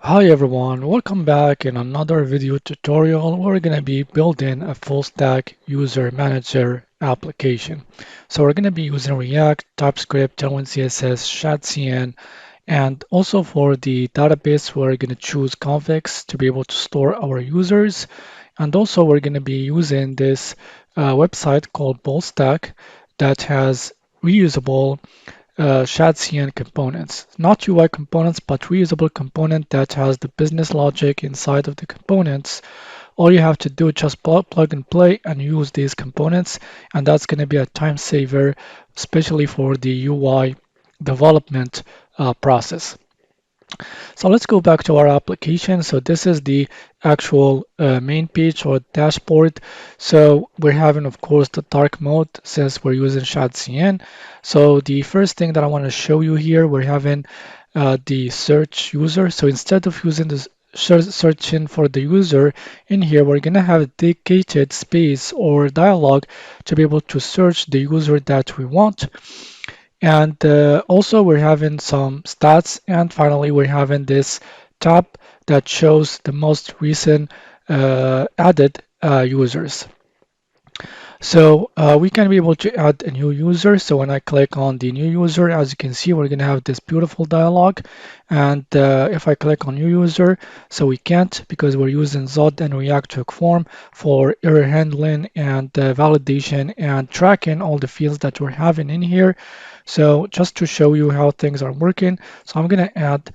Hi everyone, welcome back in another video tutorial. We're going to be building a full stack user manager application. So we're going to be using React, TypeScript, Tailwind CSS, ShadCN, and also for the database, we're going to choose convex to be able to store our users. And also we're going to be using this website called BullStack that has reusable ShadCN components. Not UI components, but reusable component that has the business logic inside of the components. All you have to do is just plug and play and use these components, and that's going to be a time saver, especially for the UI development process. So let's go back to our application. So this is the actual main page or dashboard. So we're having, of course, the dark mode since we're using ShadCN. So the first thing that I want to show you here, we're having the search user. So instead of using the searching for the user in here, we're going to have a dedicated space or dialog to be able to search the user that we want. And also we're having some stats, and finally we're having this tab that shows the most recent added users. So we can be able to add a new user. So when I click on the new user, as you can see, we're going to have this beautiful dialog. And if I click on new user, so we can't because we're using Zod and React Hook form for error handling and validation and tracking all the fields that we're having in here. So just to show you how things are working, so I'm going to add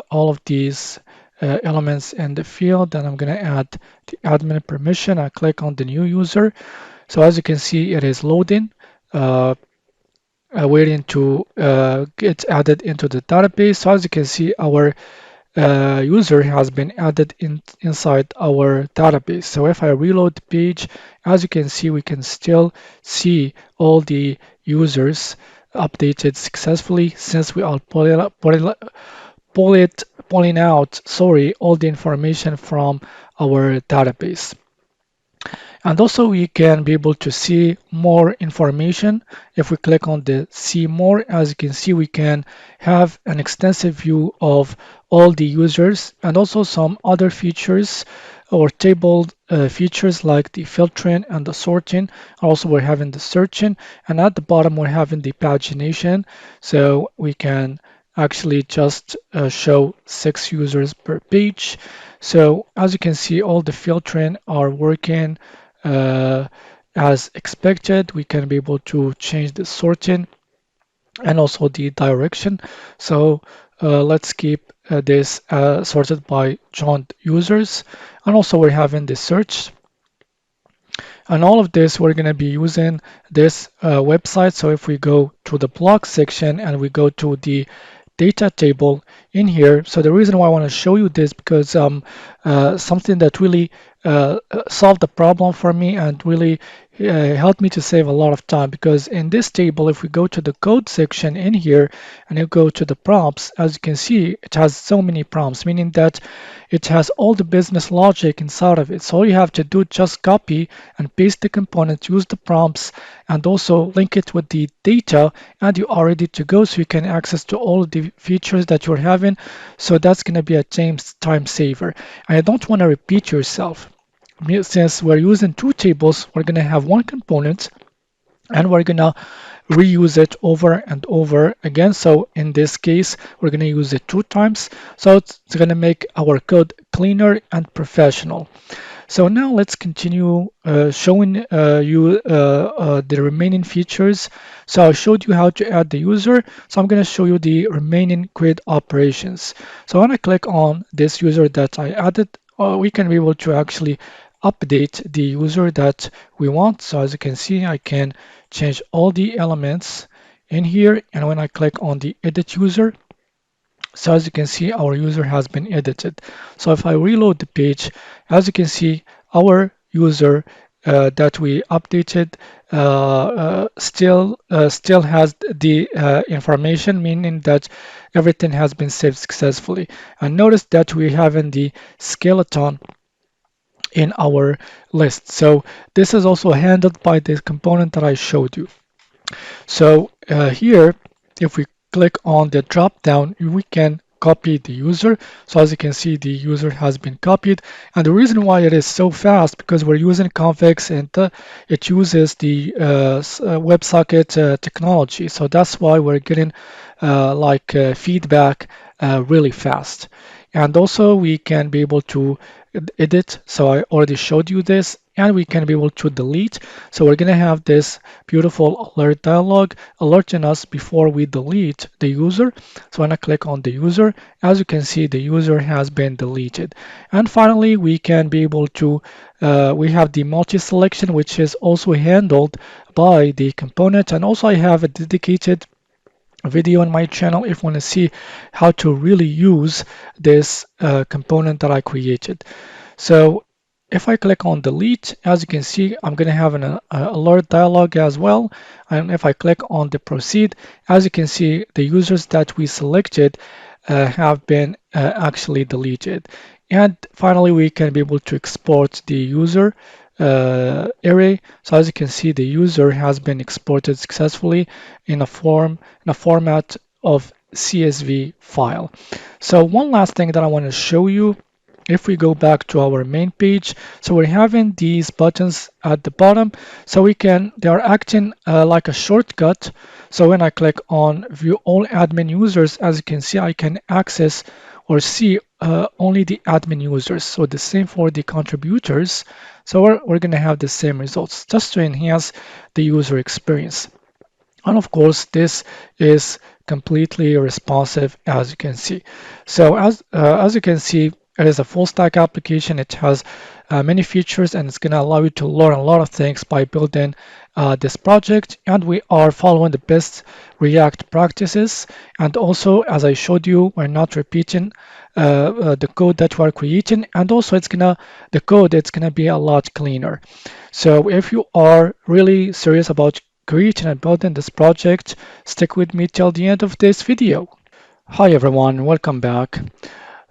all of these elements in the field, and I'm going to add the admin permission. I click on the new user. So as you can see, it is loading, uh, waiting to get added into the database. So as you can see, our user has been added inside our database. So if I reload the page, as you can see, we can still see all the users updated successfully since we are pulling out, all the information from our database. And also we can be able to see more information. If we click on the see more, as you can see, we can have an extensive view of all the users and also some other features or table features like the filtering and the sorting. Also we're having the searching, and at the bottom we're having the pagination. So we can actually just show 6 users per page. So as you can see, all the filtering are working uh, as expected. We can be able to change the sorting and also the direction. So let's keep this sorted by joined users. And also we're having the search. And all of this, we're going to be using this website. So if we go to the blog section and we go to the data table in here. So the reason why I want to show you this because something that really solved the problem for me and really helped me to save a lot of time, because in this table, if we go to the code section in here and you go to the prompts, as you can see, it has so many prompts, meaning that it has all the business logic inside of it. So all you have to do, just copy and paste the components, use the prompts, and also link it with the data, and you are ready to go. So you can access to all of the features that you're having. So that's going to be a time saver. And I don't want to repeat yourself. Since we're using two tables, we're going to have one component and we're going to reuse it over and over again. So in this case, we're going to use it 2 times. So it's going to make our code cleaner and professional. So now let's continue showing you the remaining features. So I showed you how to add the user. So I'm going to show you the remaining grid operations. So when I click on this user that I added, we can be able to actually update the user that we want. So as you can see, I can change all the elements in here. And when I click on the edit user, so as you can see, our user has been edited. So if I reload the page, as you can see, our user that we updated still has the information, meaning that everything has been saved successfully. And notice that we have in the skeleton in our list. So this is also handled by the component that I showed you. So here, if we click on the drop down, we can copy the user. So as you can see, the user has been copied. And the reason why it is so fast, because we're using convex and it uses the WebSocket technology. So that's why we're getting feedback really fast. And also we can be able to edit. So I already showed you this, and we can be able to delete. So we're going to have this beautiful alert dialog alerting us before we delete the user. So when I click on the user, as you can see, the user has been deleted. And finally, we can be able to, we have the multi-selection, which is also handled by the component. And also I have a dedicated video on my channel if you want to see how to really use this component that I created. So if I click on delete, as you can see, I'm going to have an alert dialog as well. And if I click on the proceed, as you can see, the users that we selected have been actually deleted. And finally, we can be able to export the user array. So as you can see, the user has been exported successfully in a format of CSV file. So one last thing that I want to show you, if we go back to our main page, so we're having these buttons at the bottom, so they are acting like a shortcut. So when I click on view all admin users, as you can see, I can access or see only the admin users. So the same for the contributors. So we're going to have the same results just to enhance the user experience. And of course, this is completely responsive, as you can see. So as you can see, it is a full stack application. It has many features, and it's going to allow you to learn a lot of things by building this project. And we are following the best React practices. And also, as I showed you, we're not repeating the code that we're creating. And also, the code it's gonna be a lot cleaner. So if you are really serious about creating and building this project, stick with me till the end of this video. Hi everyone, welcome back.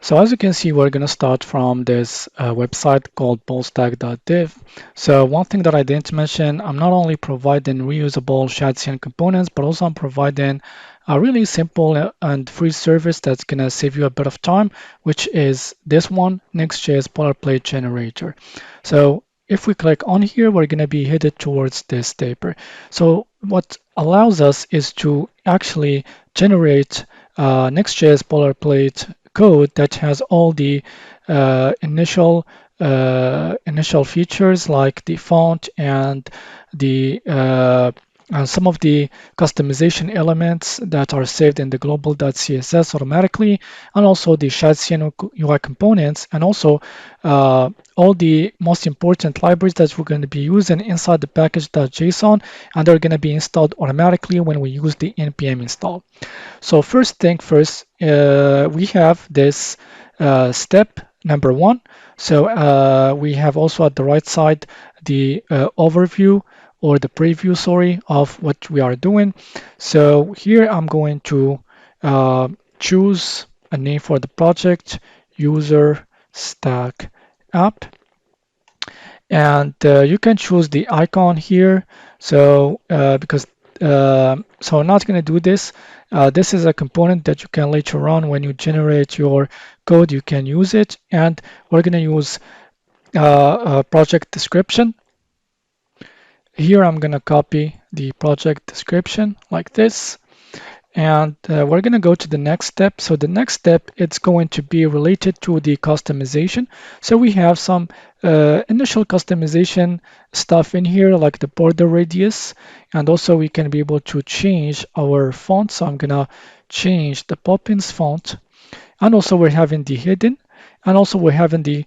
So as you can see, we're going to start from this website called ballstack.dev. So one thing that I didn't mention, I'm not only providing reusable Shadcn components, but also I'm providing a really simple and free service that's going to save you a bit of time, which is this one, Next.js boilerplate generator. So if we click on here, we're going to be headed towards this paper. So what allows us is to actually generate Next.js boilerplate code that has all the initial features like the font and the some of the customization elements that are saved in the global.css automatically, and also the Shadcn UI components, and also all the most important libraries that we're going to be using inside the package.json, and they're going to be installed automatically when we use the npm install. So first thing first, we have this step number one. So we have also at the right side the overview or the preview, sorry, of what we are doing. So here I'm going to choose a name for the project, user stack app. And you can choose the icon here. So so I'm not going to do this. This is a component that you can later on when you generate your code, you can use it. And we're going to use a project description. Here I'm going to copy the project description like this. And we're going to go to the next step. So the next step, it's going to be related to the customization. So we have some initial customization stuff in here, like the border radius. And also we can be able to change our font. So I'm going to change the Poppins font. And also we're having the hidden. And also we're having the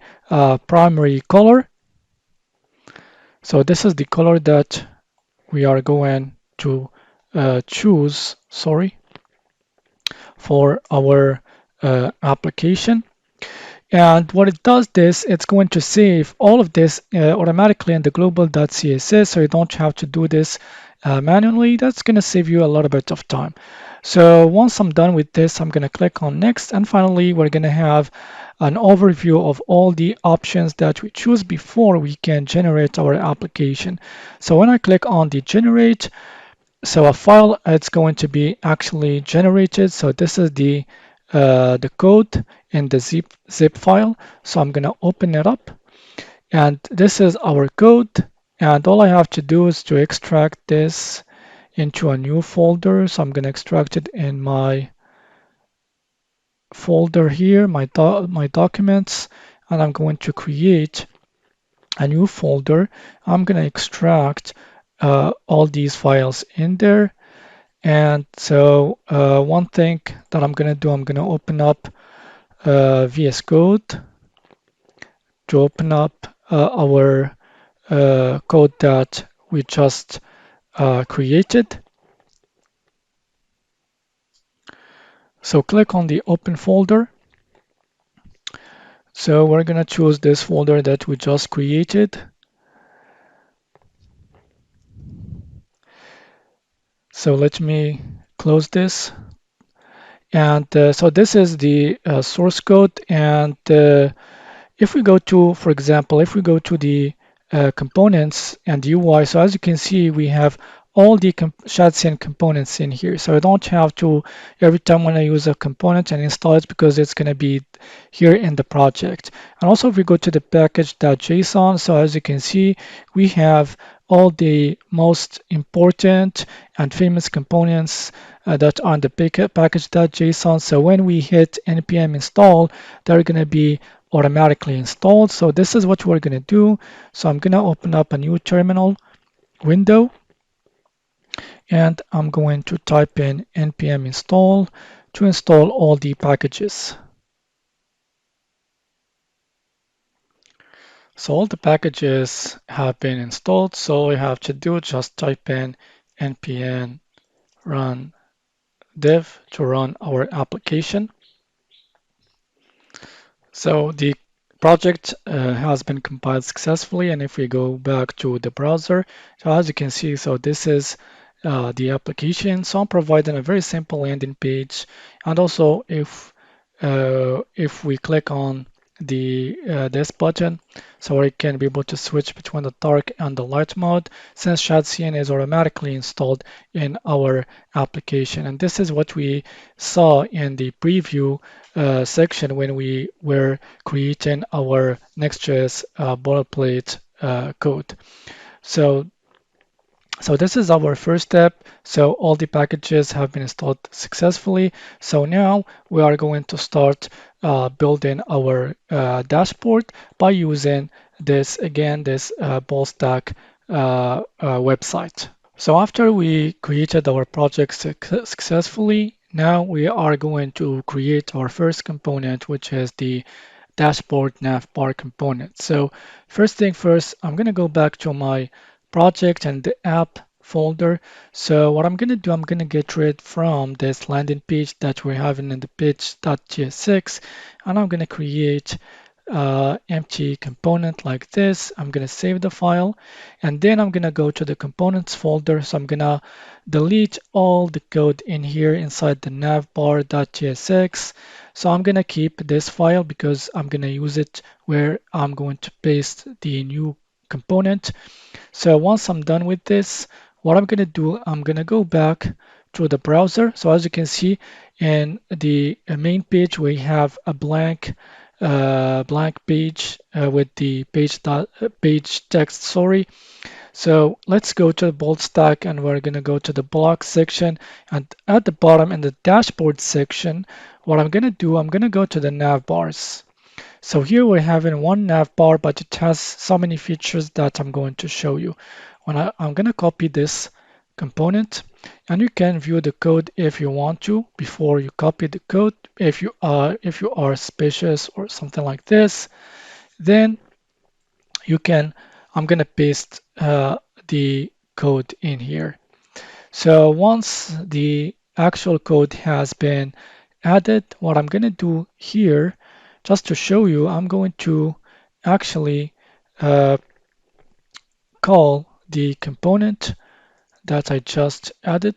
primary color. So this is the color that we are going to choose, sorry, for our application. And what it does this, it's going to save all of this automatically in the global.css, so you don't have to do this manually. That's going to save you a little bit of time. So once I'm done with this, I'm going to click on next, and finally we're going to have an overview of all the options that we choose before we can generate our application. So when I click on the generate, so a file, it's going to be actually generated. So this is the the code in the zip file. So I'm gonna open it up, and this is our code. And all I have to do is to extract this into a new folder. So I'm gonna extract it in my folder here, my documents, and I'm going to create a new folder. I'm going to extract all these files in there. And so one thing that I'm going to do, I'm going to open up VS Code to open up our code that we just created. So click on the open folder. So we're going to choose this folder that we just created. So let me close this. And so this is the source code. And if we go to, for example, if we go to the components and UI, so as you can see, we have all the Shadcn components in here. So I don't have to, every time when I use a component and install it, because it's going to be here in the project. And also if we go to the package.json, so as you can see, we have all the most important and famous components that are on the package.json. So when we hit npm install, they're going to be automatically installed. So this is what we're going to do. So I'm going to open up a new terminal window, and I'm going to type in npm install to install all the packages. So all the packages have been installed. So all you have to do is just type in npm run dev to run our application. So the project has been compiled successfully, and if we go back to the browser, so as you can see, so this is the application. So I'm providing a very simple landing page, and also if we click on the this button, so we can be able to switch between the dark and the light mode, since Shadcn is automatically installed in our application. And this is what we saw in the preview section when we were creating our Next.js boilerplate code. So this is our first step. So all the packages have been installed successfully. So now we are going to start building our dashboard by using this, again, this Ballstack website. So after we created our project successfully, now we are going to create our first component, which is the dashboard navbar component. So first thing first, I'm going to go back to my project and the app folder. So what I'm going to do, I'm going to get rid from this landing page that we're having in the page.tsx, and I'm going to create empty component like this. I'm going to save the file, and then I'm going to go to the components folder. So I'm going to delete all the code in here inside the navbar.tsx. So I'm going to keep this file because I'm going to use it where I'm going to paste the new component. So once I'm done with this, what I'm going to do, I'm going to go back to the browser. So as you can see in the main page, we have a blank page with the page text, sorry. So let's go to the bold stack, and we're going to go to the block section, and at the bottom in the dashboard section, what I'm going to do, I'm going to go to the nav bars. So here we're having one nav bar, but it has so many features that I'm going to show you. I'm going to copy this component, and you can view the code if you want to before you copy the code. If you are suspicious or something like this, then you can. I'm going to paste the code in here. So once the actual code has been added, what I'm going to do here, just to show you, I'm going to actually call the component that I just added,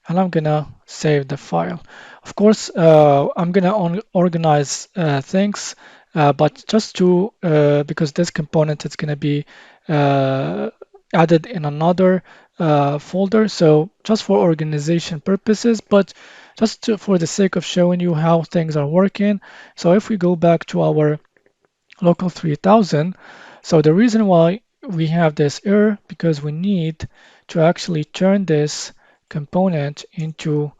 and I'm gonna save the file. Of course, I'm gonna organize things, but just to, because this component is gonna be added in another folder, so just for organization purposes, but for the sake of showing you how things are working. So if we go back to our local 3000, so the reason why we have this error because we need to actually turn this component into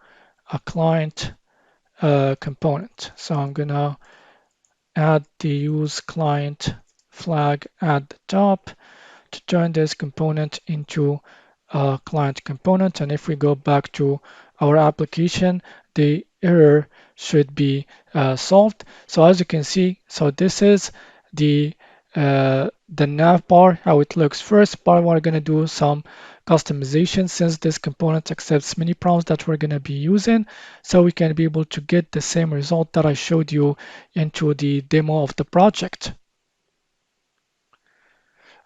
a client component. So I'm gonna add the use client flag at the top to turn this component into a client component. And if we go back to our application, the error should be solved. So as you can see, so this is the nav bar, how it looks. First part, we're going to do some customization since this component accepts many prompts that we're going to be using, so we can be able to get the same result that I showed you into the demo of the project.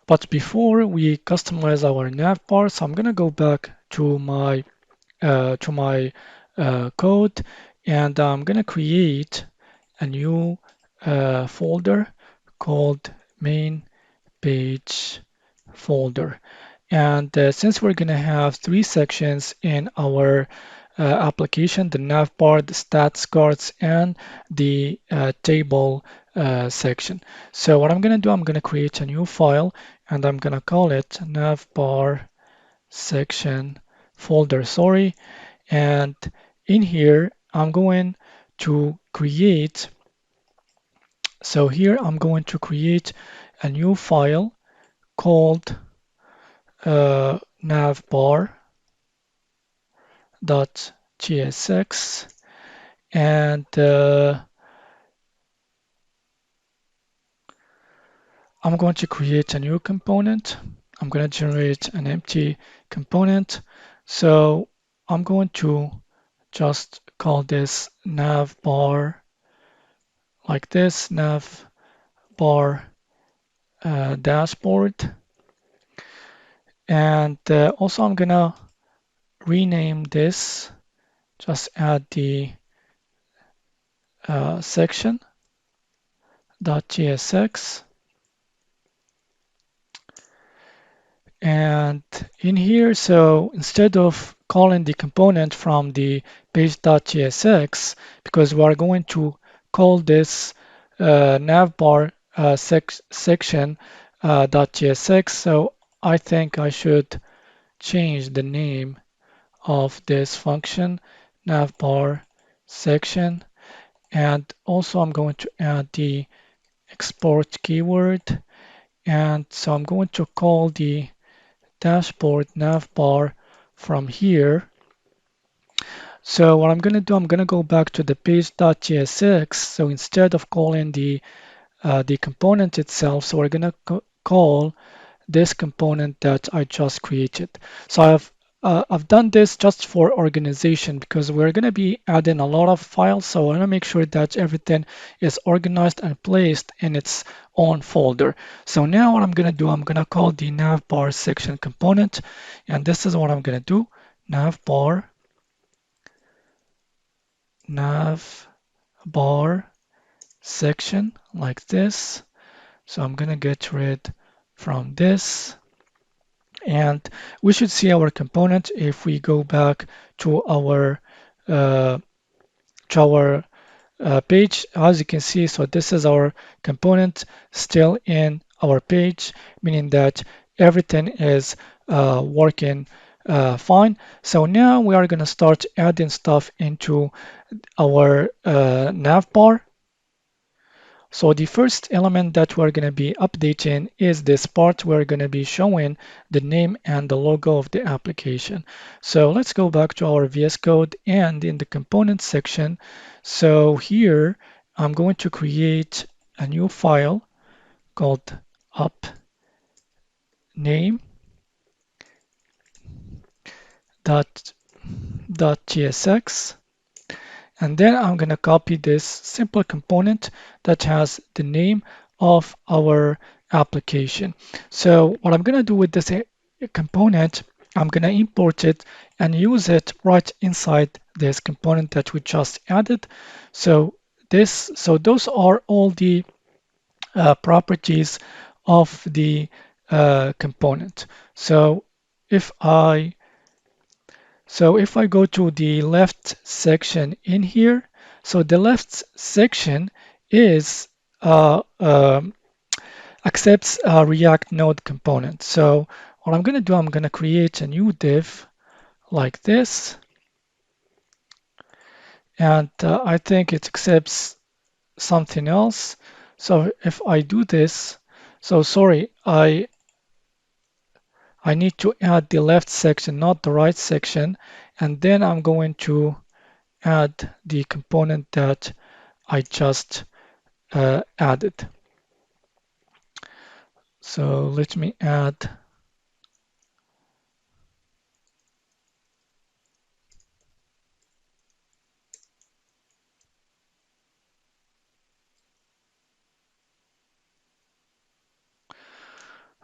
But before we customize our nav bar, so I'm gonna go back to my code, and I'm gonna create a new folder called main page folder. And since we're going to have three sections in our application, the nav bar, the stats cards, and the table section. So what I'm going to do, I'm going to create a new file, and I'm going to call it navbar section folder, sorry. And in here, I'm going to create, so here I'm going to create a new file called navbar.tsx, and I'm going to create a new component. I'm going to generate an empty component. So I'm going to just call this navbar like this, navbar dashboard. And also I'm going to rename this, just add the section.tsx. And in here, so instead of calling the component from the page.tsx, because we are going to call this navbar section .tsx, so I think I should change the name of this function, navbar section. And also I'm going to add the export keyword. And so I'm going to call the dashboard navbar from here. So what I'm going to do, I'm going to go back to the page.tsx. So instead of calling the component itself, so we're going to call this component that I just created. So I've done this just for organization because we're going to be adding a lot of files. So I want to make sure that everything is organized and placed in its own folder. So now what I'm going to do, I'm going to call the navbar section component. And this is what I'm going to do, navbar section like this. So I'm going to get rid from this. And we should see our component if we go back to uh, our page. As you can see, so this is our component still in our page, meaning that everything is working fine. So now we are going to start adding stuff into our navbar. So the first element that we're going to be updating is this part. We're going to be showing the name and the logo of the application. So let's go back to our VS Code and in the component section. So here I'm going to create a new file called up name.tsx. And then I'm going to copy this simple component that has the name of our application. So what I'm going to do with this component, I'm going to import it and use it right inside this component that we just added. So those are all the properties of the component. So if I So if I go to the left section in here, so the left section is accepts a React Node component. So what I'm going to do, I'm going to create a new div like this, and I think it accepts something else. So if I do this, so sorry, I need to add the left section, not the right section, and then I'm going to add the component that I just added. So let me add.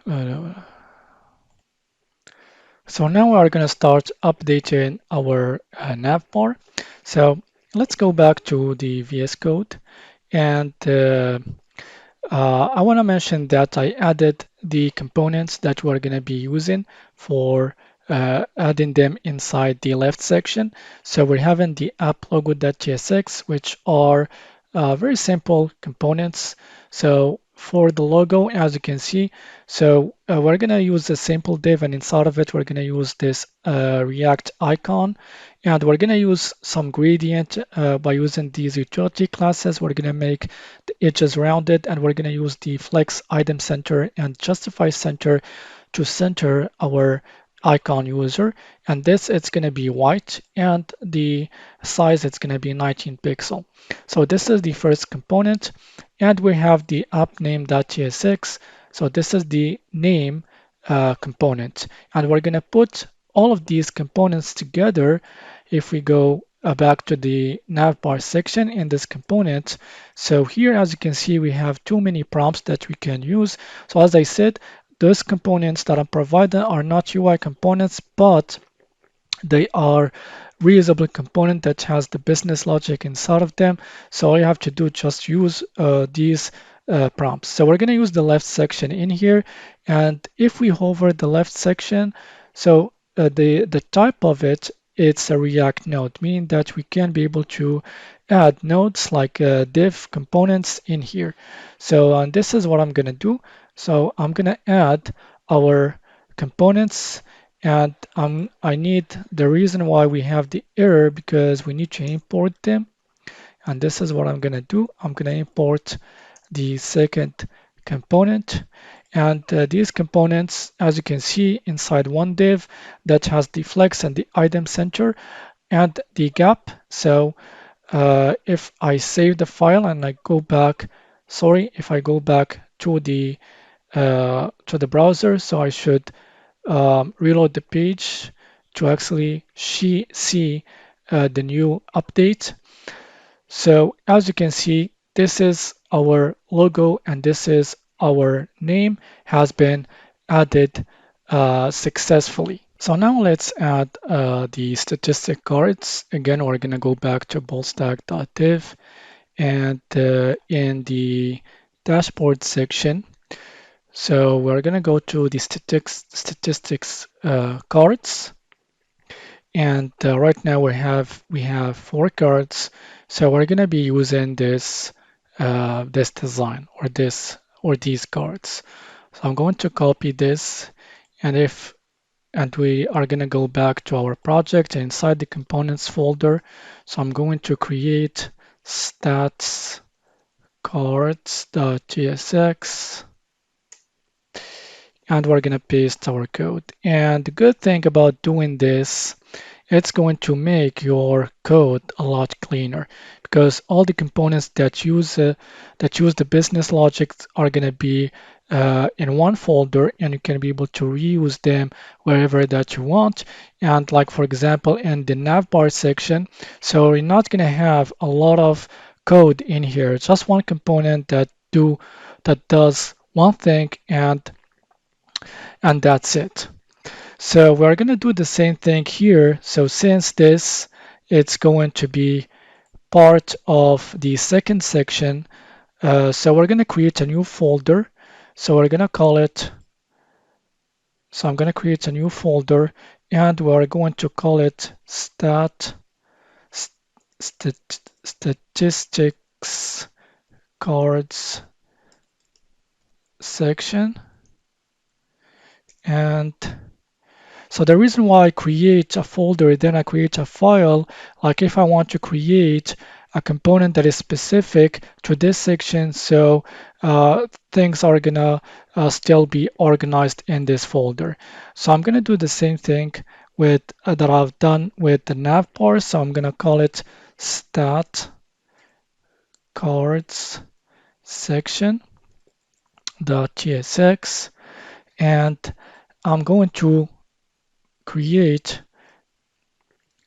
Uh, so now we're going to start updating our navbar. So let's go back to the VS Code, and I want to mention that I added the components that we're going to be using for adding them inside the left section. So we're having the app logo.tsx, which are very simple components. So for the logo, as you can see, so we're going to use a simple div, and inside of it, we're going to use this React icon. And we're going to use some gradient by using these utility classes. We're going to make the edges rounded, and we're going to use the flex item center and justify center to center our icon user. And this it's going to be white, and the size it's going to be 19 pixel. So this is the first component, and we have the app name.tsx. So this is the name component, and we're going to put all of these components together. If we go back to the navbar section in this component, so here, as you can see, we have too many prompts that we can use. So as I said, those components that I'm providing are not UI components, but they are reusable component that has the business logic inside of them. So all you have to do just use these prompts. So we're going to use the left section in here, and if we hover the left section, so the type of it, it's a React node, meaning that we can be able to add nodes like div components in here. So and this is what I'm going to do. So I'm going to add our components, and I need the reason why we have the error, because we need to import them. And this is what I'm going to do. I'm going to import the second component. And these components, as you can see, inside one div that has the flex and the item center and the gap. So if I save the file and I go back, sorry, if I go back to the browser, so I should reload the page to actually see the new update. So as you can see, this is our logo and this is our name has been added successfully. So now let's add the statistic cards. Again, we're going to go back to ballstack.div, and in the dashboard section, so we're going to go to the statistics cards, and right now we have 4 cards. So we're going to be using this design or these cards. So I'm going to copy this, and we are going to go back to our project inside the components folder. So I'm going to create stats cards.tsx, and we're going to paste our code. And the good thing about doing this, it's going to make your code a lot cleaner, because all the components that use the business logic are going to be in one folder, and you can be able to reuse them wherever that you want. And like for example in the navbar section, so you're not going to have a lot of code in here. It's just one component that does one thing, and that's it. So we're going to do the same thing here. So since this, it's going to be part of the second section, so we're going to create a new folder. So we're going to call it So I'm going to create a new folder and we're going to call it statistics cards section. And so the reason why I create a folder, then I create a file, like if I want to create a component that is specific to this section, so things are gonna still be organized in this folder. So I'm gonna do the same thing with that I've done with the nav bar. So I'm gonna call it stat cards section .tsx, and I'm going to create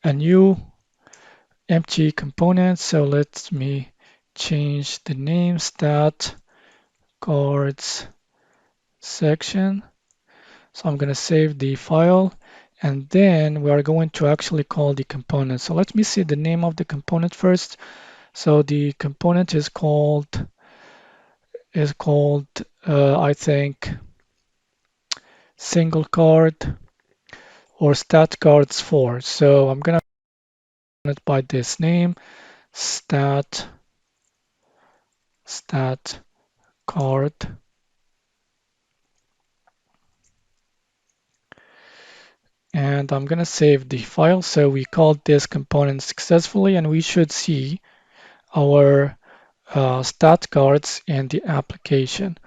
a new empty component. So let me change the name stat cards section. So I'm going to save the file and then we are going to actually call the component. So let me see the name of the component first. So the component is called I think single card or stat cards 4. So I'm going to run it by this name stat card. And I'm going to save the file. So we called this component successfully and we should see our stat cards in the application.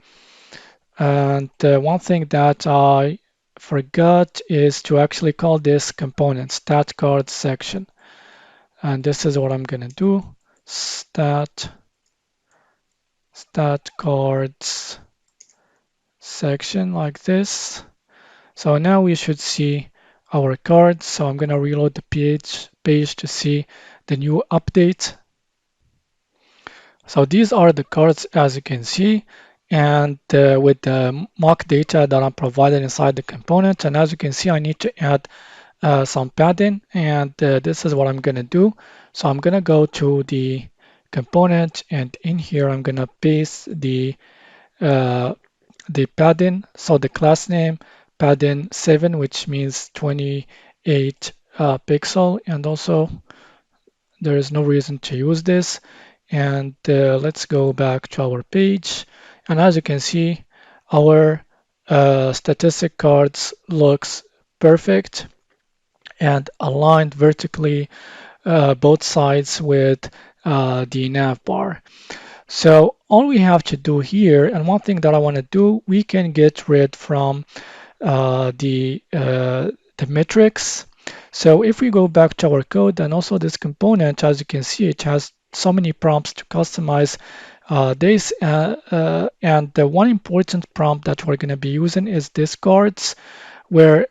And one thing that I forgot is to actually call this component stat cards section. And this is what I'm going to do. Stat cards section like this. So now we should see our cards. So I'm going to reload the page to see the new update. So these are the cards as you can see, and with the mock data that I'm provided inside the component. And as you can see, I need to add some padding, and this is what I'm going to do. So I'm going to go to the component, and in here I'm going to paste the padding. So the class name padding 7, which means 28 pixel, and also there is no reason to use this. And let's go back to our page. And as you can see, our statistic cards looks perfect and aligned vertically both sides with the nav bar. So all we have to do here, and one thing that I want to do, we can get rid from the metrics. So if we go back to our code, and also this component, as you can see, it has so many prompts to customize this. And the one important prompt that we're going to be using is this cards, where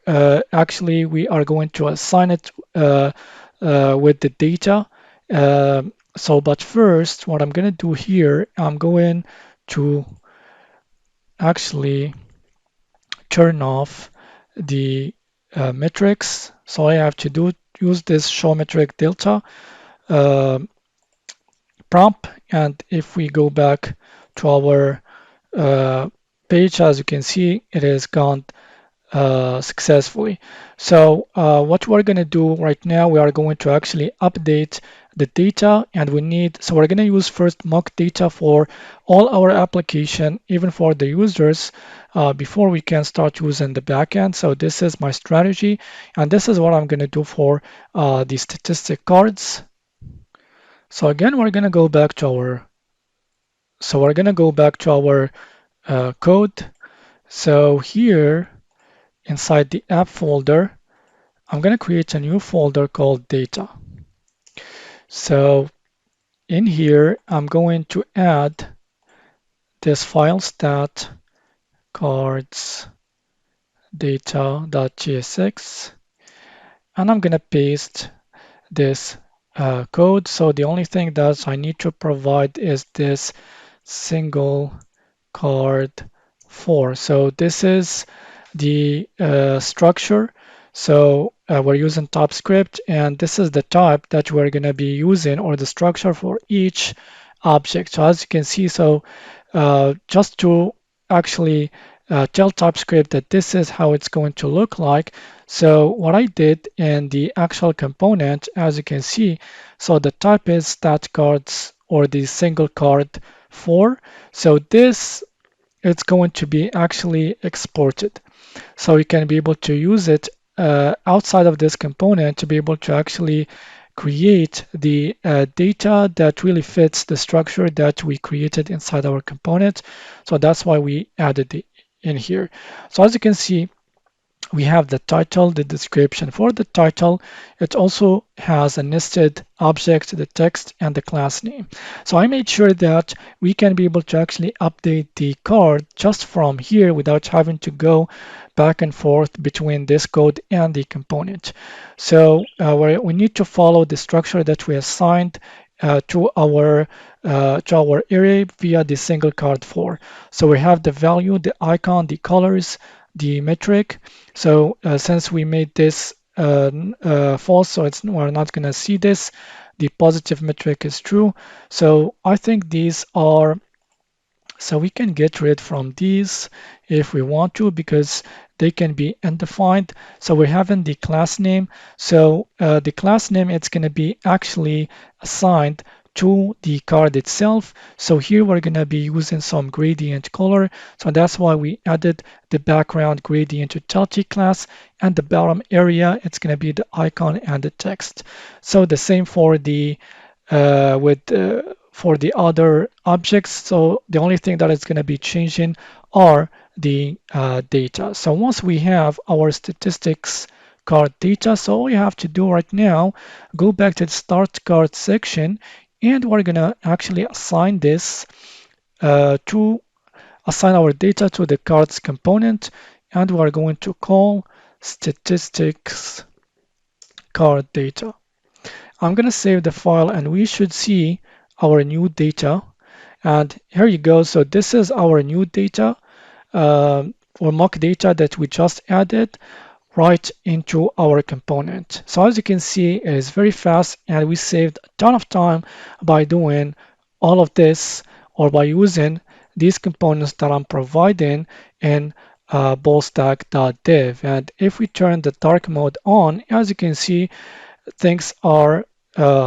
actually we are going to assign it with the data. But first, what I'm going to do here, I'm going to actually turn off the metrics. So I have to use this show metric delta uh, prompt. And if we go back to our page, as you can see, it is gone successfully. So what we're going to do right now, we are going to actually update the data, and so we're going to use first mock data for all our application, even for the users, before we can start using the backend. So this is my strategy, and this is what I'm going to do for the statistic cards. So again, we're going to go back to our code. So here inside the app folder, I'm going to create a new folder called data. So in here, I'm going to add this file stat cards data.tsx, and I'm going to paste this code. So the only thing that I need to provide is this single card 4. So this is the structure. So we're using Typescript, and this is the type that we're going to be using, or the structure for each object. So as you can see, so just to actually tell TypeScript that this is how it's going to look like. So what I did in the actual component, as you can see, so the type is stat cards or the single card 4. So this it's going to be actually exported. So you can be able to use it outside of this component to be able to actually create the data that really fits the structure that we created inside our component. So that's why we added it in here. So as you can see, we have the title, the description. For the title, it also has a nested object, the text, and the class name. So I made sure that we can be able to actually update the card just from here without having to go back and forth between this code and the component. So we need to follow the structure that we assigned to our array via the single card 4. So we have the value, the icon, the colors, the metric. So since we made this false, so we're not going to see this. The positive metric is true. So I think these are, so we can get rid from these if we want to because they can be undefined. So we're having the class name. So the class name, it's going to be actually assigned to the card itself. So here we're going to be using some gradient color. So that's why we added the background gradient utility class, and the bottom area, it's going to be the icon and the text. So the same for the for the other objects. So the only thing that is going to be changing are the data. So once we have our statistics card data, so all we have to do right now, go back to the start card section, and we're going to actually assign this to assign our data to the cards component, and we're going to call statistics card data. I'm going to save the file, and we should see our new data. And here you go. So this is our new data or mock data that we just added right into our component. So as you can see, it is very fast, and we saved a ton of time by doing all of this or by using these components that I'm providing in ballstack.dev. And if we turn the dark mode on, as you can see, things are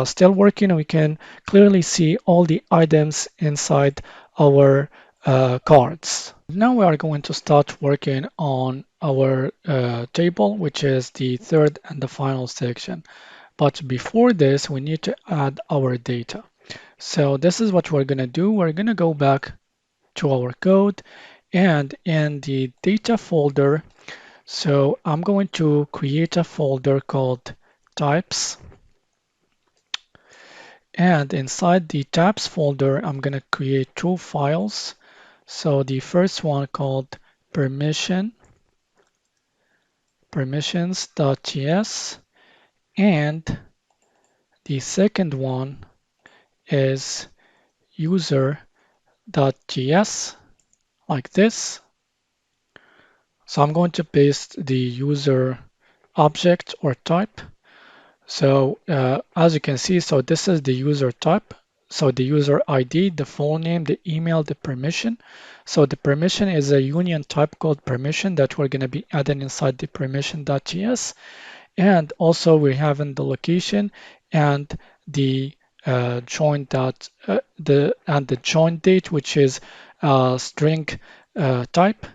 still working, and we can clearly see all the items inside our cards. Now we are going to start working on our table, which is the third and the final section. But before this, we need to add our data. So this is what we're going to do. We're going to go back to our code, and in the data folder, so I'm going to create a folder called types. And inside the tabs folder, I'm going to create two files. So the first one called permissions.ts, and the second one is user.ts, like this. So I'm going to paste the user object or type. So as you can see, so this is the user type. So the user ID, the full name, the email, the permission. So the permission is a union type called permission that we're going to be adding inside the permission.ts. And also we have in the location and the join the join date, which is string type.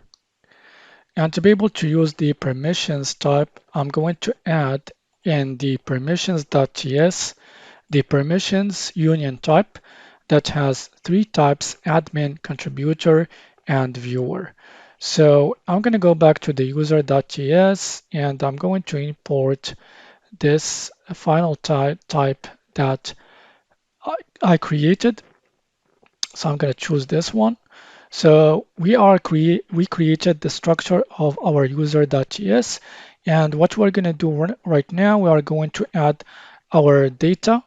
And to be able to use the permissions type, I'm going to add in the permissions.ts the permissions union type that has three types: admin, contributor, and viewer. So I'm going to go back to the user.ts, and I'm going to import this final type that I created. So I'm going to choose this one. So we created the structure of our user.ts, and what we're going to do right now, we are going to add our data.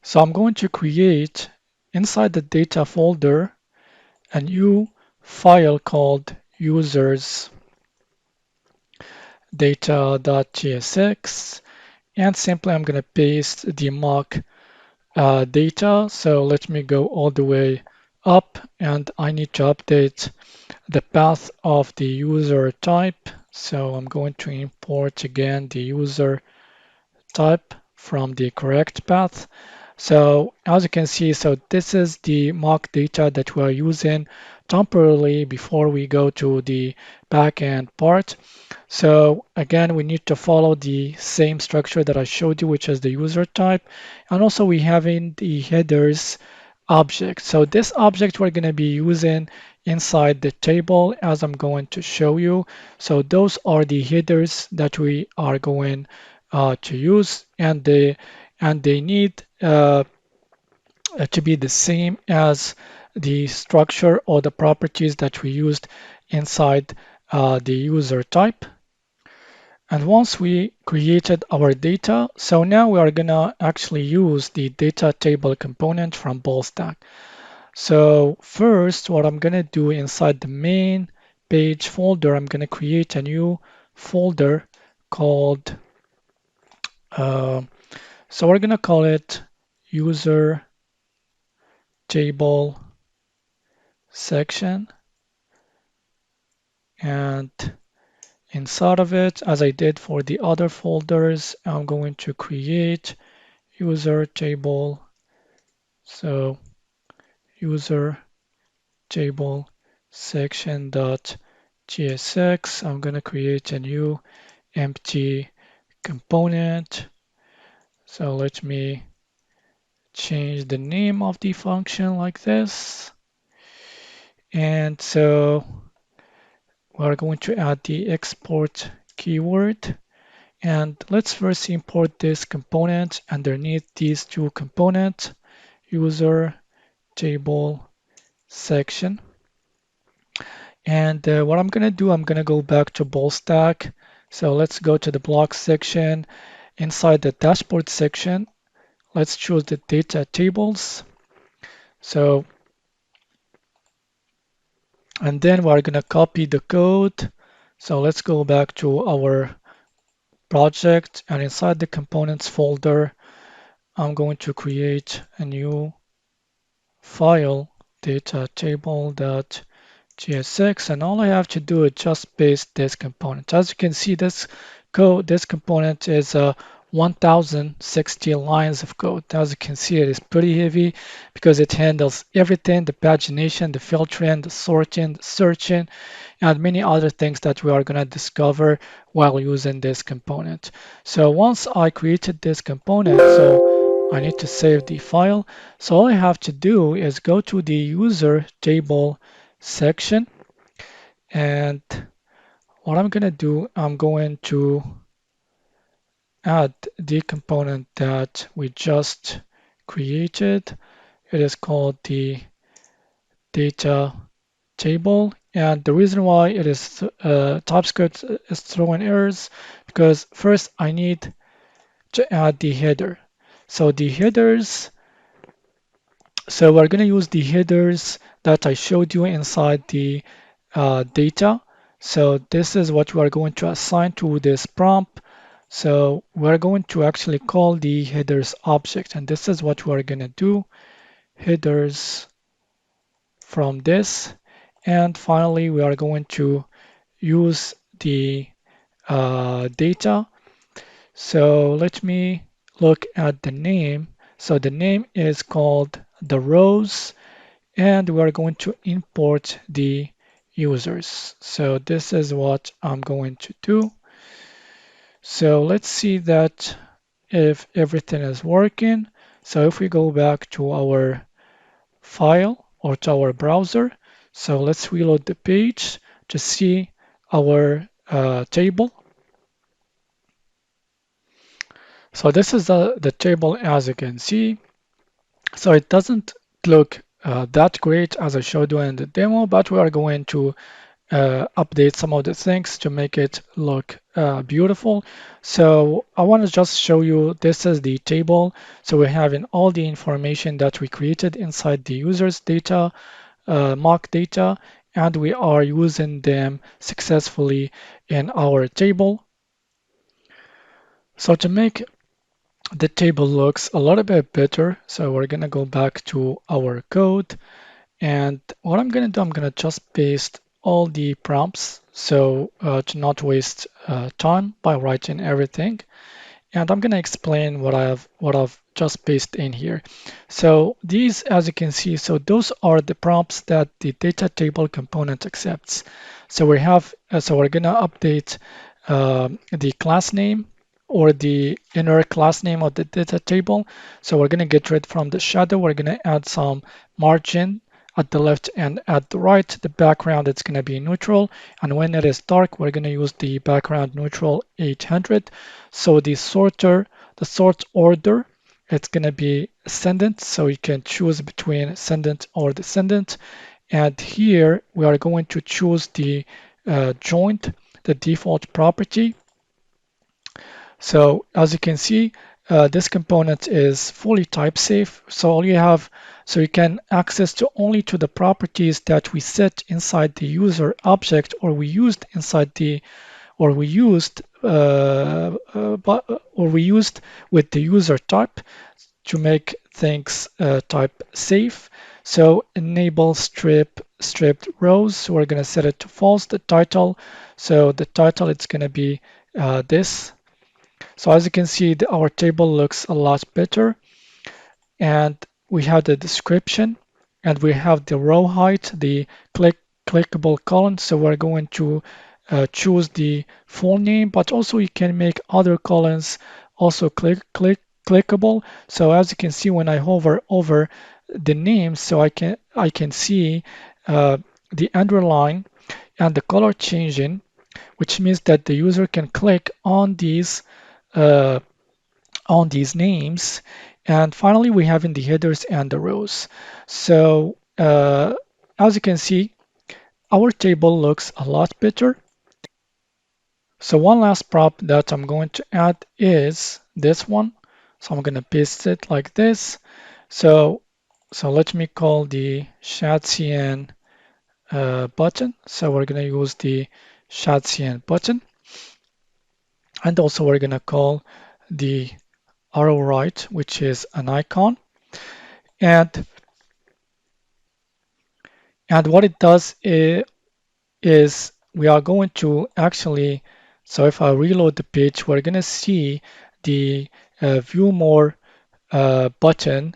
So I'm going to create inside the data folder a new file called users data.tsx, and simply I'm going to paste the mock data. So let me go all the way up, and I need to update the path of the user type. So I'm going to import again the user type from the correct path. So as you can see, so this is the mock data that we are using temporarily before we go to the backend part. So again, we need to follow the same structure that I showed you, which is the user type. And also we have in the headers object. So this object we're going to be using inside the table as I'm going to show you. So those are the headers that we are going to use, and they need to be the same as the structure or the properties that we used inside the user type. And once we created our data, so now we are gonna actually use the data table component from BallStack. So first, what I'm gonna do inside the main page folder, I'm gonna create a new folder called, so we're gonna call it user table section, and inside of it, as I did for the other folders, I'm going to create user table. So user table section dot gsx. I'm going to create a new empty component. So let me change the name of the function like this. And so we're going to add the export keyword. And let's first import this component underneath these two components, user table section. And what I'm going to do, I'm going to go back to BallStack. So let's go to the block section. Inside the dashboard section, let's choose the data tables. So, and then we're going to copy the code. So let's go back to our project, and inside the components folder, I'm going to create a new file, data table.tsx, and all I have to do is just paste this component. As you can see, this component is 1060 lines of code. As you can see, it is pretty heavy because it handles everything: the pagination, the filtering, the sorting, the searching, and many other things that we are going to discover while using this component. So once I created this component, so I need to save the file. So all I have to do is go to the user table section, and what I'm going to do, I'm going to add the component that we just created. It is called the data table. And the reason why it is TypeScript is throwing errors, because first I need to add the header. So the headers, so we're going to use the headers that I showed you inside the data. So this is what we are going to assign to this prompt. So we're going to actually call the headers object, and this is what we're going to do, headers from this. And finally, we are going to use the data. So let me look at the name. So the name is called the rows, and we are going to import the users. So this is what I'm going to do. So let's see that if everything is working. So if we go back to our file or to our browser, so let's reload the page to see our table. So this is the table, as you can see. So it doesn't look that great as I showed you in the demo, but we are going to update some of the things to make it look beautiful. So I want to just show you, this is the table. So we're having all the information that we created inside the user's data, mock data, and we are using them successfully in our table. So to make the table looks a little bit better, so we're going to go back to our code, and what I'm going to do, I'm going to just paste all the prompts, so to not waste time by writing everything. And I'm going to explain what I've just pasted in here. So these, as you can see, so those are the prompts that the data table component accepts. So we're going to update the class name or the inner class name of the data table. So we're going to get rid from the shadow. We're going to add some margin at the left and at the right. The background, it's going to be neutral. And when it is dark, we're going to use the background neutral 800. So the sort order, it's going to be ascendant. So you can choose between ascendant or descendant. And here we are going to choose the joint, the default property. So as you can see, this component is fully type safe. So all you have, so you can access to only to the properties that we set inside the user object or we used inside the, or we used, or we used with the user type to make things type safe. So enable stripped rows. So we're going to set it to false. The title. So the title, it's going to be this. So as you can see, our table looks a lot better. And we have the description and we have the row height, the clickable column. So we're going to choose the full name, but also you can make other columns also clickable. So as you can see, when I hover over the name, so I can see the underline and the color changing, which means that the user can click uh, on these names. And finally, we have in the headers and the rows. So as you can see, our table looks a lot better. So one last prop that I'm going to add is this one. So I'm going to paste it like this. So let me call the Shadcn button. So we're going to use the Shadcn button. And also we're going to call the arrow right, which is an icon. And what it does is we are going to actually, so if I reload the page, we're going to see the view more button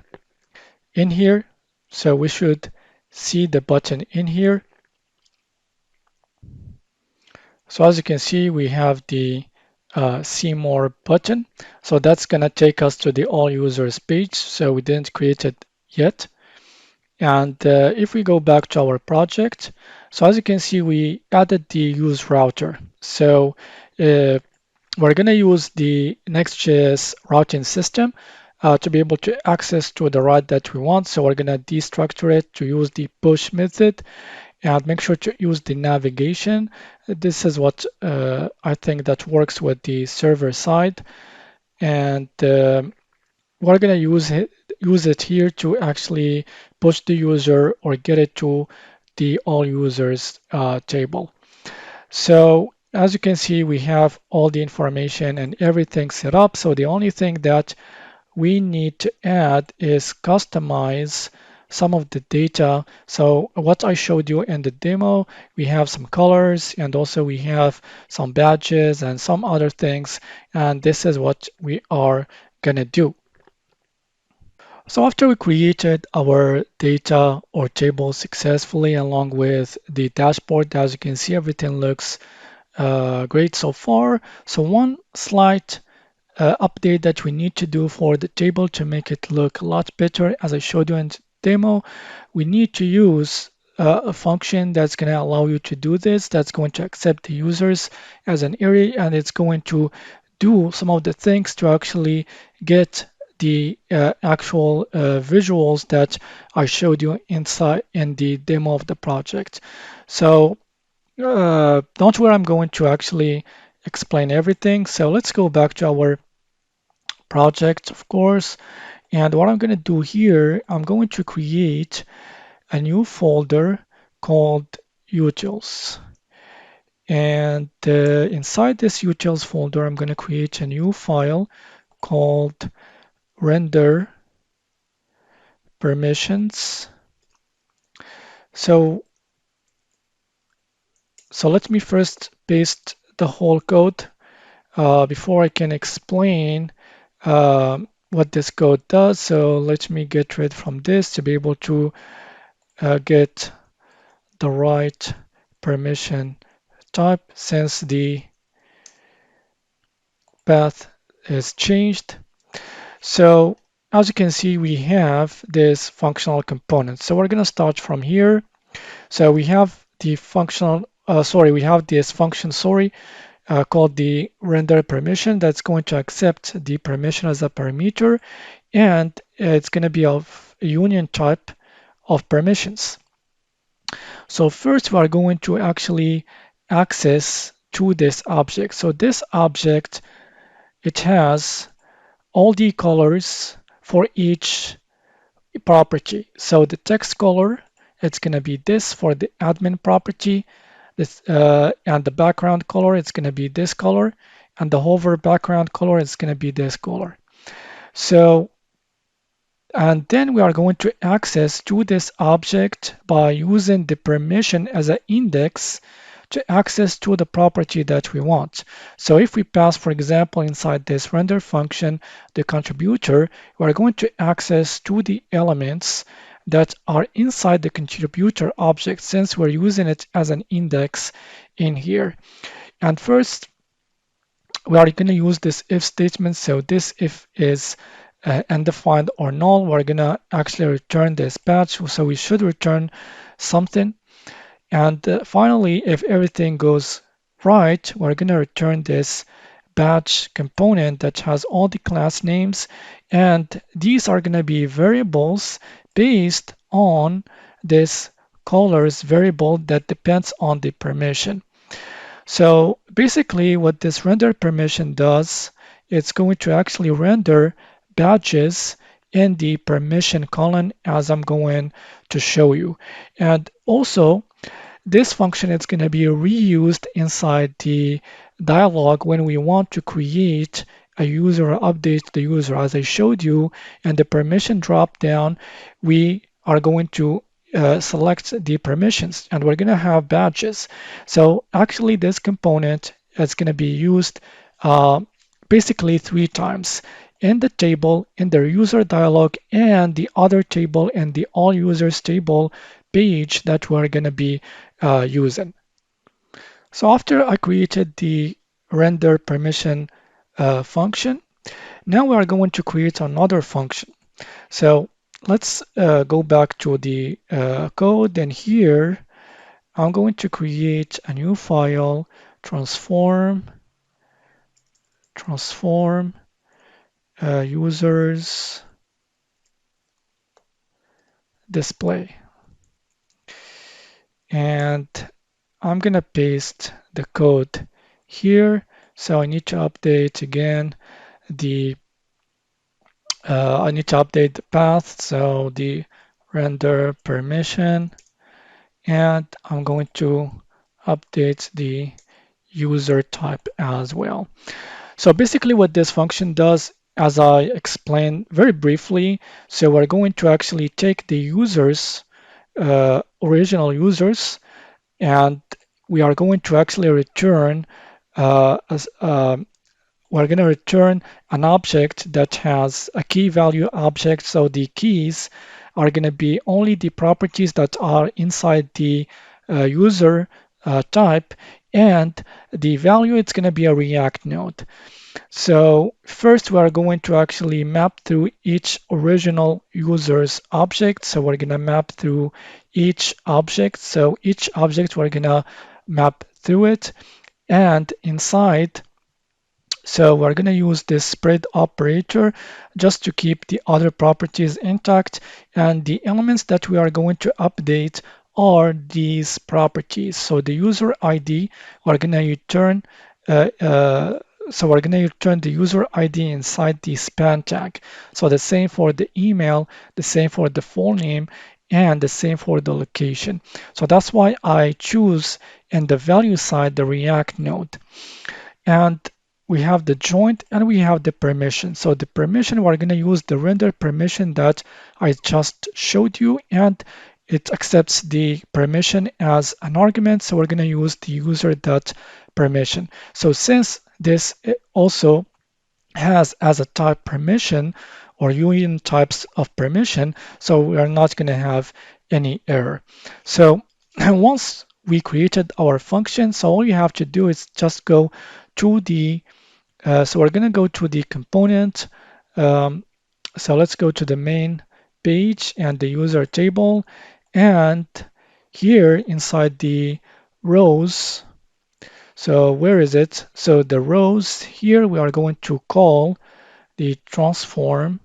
in here. So we should see the button in here. So as you can see, we have the see more button. So that's going to take us to the all users page. So we didn't create it yet. And if we go back to our project, so as you can see, we added the use router. So we're going to use the Next.js routing system to be able to access to the route that we want. So we're going to destructure it to use the push method and make sure to use the navigation. This is what I think that works with the server side. And we're going to use it here to actually push the user or get it to the all users table. So as you can see, we have all the information and everything set up. So the only thing that we need to add is customize some of the data. So what I showed you in the demo, we have some colors and also we have some badges and some other things. And this is what we are going to do. So after we created our data or table successfully along with the dashboard, as you can see, everything looks great so far. So one slight update that we need to do for the table to make it look a lot better, as I showed you in the demo, we need to use a function that's going to allow you to do this, that's going to accept the users as an array, and it's going to do some of the things to actually get the actual visuals that I showed you inside in the demo of the project. So don't worry, I'm going to actually explain everything. So let's go back to our project, of course. And what I'm going to do here, I'm going to create a new folder called utils. And inside this utils folder, I'm going to create a new file called render permissions. So So let me first paste the whole code before I can explain what this code does. So let me get rid from this to be able to get the right permission type since the path is changed. So as you can see, we have this functional component. So we're going to start from here. So we have the we have this function, called the render permission that's going to accept the permission as a parameter, and it's going to be of a union type of permissions. So first we are going to actually access to this object. So this object, it has all the colors for each property. So the text color, it's going to be this for the admin property. This and the background color, it's going to be this color, and the hover background color is going to be this color. So, and then we are going to access to this object by using the permission as an index to access to the property that we want. So if we pass, for example, inside this render function, the contributor, we are going to access to the elements that are inside the contributor object since we're using it as an index in here. And first, we are going to use this if statement. So this if is undefined or null. We're going to actually return this patch. So we should return something. And finally, if everything goes right, we're going to return this batch component that has all the class names. And these are going to be variables based on this colors variable that depends on the permission. So basically what this render permission does, it's going to actually render badges in the permission column as I'm going to show you. And also this function is going to be reused inside the dialog when we want to create a user or update the user. As I showed you in the permission drop down, we are going to select the permissions and we're going to have badges. So actually this component is going to be used basically 3 times in the table, in the user dialog, and the other table in the all users table page that we're going to be using. So after I created the render permission function, now we are going to create another function. So let's go back to the code, and here I'm going to create a new file, transform users display. And I'm going to paste the code here. So I need to update again the path. So the render permission, and I'm going to update the user type as well. So basically what this function does, as I explained very briefly, so we're going to actually take the users, original users, and we are going to actually return we're going to return an object that has a key value object. So the keys are going to be only the properties that are inside the user type, and the value it's going to be a React node. So first we are going to actually map through each original user's object. So we're going to map through each object. So each object we're going to map through it, and inside, so we're going to use this spread operator just to keep the other properties intact, and the elements that we are going to update are these properties. So the user ID, we're going to return the user ID inside the span tag. So the same for the email, the same for the full name, and the same for the location. So that's why I choose in the value side the React node. And we have the joint and we have the permission. So the permission, we're going to use the render permission that I just showed you, and it accepts the permission as an argument, so we're going to use the user.permission. So since this also has as a type permission or union types of permission, so we are not going to have any error. So once we created our function, so all you have to do is just go to the, so we're going to go to the component. Um, so let's go to the main page and the user table. And here inside the rows, so where is it? So the rows here, we are going to call the transform.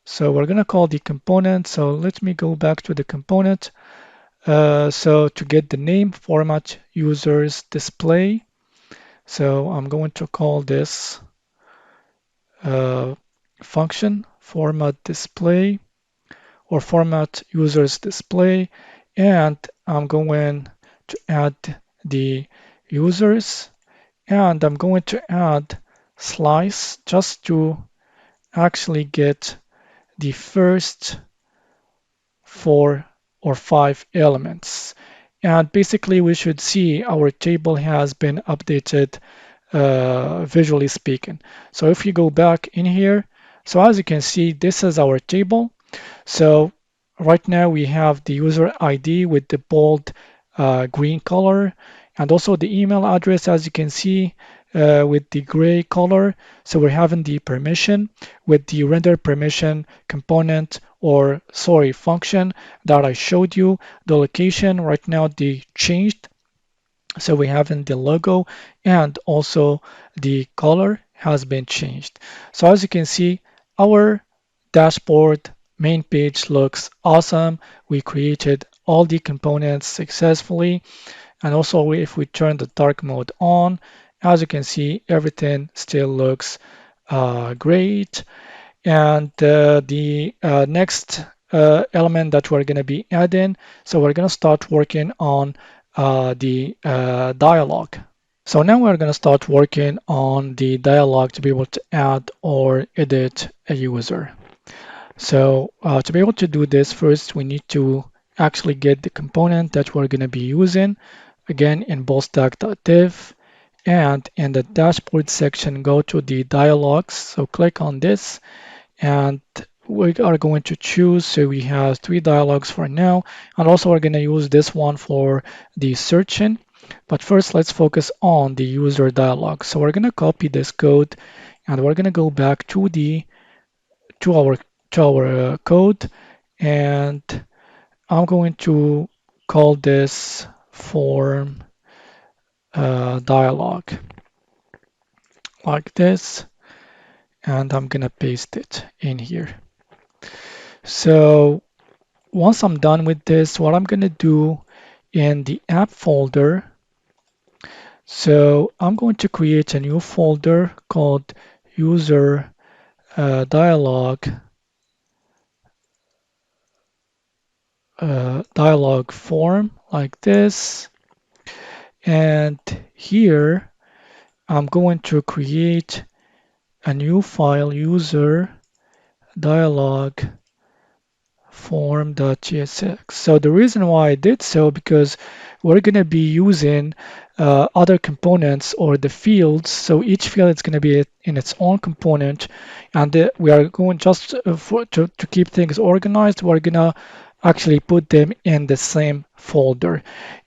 So we're going to call the component. So let me go back to the component. So to get the name, format users display. So I'm going to call this uh, function format display or format users display, and I'm going to add the users, and I'm going to add slice just to actually get the first 4 or 5 elements. And basically we should see our table has been updated visually speaking. So if you go back in here, so as you can see, this is our table. So right now we have the user ID with the bold green color, and also the email address, as you can see, with the gray color. So we're having the permission with the render permission component, or sorry, function that I showed you. The location right now they changed, so we have in the logo, and also the color has been changed. So as you can see, our dashboard main page looks awesome. We created all the components successfully. And also if we turn the dark mode on, as you can see, everything still looks great. And the next element that we're going to be adding, so we're going to start working on the dialog. So now we're going to start working on the dialog to be able to add or edit a user. So to be able to do this, first we need to actually get the component that we're going to be using. Again, in bolstack.div, and in the dashboard section, go to the dialogs. So click on this, and we are going to choose. So we have 3 dialogues for now, and also we're going to use this one for the searching. But first, let's focus on the user dialog. So we're going to copy this code, and we're going to go back to the to our code, and I'm going to call this form dialog like this, and I'm gonna paste it in here. So once I'm done with this, what I'm gonna do in the app folder, so I'm going to create a new folder called user dialog dialog form like this, and here I'm going to create a new file, user dialog form.tsx. So the reason why I did so, because we're going to be using other components or the fields. So each field is going to be in its own component, and we are going just to keep things organized. We're going to actually put them in the same folder.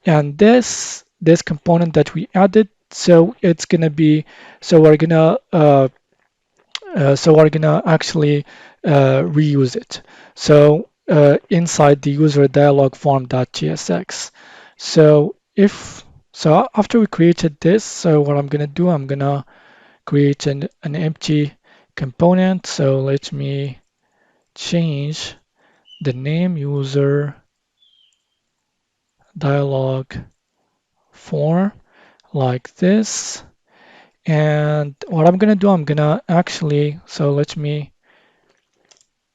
And this component that we added, so it's going to be, so we're going to actually reuse it. So inside the user dialog form.tsx. So after we created this, so what I'm gonna do, I'm gonna create an empty component. So let me change the name user dialog form like this. And what I'm gonna do, I'm gonna actually, so let me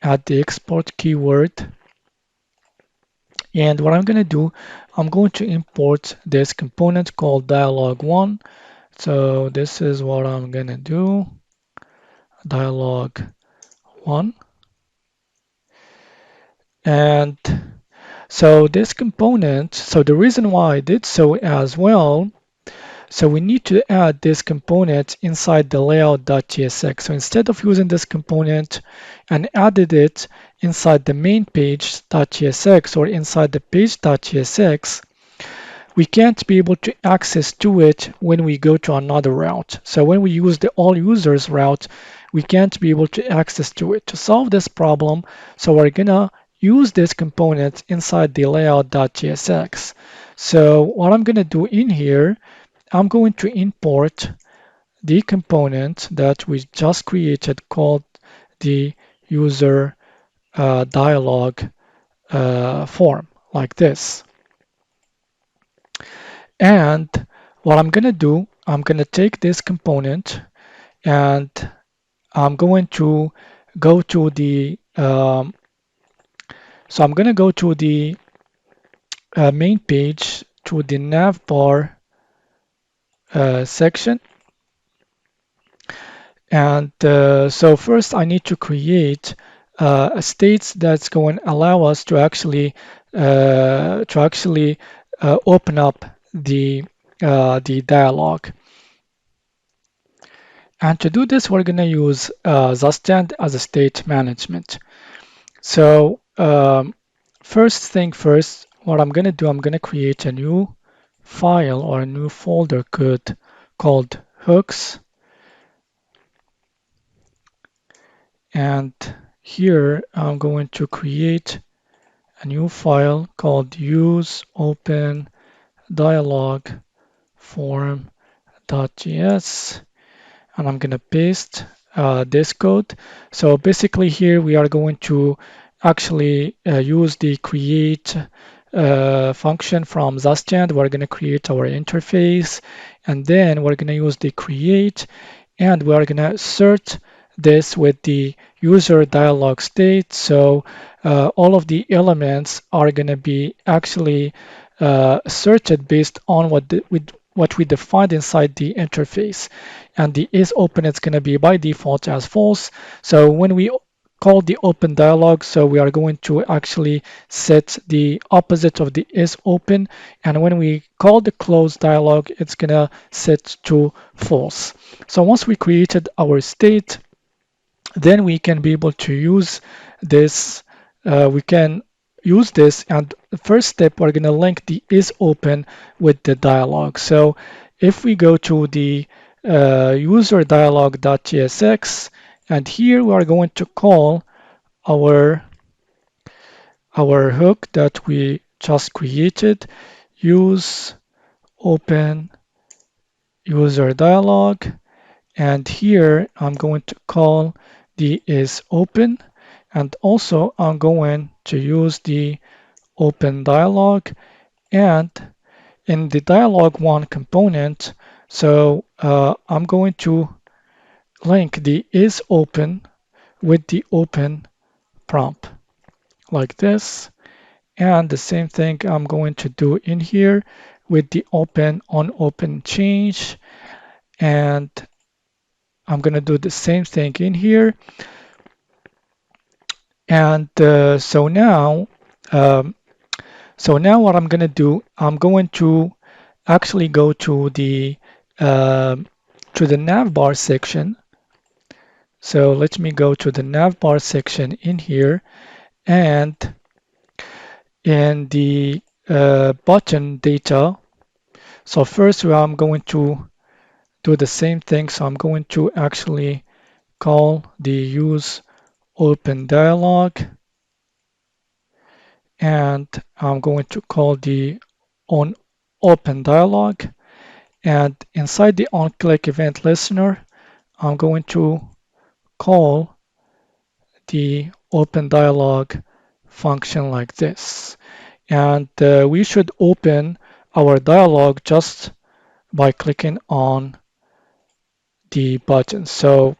add the export keyword. And what I'm going to do, I'm going to import this component called dialog1. So this is what I'm going to do, dialog1. And so this component, so the reason why I did so as well, so we need to add this component inside the layout.tsx. So instead of using this component and added it inside the main page.tsx or inside the page.tsx, we can't be able to access to it when we go to another route. So when we use the all users route, we can't be able to access to it. To solve this problem, so we're gonna use this component inside the layout.tsx. So what I'm gonna do in here, I'm going to import the component that we just created called the user dialog form like this. And what I'm going to do, I'm going to take this component and I'm going to go to the, so I'm going to go to the main page to the navbar section. And so first I need to create a state that's going to allow us to actually open up the dialog. And to do this, we're going to use the stand as a state management. So first thing first, what I'm going to do, I'm going to create a new file or a new folder called hooks. And here I'm going to create a new file called use open dialog form.js, and I'm going to paste this code. So basically here we are going to actually use the create function from Zastand. We're going to create our interface, and then we're going to use the create, and we're going to assert this with the user dialog state. So all of the elements are going to be actually asserted based on what we defined inside the interface. And the is open is going to be by default as false. So when we call the open dialog, so we are going to actually set the opposite of the is open, and when we call the close dialog, it's going to set to false. So once we created our state, then we can be able to use this. We can use this, and the first step, we're going to link the is open with the dialog. So if we go to the user dialog.tsx, and here we are going to call our hook that we just created, use open user dialog, and here I'm going to call the is open, and also I'm going to use the open dialog, and in the dialog one component, so I'm going to link the is open with the open prompt like this, and the same thing I'm going to do in here with the open on open change, and I'm going to do the same thing in here. And so now what I'm going to do, I'm going to actually go to the navbar section. So let me go to the navbar section in here, and in the button data. So first I'm going to do the same thing. So I'm going to actually call the use open dialog, and I'm going to call the on open dialog, and inside the on click event listener, I'm going to call the open dialog function like this, and we should open our dialog just by clicking on the button. So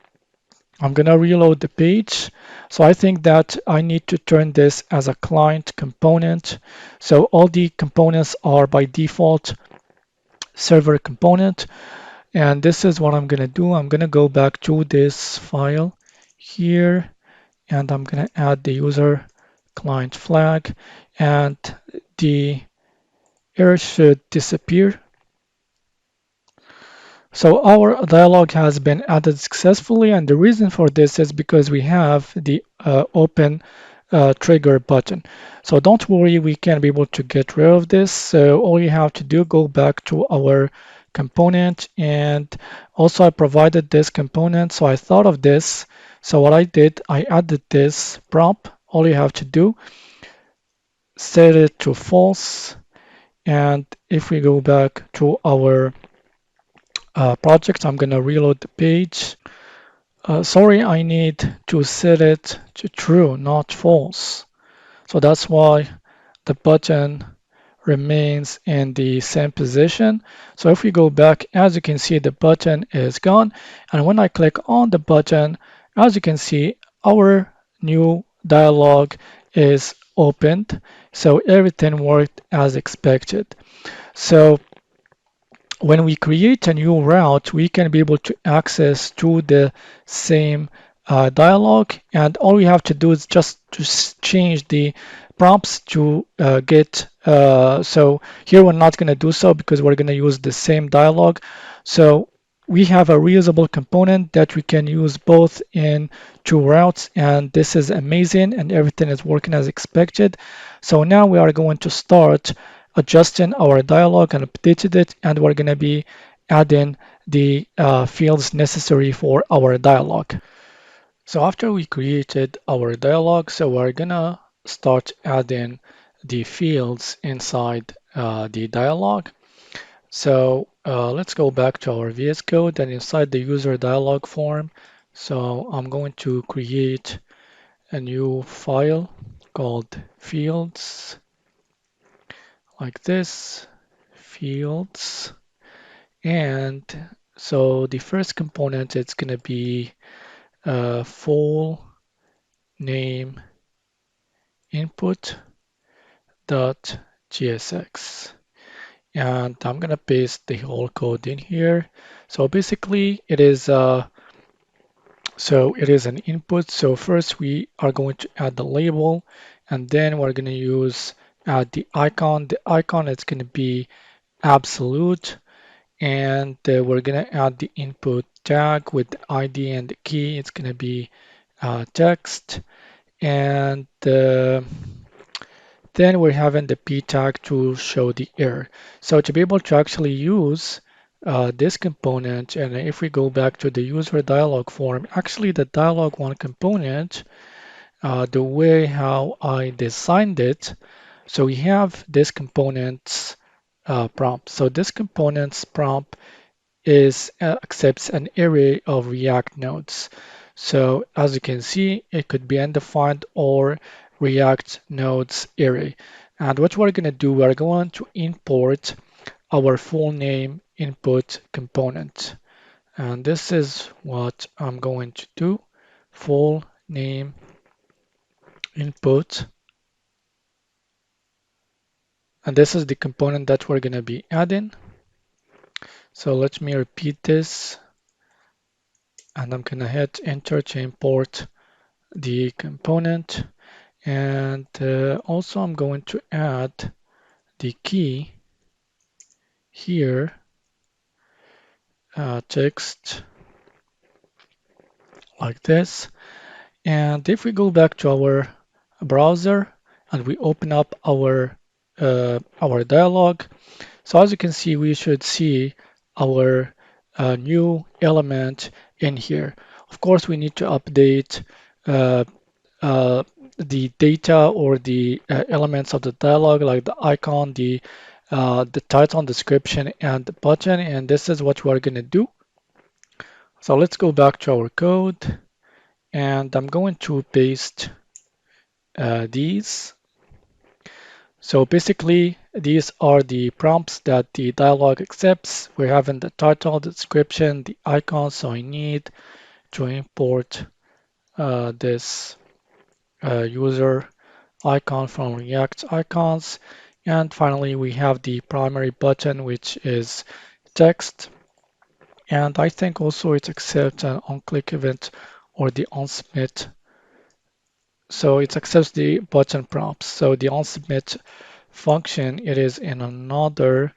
I'm going to reload the page. So I think that I need to turn this as a client component. So all the components are by default server component. And this is what I'm going to do. I'm going to go back to this file here, and I'm going to add the user client flag, and the error should disappear. So our dialog has been added successfully, and the reason for this is because we have the open trigger button. So don't worry, we can be able to get rid of this. So all you have to do, go back to our component, and also I provided this component, so I thought of this. So what I did, I added this prompt. All you have to do, set it to false, and if we go back to our project, I'm gonna reload the page. Sorry, I need to set it to true, not false. So that's why the button remains in the same position. So if we go back, as you can see, the button is gone. And when I click on the button, as you can see, our new dialog is opened. So everything worked as expected. So when we create a new route, we can be able to access to the same dialog, and all we have to do is just to change the prompts to get so here we're not going to do so because we're going to use the same dialog. So we have a reusable component that we can use both in two routes, and this is amazing, and everything is working as expected. So now we are going to start adjusting our dialog and updated it, and we're going to be adding the fields necessary for our dialog. So after we created our dialog, so we're going to start adding the fields inside the dialog. So let's go back to our VS Code, and inside the user dialog form, so I'm going to create a new file called fields, like this, fields. And so the first component, it's going to be full name input dot gsx, and I'm going to paste the whole code in here. So basically it is an input. So first we are going to add the label, and then we're going to use add the icon. The icon is going to be absolute, and we're going to add the input tag with the ID and the key. It's going to be text, and then we're having the p tag to show the error. So to be able to actually use this component, and if we go back to the user dialog form, actually the dialog one component, the way how I designed it, so we have this component's prompt. So this component's prompt is accepts an array of React nodes. So as you can see, it could be undefined or React nodes array. And what we're going to do, we're going to import our full name input component. And this is what I'm going to do, full name input. And this is the component that we're going to be adding. So let me repeat this, and I'm going to hit enter to import the component. And also I'm going to add the key here, text, like this. And if we go back to our browser and we open up our dialog, so as you can see, we should see our new element in here. Of course, we need to update uh, uh, the data or the elements of the dialog, like the icon, the title, description, and the button. And this is what we're going to do. So let's go back to our code, and I'm going to paste these. So basically, these are the prompts that the dialog accepts. We're having the title, the description, the icon. So I need to import this user icon from React icons. And finally, we have the primary button, which is text. And I think also it accepts an on-click event or the on-submit so it accepts the button prompts. So the onSubmit function, it is in another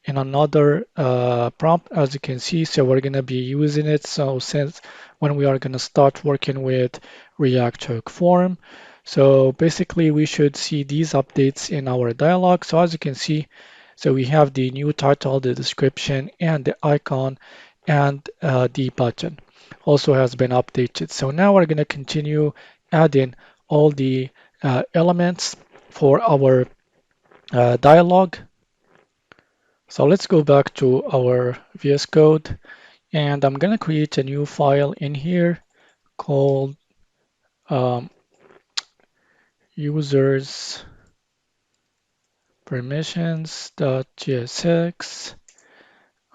prompt, as you can see. So we're going to be using it. So since when we are going to start working with React Hook form, so basically we should see these updates in our dialog. So as you can see, so we have the new title, the description, and the icon, and the button also has been updated. So now we're going to continue adding all the elements for our dialog. So let's go back to our VS Code, and I'm going to create a new file in here called um, users permissions.jsx.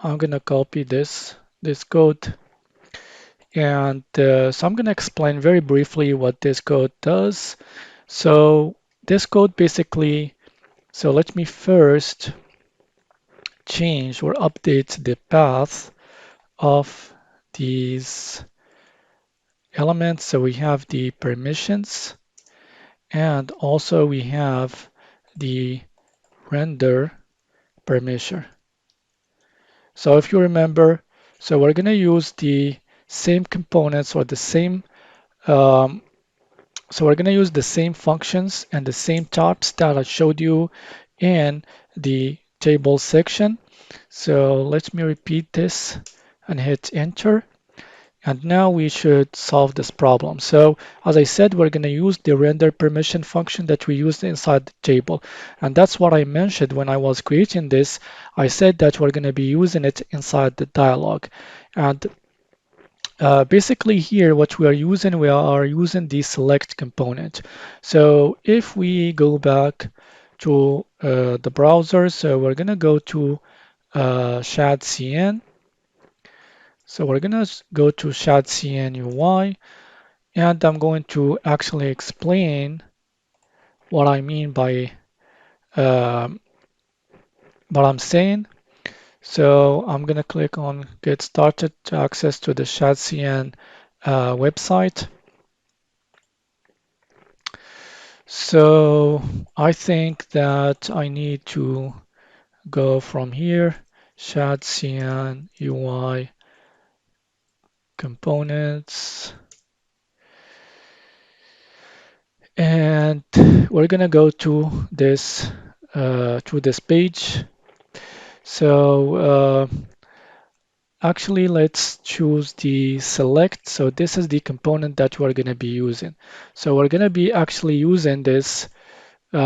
I'm going to copy this code, and so I'm going to explain very briefly what this code does. So this code basically, so let me first change or update the path of these elements. So we have the permissions, and also we have the render permission. So if you remember, so we're going to use the same components or the same, so we're going to use the same functions and the same types that I showed you in the table section. So let me repeat this and hit enter. And now we should solve this problem. So as I said, we're going to use the render permission function that we used inside the table. And that's what I mentioned when I was creating this. I said that we're going to be using it inside the dialog. And basically here, what we are using the select component. So if we go back to the browser, so we're going to go to shadcn. So we're going to go to shadcn UI. And I'm going to actually explain what I mean by um, what I'm saying. So I'm going to click on Get Started to access to the ShadCN website. So I think that I need to go from here, ShadCN UI components. And we're going to go to this page. So actually, let's choose the select. So this is the component that we're going to be using. So we're going to be actually using this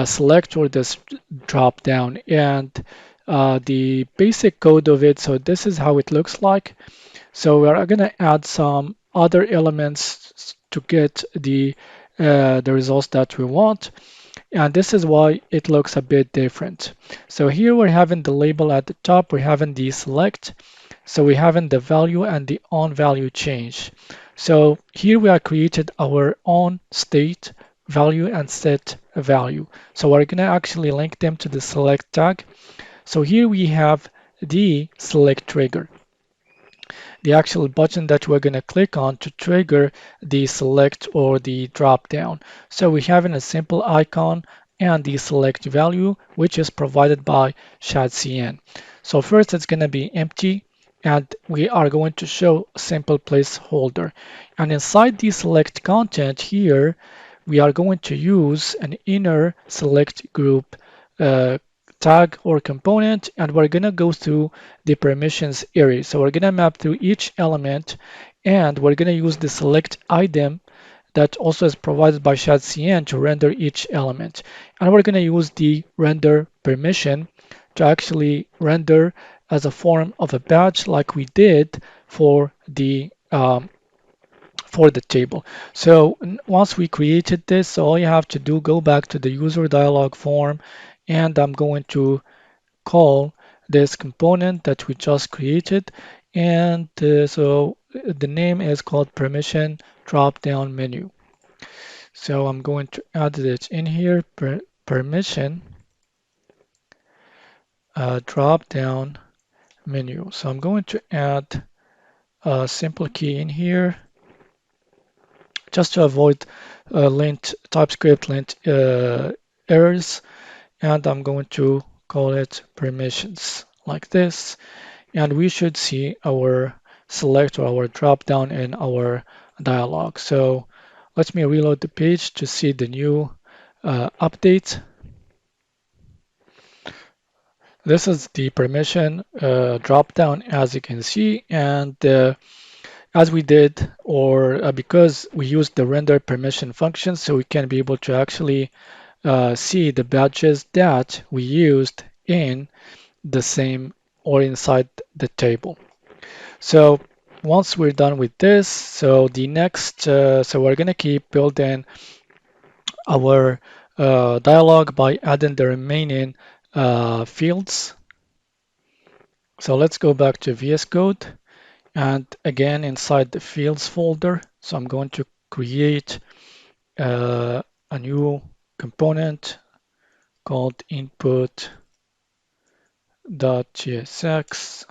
select or this drop down, and the basic code of it. So this is how it looks like. So we're going to add some other elements to get the results that we want. And this is why it looks a bit different. So here we're having the label at the top, we're having the select, so we're having the value and the on value change. So here we are created our on state value and set value. So we're going to actually link them to the select tag. So here we have the select trigger, the actual button that we're going to click on to trigger the select or the drop down. So we have a simple icon and the select value, which is provided by shadcn. So first it's going to be empty, and we are going to show a simple placeholder. And inside the select content here, we are going to use an inner select group uh, tag or component, and we're going to go through the permissions area. So we're going to map through each element, and we're going to use the select item that also is provided by shadcn to render each element. And we're going to use the render permission to actually render as a form of a badge like we did for the table. So once we created this, so all you have to do, go back to the user dialog form, and I'm going to call this component that we just created. And so the name is called permission drop down menu. So I'm going to add it in here, permission drop down menu. So I'm going to add a simple key in here just to avoid lint TypeScript lint errors, and I'm going to call it permissions like this, and we should see our select or our drop down in our dialog. So let me reload the page to see the new update. This is the permission drop down, as you can see, and as we did, or because we used the render permission function, so we can be able to actually see the badges that we used in the same or inside the table. So once we're done with this, so the next, so we're gonna keep building our dialog by adding the remaining fields. So let's go back to VS Code, and again inside the fields folder. So I'm going to create a new component called input.tsx.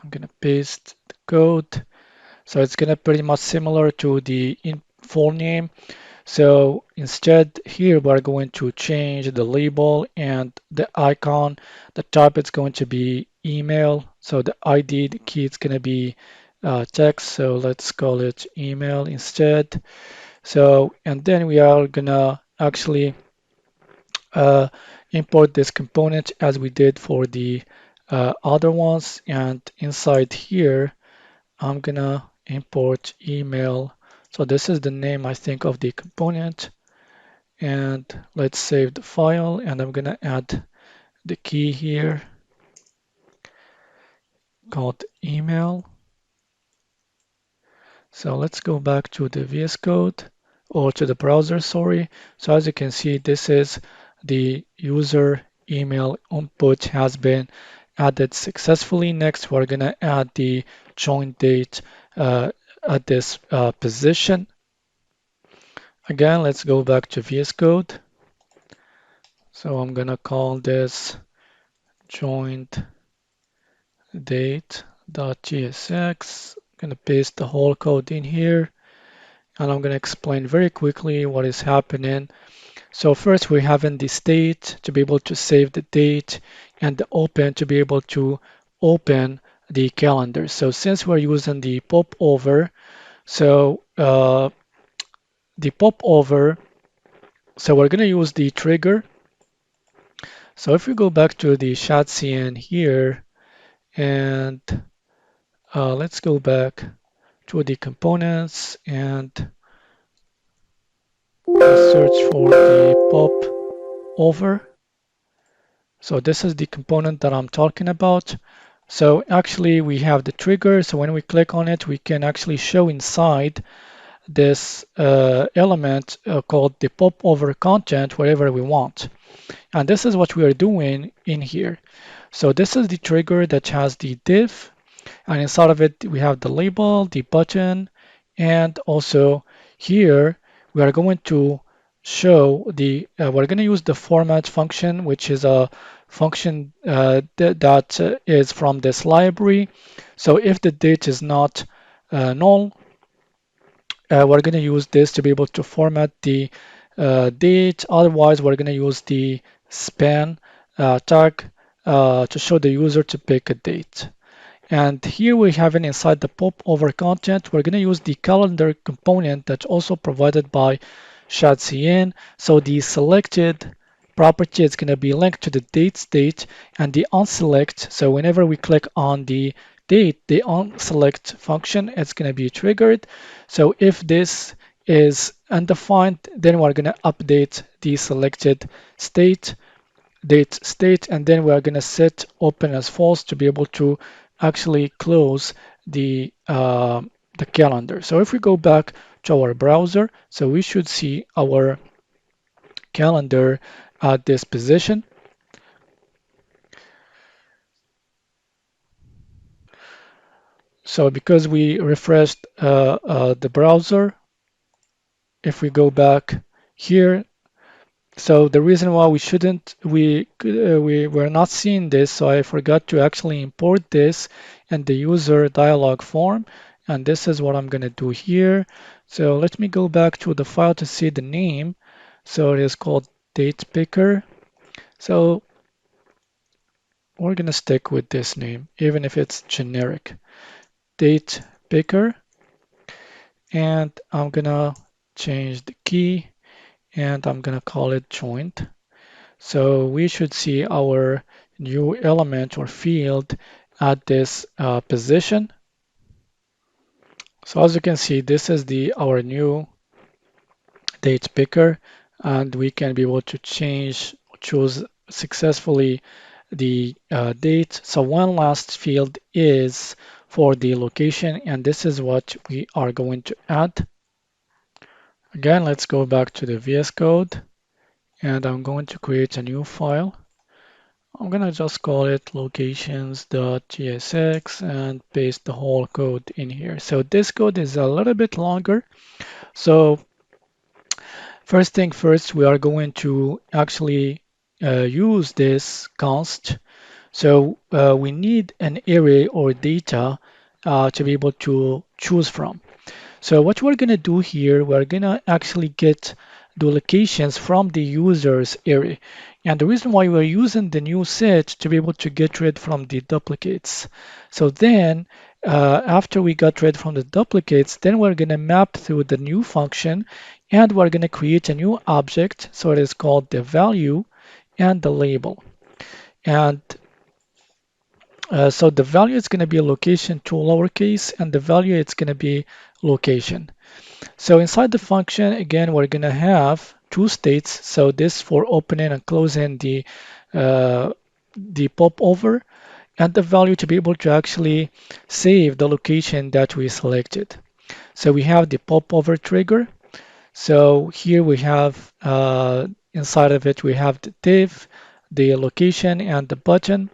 I'm gonna paste the code. So it's gonna pretty much similar to the full name. So instead here we're going to change the label and the icon. The type is going to be email. So the ID, the key is going to be text. So let's call it email instead. So, and then we are gonna actually uh, import this component as we did for the other ones. And inside here, I'm gonna import email. So this is the name, I think, of the component. And let's save the file, and I'm gonna add the key here called email. So let's go back to the VS Code, or to the browser, sorry. So as you can see, this is the user email input has been added successfully. Next, we're gonna add the join date at this position. Again, let's go back to VS Code. So I'm gonna call this joined date.tsx. I'm gonna paste the whole code in here, and I'm gonna explain very quickly what is happening. So first we're having the state to be able to save the date, and the open to be able to open the calendar. So since we're using the popover, so the popover, so we're gonna use the trigger. So if we go back to the chat.cn here, and let's go back to the components and search for the pop over. So this is the component that I'm talking about. So actually we have the trigger. So when we click on it, we can actually show inside this element called the pop over content wherever we want. And this is what we are doing in here. So this is the trigger that has the div, and inside of it we have the label, the button, and also here we are going to show the we're going to use the format function, which is a function that is from this library. So if the date is not null, we're going to use this to be able to format the date. Otherwise, we're going to use the span tag to show the user to pick a date. And here we have it inside the pop over content. We're going to use the calendar component that's also provided by chat.cn. So the selected property is going to be linked to the date state, and the onSelect. So whenever we click on the date, the onSelect function is going to be triggered. So if this is undefined, then we're going to update the selected state date state, and then we are going to set open as false to be able to actually close the calendar. So if we go back to our browser, so we should see our calendar at this position. So because we refreshed the browser, if we go back here, so the reason why we were not seeing this, so I forgot to actually import this in the user dialog form, and this is what I'm going to do here. So let me go back to the file to see the name. So it is called date picker. So we're gonna stick with this name, even if it's generic. Date picker. And I'm gonna change the key and I'm gonna call it joint. So we should see our new element or field at this position. So as you can see, this is our new date picker, and we can be able to choose successfully the date. So one last field is for the location, and this is what we are going to add. Again, let's go back to the VS Code, and I'm going to create a new file. I'm gonna just call it locations.tsx and paste the whole code in here. So this code is a little bit longer. So first thing first, we are going to actually use this const. So we need an array or data to be able to choose from. So what we're going to do here, we're going to actually get the locations from the user's array. And the reason why we're using the new set to be able to get rid from the duplicates. So then after we got rid from the duplicates, then we're going to map through the new function and we're going to create a new object. So it is called the value and the label. And so the value is going to be location to lowercase and the value it's going to be location. So inside the function, again, we're going to have two states. So this for opening and closing the popover and the value to be able to actually save the location that we selected. So we have the popover trigger. So here we have inside of it, we have the div, the location, and the button.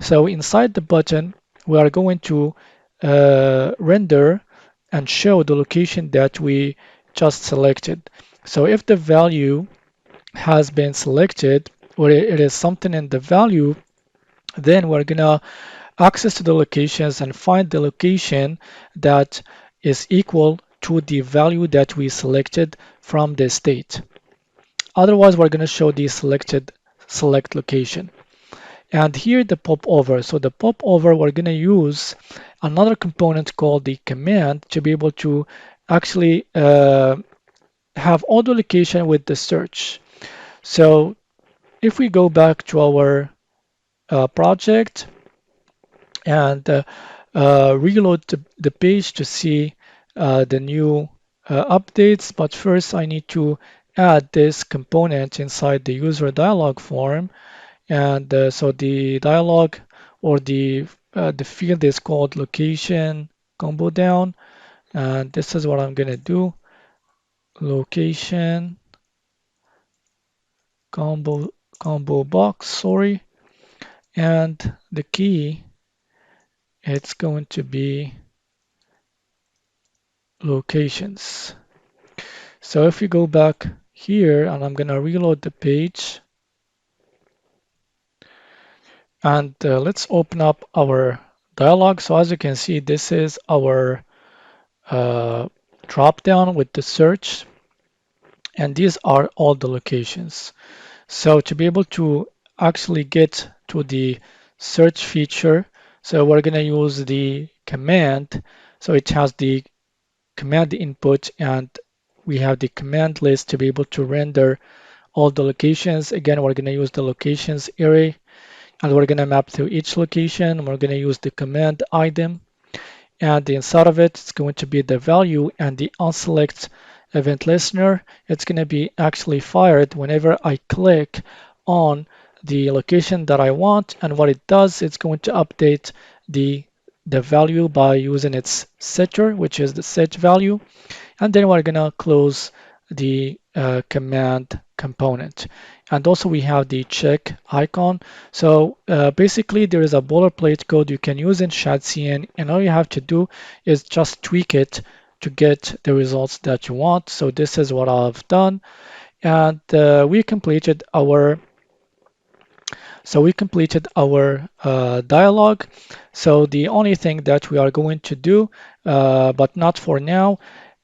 So inside the button, we are going to render and show the location that we just selected. So if the value has been selected or it is something in the value, then we're gonna access to the locations and find the location that is equal to the value that we selected from the state. Otherwise, we're gonna show the select location. And here the popover. So the popover, we're going to use another component called the command to be able to actually have auto location with the search. So if we go back to our project and reload the page to see the new updates, but first I need to add this component inside the user dialog form. And so the dialog or the field is called location combo down. And this is what I'm going to do. Location combo box, sorry. And the key, it's going to be locations. So if we go back here and I'm going to reload the page, and let's open up our dialog. So as you can see, this is our drop down with the search, and these are all the locations. So to be able to actually get to the search feature, so we're going to use the command. So it has the command input and we have the command list to be able to render all the locations. Again, we're going to use the locations array and we're going to map through each location. We're going to use the command item, and inside of it, it's going to be the value and the onSelect event listener. It's going to be actually fired whenever I click on the location that I want. And what it does, it's going to update the value by using its setter, which is the set value. And then we're gonna close the command component. And also we have the check icon. So basically there is a boilerplate code you can use in ShadCN, and all you have to do is just tweak it to get the results that you want. So this is what I've done. And we completed our dialog. So the only thing that we are going to do, but not for now,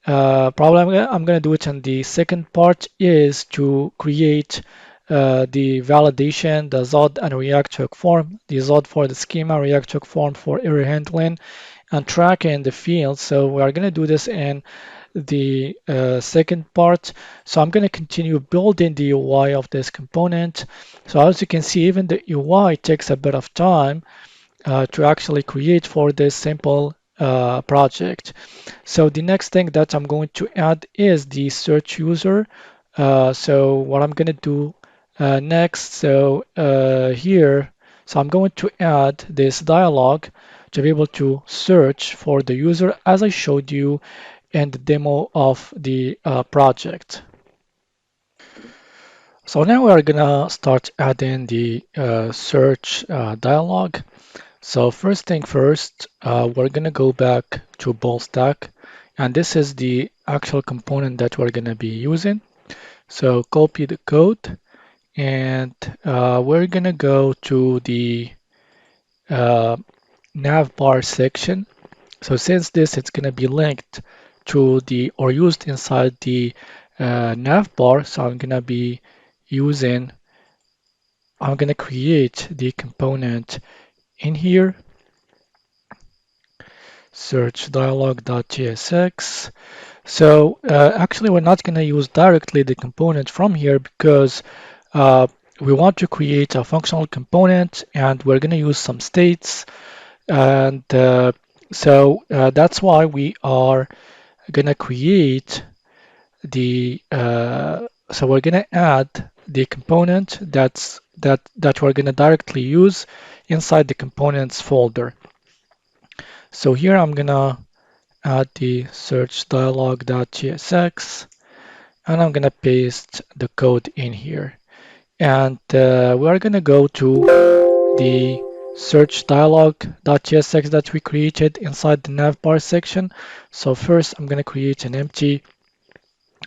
Probably I'm gonna do it. And the second part is to create the validation, the ZOD and React check form, the ZOD for the schema, React check form for error handling, and tracking the field. So we are gonna do this in the second part. So I'm gonna continue building the UI of this component. So as you can see, even the UI takes a bit of time to actually create for this simple project. So the next thing that I'm going to add is the search user. So what I'm going to do next, so I'm going to add this dialog to be able to search for the user as I showed you in the demo of the project. So now we're gonna start adding the search dialog. So first thing first, we're gonna go back to ball stack, and this is the actual component that we're gonna be using. So copy the code, and we're gonna go to the uh, navbar section. So since this it's gonna be linked to the or used inside the navbar, so using I'm gonna create the component in here, search dialog.tsx. So actually, we're not going to use directly the component from here because we want to create a functional component and we're going to use some states. And that's why we are going to create so we're going to add the component that we're going to directly use inside the components folder. So here I'm going to add the search dialog.tsx, and I'm gonna paste the code in here. And we are gonna go to the search dialog.tsx that we created inside the navbar section. So first I'm gonna create an empty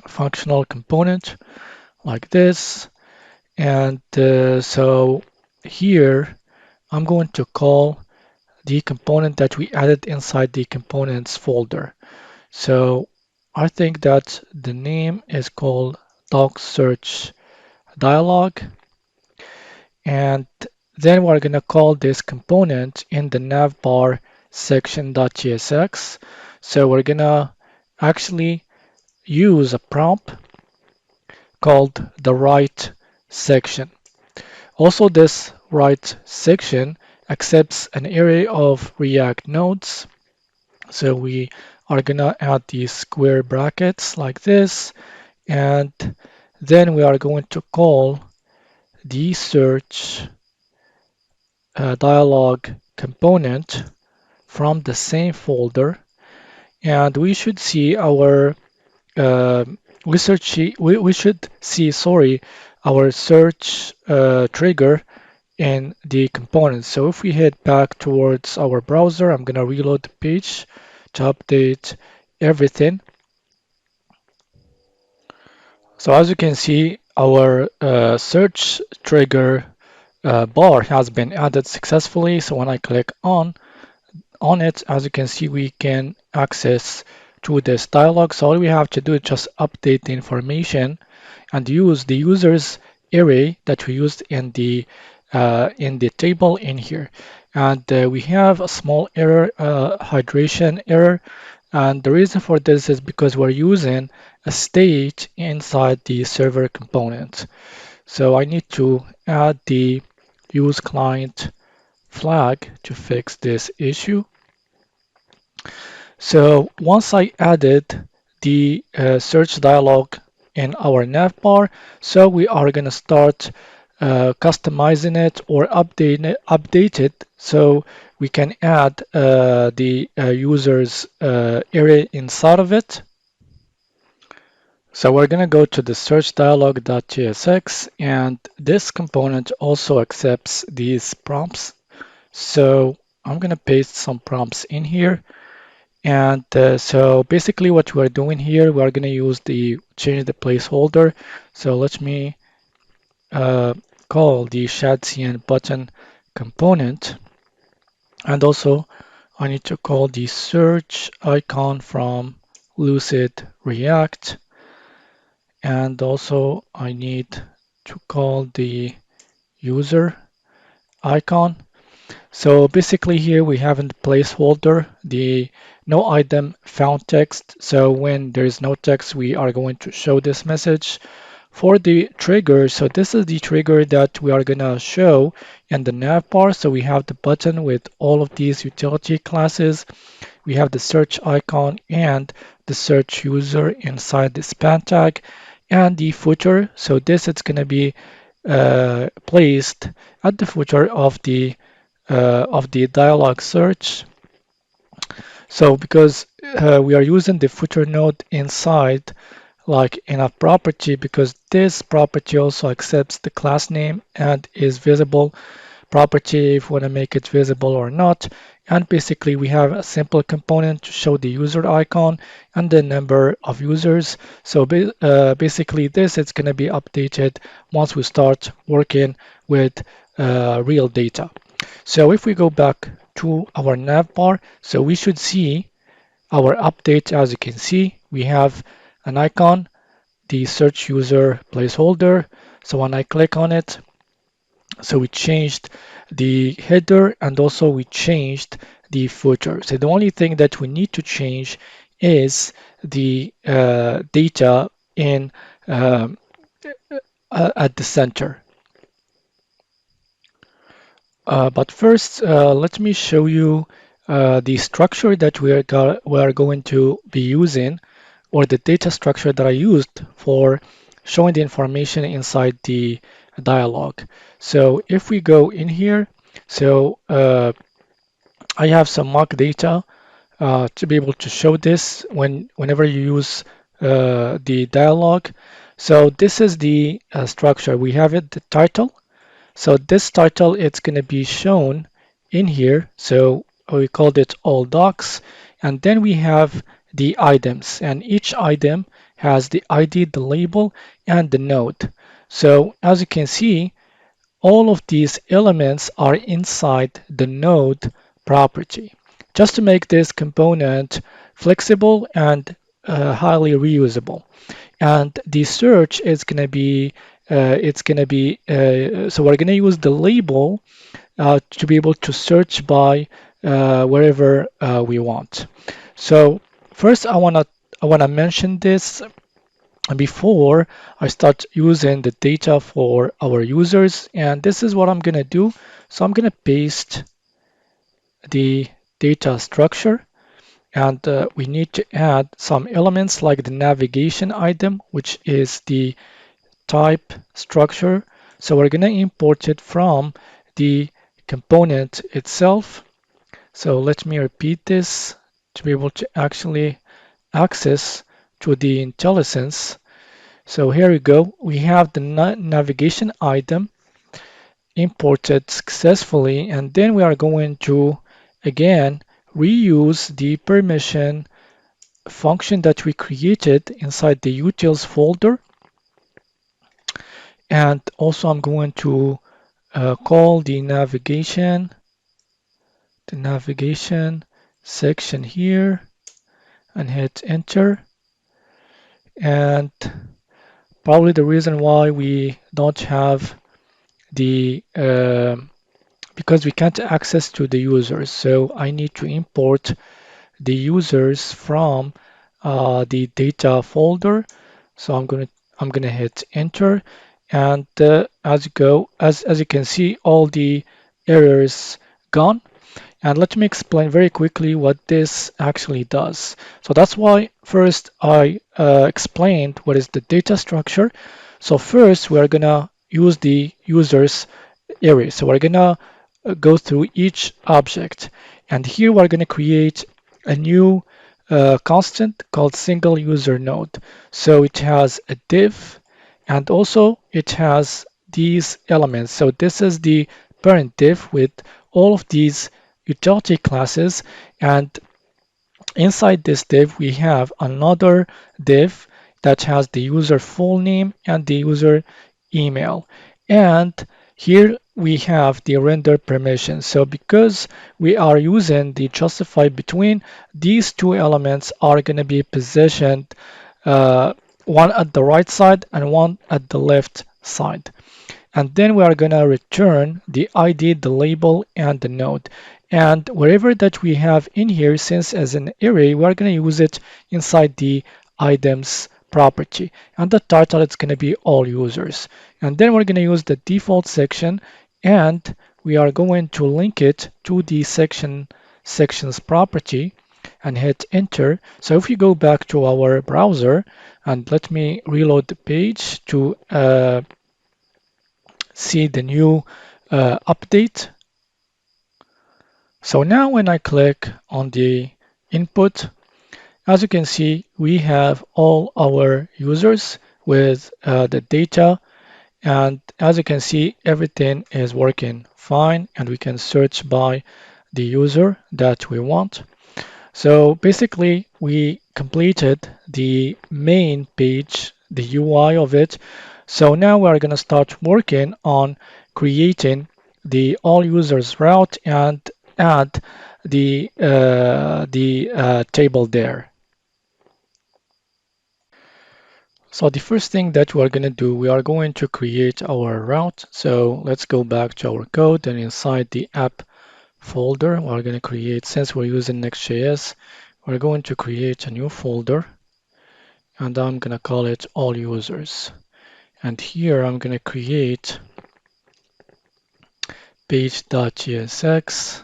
functional component like this. And so here I'm going to call the component that we added inside the components folder. So I think that the name is called doc search dialog, and then we're going to call this component in the navbar section.tsx. So we're going to actually use a prompt called the write section. Also, this write section accepts an array of React nodes. So we are going to add these square brackets like this, and then we are going to call the search dialog component from the same folder, and we should see our we should see, sorry, our search trigger in the components. So if we head back towards our browser, I'm gonna reload the page to update everything. So as you can see, our search trigger bar has been added successfully. So when I click on it, as you can see, we can access to this dialog. So all we have to do is just update the information and use the user's array that we used in the table in here. And we have a small error, hydration error. And the reason for this is because we're using a state inside the server component. So I need to add the use client flag to fix this issue. So once I added the search dialog in our navbar, so we are going to start customizing it or update it so we can add the user's array inside of it. So we're going to go to the search dialog.tsx, and this component also accepts these prompts. So I'm going to paste some prompts in here. And so basically what we're doing here, we're going to use the change the placeholder. So let me call the shadcn button component. And also I need to call the search icon from Lucid React, and also I need to call the user icon. So basically here we have in the placeholder the no item found text. So when there is no text, we are going to show this message. For the trigger, so this is the trigger that we are gonna show in the nav bar. So we have the button with all of these utility classes. We have the search icon and the search user inside the span tag and the footer. So this is gonna be placed at the footer of the dialog search. So because we are using the footer node inside like in a property, because this property also accepts the class name and is visible property if we want to make it visible or not. And basically we have a simple component to show the user icon and the number of users. So basically this is going to be updated once we start working with real data. So if we go back to our nav bar, so we should see our update. As you can see, we have an icon, the search user placeholder. So when I click on it, so we changed the header and also we changed the footer. So the only thing that we need to change is the data in at the center. But first, let me show you the structure that we are going to be using, or the data structure that I used for showing the information inside the dialog. So if we go in here, so I have some mock data to be able to show this whenever you use the dialog. So this is the structure. We have it, the title. So this title, it's going to be shown in here. So we called it all docs. And then we have the items, and each item has the ID, the label, and the node. So as you can see, all of these elements are inside the node property, just to make this component flexible and highly reusable. And the search is going to be so we're going to use the label to be able to search by wherever we want. So first I want to mention this before I start using the data for our users, and this is what I'm going to do. So I'm going to paste the data structure, and we need to add some elements like the navigation item, which is the type structure. So we're going to import it from the component itself. So let me repeat this to be able to actually access to the IntelliSense. So here we go. We have the navigation item imported successfully, and then we are going to again reuse the permission function that we created inside the utils folder. And also I'm going to call the navigation section here and hit enter. And probably the reason why we don't have the because we can't access to the users, so I need to import the users from the data folder. So I'm gonna hit enter, and as you can see, all the errors gone. And let me explain very quickly what this actually does. So that's why first I explained what is the data structure. So first we are gonna use the users array. So we're gonna go through each object, and here we're gonna create a new constant called single user node. So it has a div, and also it has these elements. So this is the parent div with all of these utility classes, and inside this div we have another div that has the user full name and the user email. And here we have the render permission. So because we are using the justify between, these two elements are going to be positioned one at the right side and one at the left side. And then we are going to return the ID, the label, and the node. And wherever that we have in here, since as an array, we are going to use it inside the items property. And the title is going to be all users. And then we're going to use the default section, and we are going to link it to the sections property and hit enter. So if you go back to our browser, and let me reload the page to see the new update. So now when I click on the input, as you can see, we have all our users with the data. And as you can see, everything is working fine, and we can search by the user that we want. So basically, we completed the main page, the UI of it. So now we're going to start working on creating the all users route and add the table there. So the first thing that we're going to do, we are going to create our route. So let's go back to our code, and inside the app folder, we're going to create, since we're using Next.js, we're going to create a new folder, and I'm going to call it all users. And here I'm going to create page.jsx,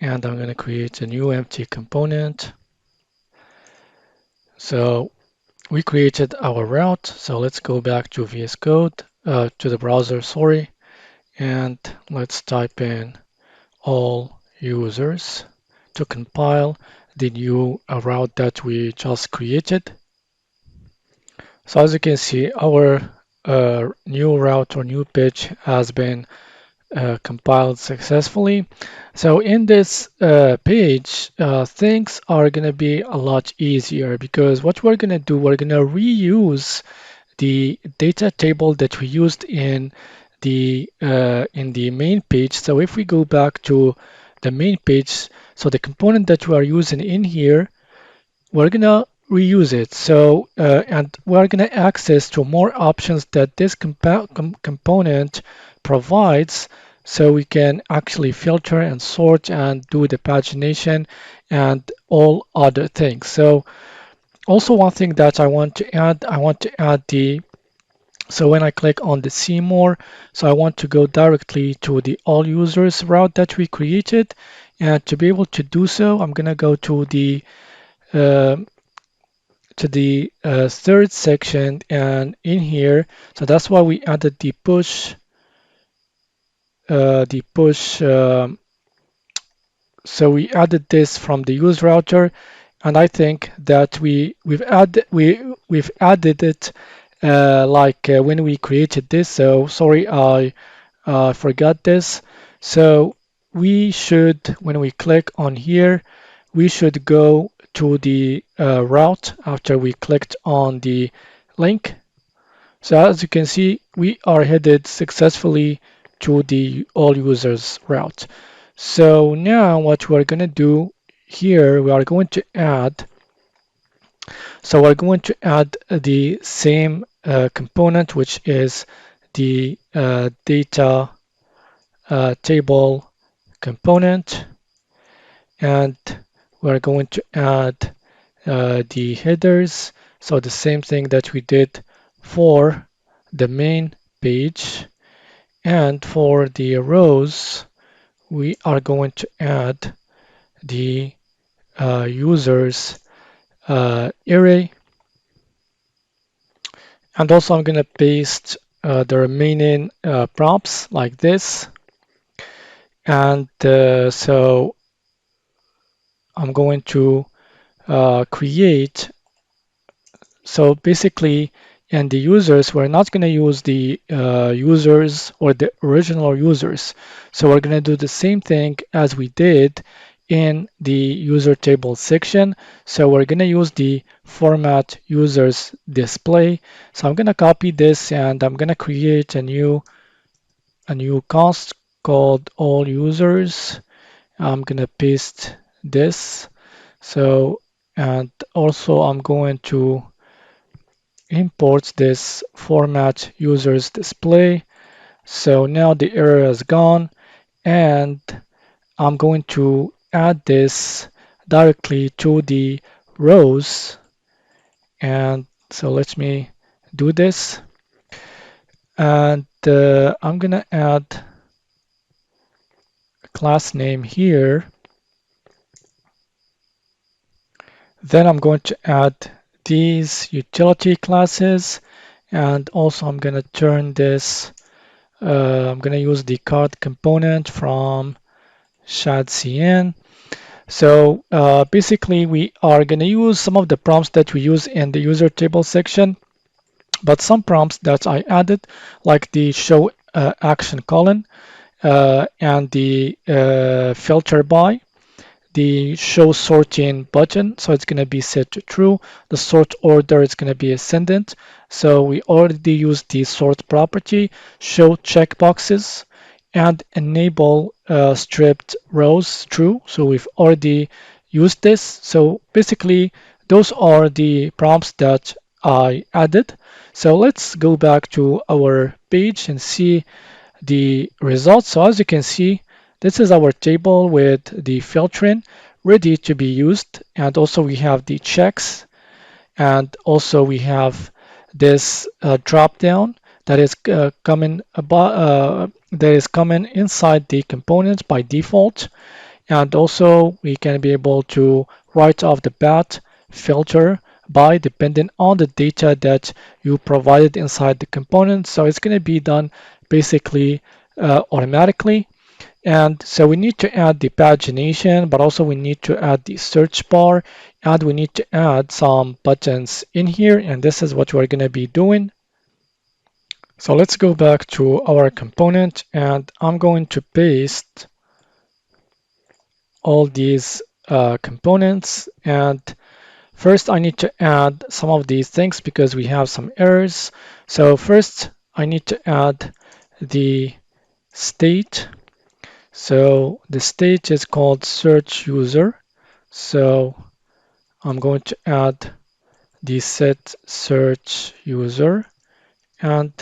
and I'm going to create a new empty component. So we created our route. So let's go back to VS Code, to the browser, sorry, and let's type in all users to compile the new route that we just created. So as you can see, our new route or new page has been compiled successfully. So in this page, things are going to be a lot easier, because what we're going to do, we're going to reuse the data table that we used in the main page. So if we go back to the main page, so the component that we are using in here, we're gonna reuse it. So and we're gonna access to more options that this component provides, so we can actually filter and sort and do the pagination and all other things. So also one thing that I want to add, so when I click on the see more, so I want to go directly to the all users route that we created. And to be able to do so, I'm gonna go to the uh, third section, and in here, so that's why we added the push so we added this from the use router. And I think that we've added it when we created this. So sorry, I forgot this. So we should, when we click on here, we should go to the route after we clicked on the link. So as you can see, we are headed successfully to the all users route. So now what we're going to do here, we are going to add, so we're going to add the same component, which is the data table component, and we're going to add the headers. So the same thing that we did for the main page. And for the rows, we are going to add the users array. And also I'm going to paste the remaining prompts like this. And so I'm going to create, so basically in the users, we're not going to use the users or the original users. So we're going to do the same thing as we did in the user table section. So we're going to use the format users display. So I'm going to copy this, and I'm going to create a new a new const called all users. I'm gonna paste this. So, and also I'm going to import this format users display. So now the error is gone, and I'm going to add this directly to the rows. And so let me do this. And I'm gonna add a class name here. Then I'm going to add these utility classes, and also I'm going to turn this, I'm going to use the card component from shadcn. So basically we are going to use some of the prompts that we use in the user table section, but some prompts that I added, like the show action colon and the filter by, the show sorting button, so it's going to be set to true. The sort order is going to be ascendant. So we already used the sort property, show checkboxes, and enable stripped rows true. So we've already used this. So basically, those are the prompts that I added. So let's go back to our page and see the results. So as you can see, this is our table with the filtering ready to be used. And also we have the checks, and also we have this drop down that is coming inside the component by default. And also we can be able to write off the bat filter by depending on the data that you provided inside the component. So it's going to be done basically automatically. And so we need to add the pagination, but also we need to add the search bar, and we need to add some buttons in here. And this is what we're going to be doing. So let's go back to our component, and I'm going to paste all these components. And first I need to add some of these things because we have some errors. So first I need to add the state. So the state is called search user. So I'm going to add the set search user and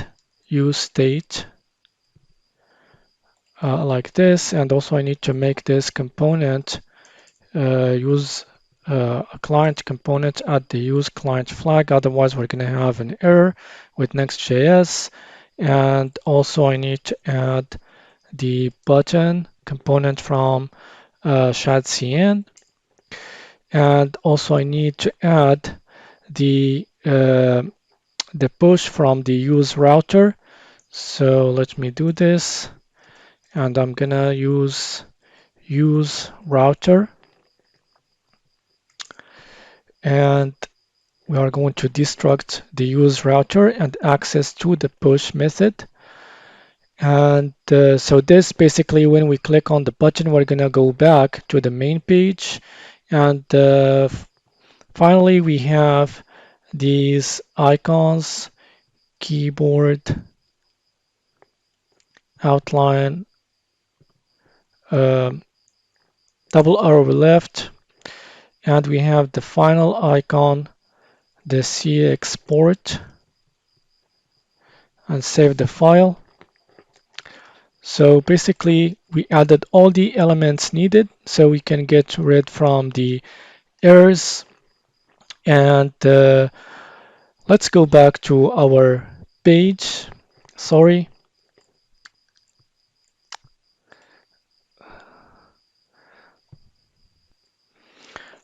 use state like this. And also I need to make this component use a client component at the use client flag. Otherwise, we're going to have an error with Next.js. And also I need to add the button component from shadcn. And also I need to add the push from the use router. So let me do this. And I'm gonna use router. And we are going to destruct the use router and access to the push method. And so this basically, when we click on the button, we're going to go back to the main page. And finally, we have these icons, keyboard, outline, double arrow left, and we have the final icon, the C export, and save the file. So basically, we added all the elements needed so we can get rid from the errors. And let's go back to our page. Sorry.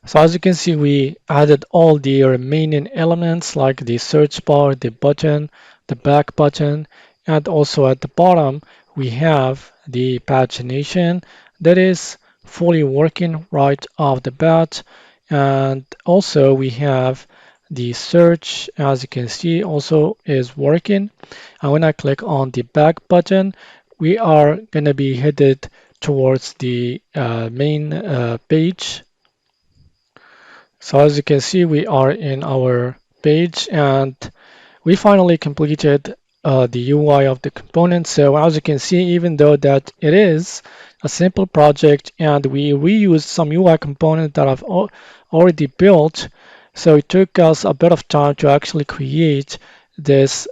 So as you can see, we added all the remaining elements like the search bar, the button, the back button, and also at the bottom, we have the pagination that is fully working right off the bat. And also we have the search, as you can see, also is working. And when I click on the back button, we are going to be headed towards the main page. So as you can see, we are in our page, and we finally completed the UI of the component. So as you can see, even though that it is a simple project and we reused some UI components that I've already built, so it took us a bit of time to actually create this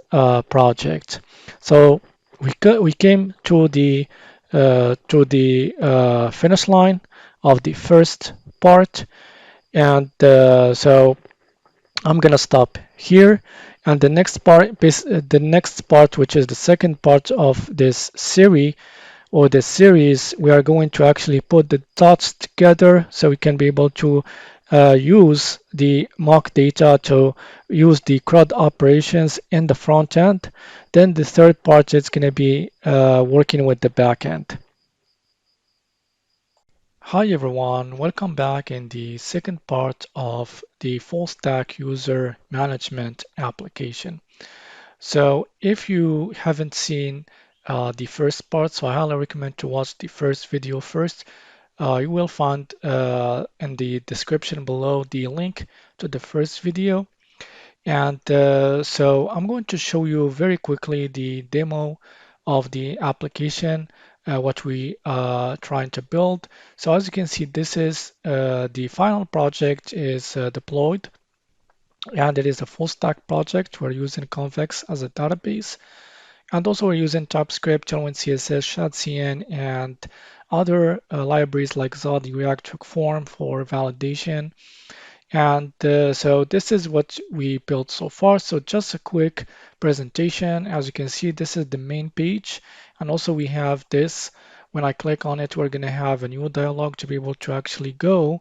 project. So we came to the finish line of the first part, and so I'm gonna stop here. And the next part, which is the second part of this series or this series, we are going to actually put the dots together so we can be able to use the mock data to use the CRUD operations in the front end. Then the third part is going to be working with the back end. Hi everyone, welcome back in the second part of the full stack user management application. So if you haven't seen the first part, so I highly recommend to watch the first video first. You will find in the description below the link to the first video. And so I'm going to show you very quickly the demo of the application, what we are trying to build. So as you can see, this is the final project is deployed, and it is a full stack project. We're using convex as a database, and also we're using Typescript, Tailwind CSS, ShadCN, and other libraries like Zod, React Hook Form for validation. And so this is what we built so far. So just a quick presentation. As you can see, this is the main page. And also we have this. When I click on it, we're going to have a new dialog to be able to actually go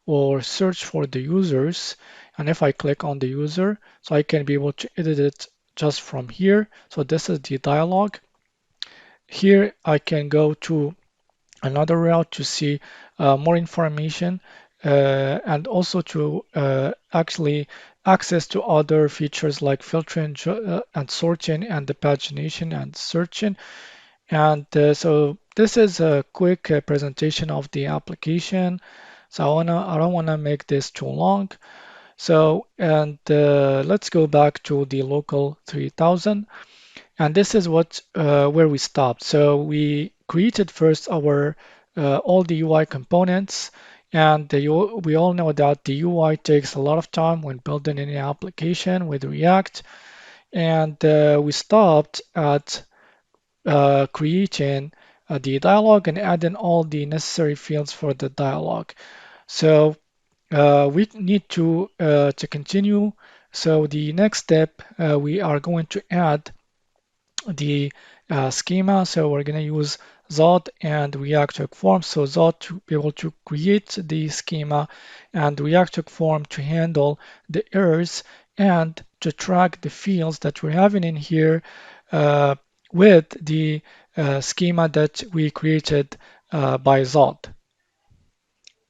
or search for the users. And if I click on the user, so I can be able to edit it just from here. So this is the dialog. Here I can go to another route to see more information and also to actually access to other features like filtering and sorting and the pagination and searching. And so this is a quick presentation of the application. So I don't wanna make this too long. So and let's go back to the local 3000. And this is what where we stopped. So we created first our all the UI components, and we all know that the UI takes a lot of time when building any application with React. And we stopped at creating the dialog and adding all the necessary fields for the dialog. So we need to continue. So the next step, we are going to add the schema. So we're going to use Zod and React Hook Form. So Zod to be able to create the schema and React Hook Form to handle the errors and to track the fields that we're having in here uh, with the schema that we created by Zod.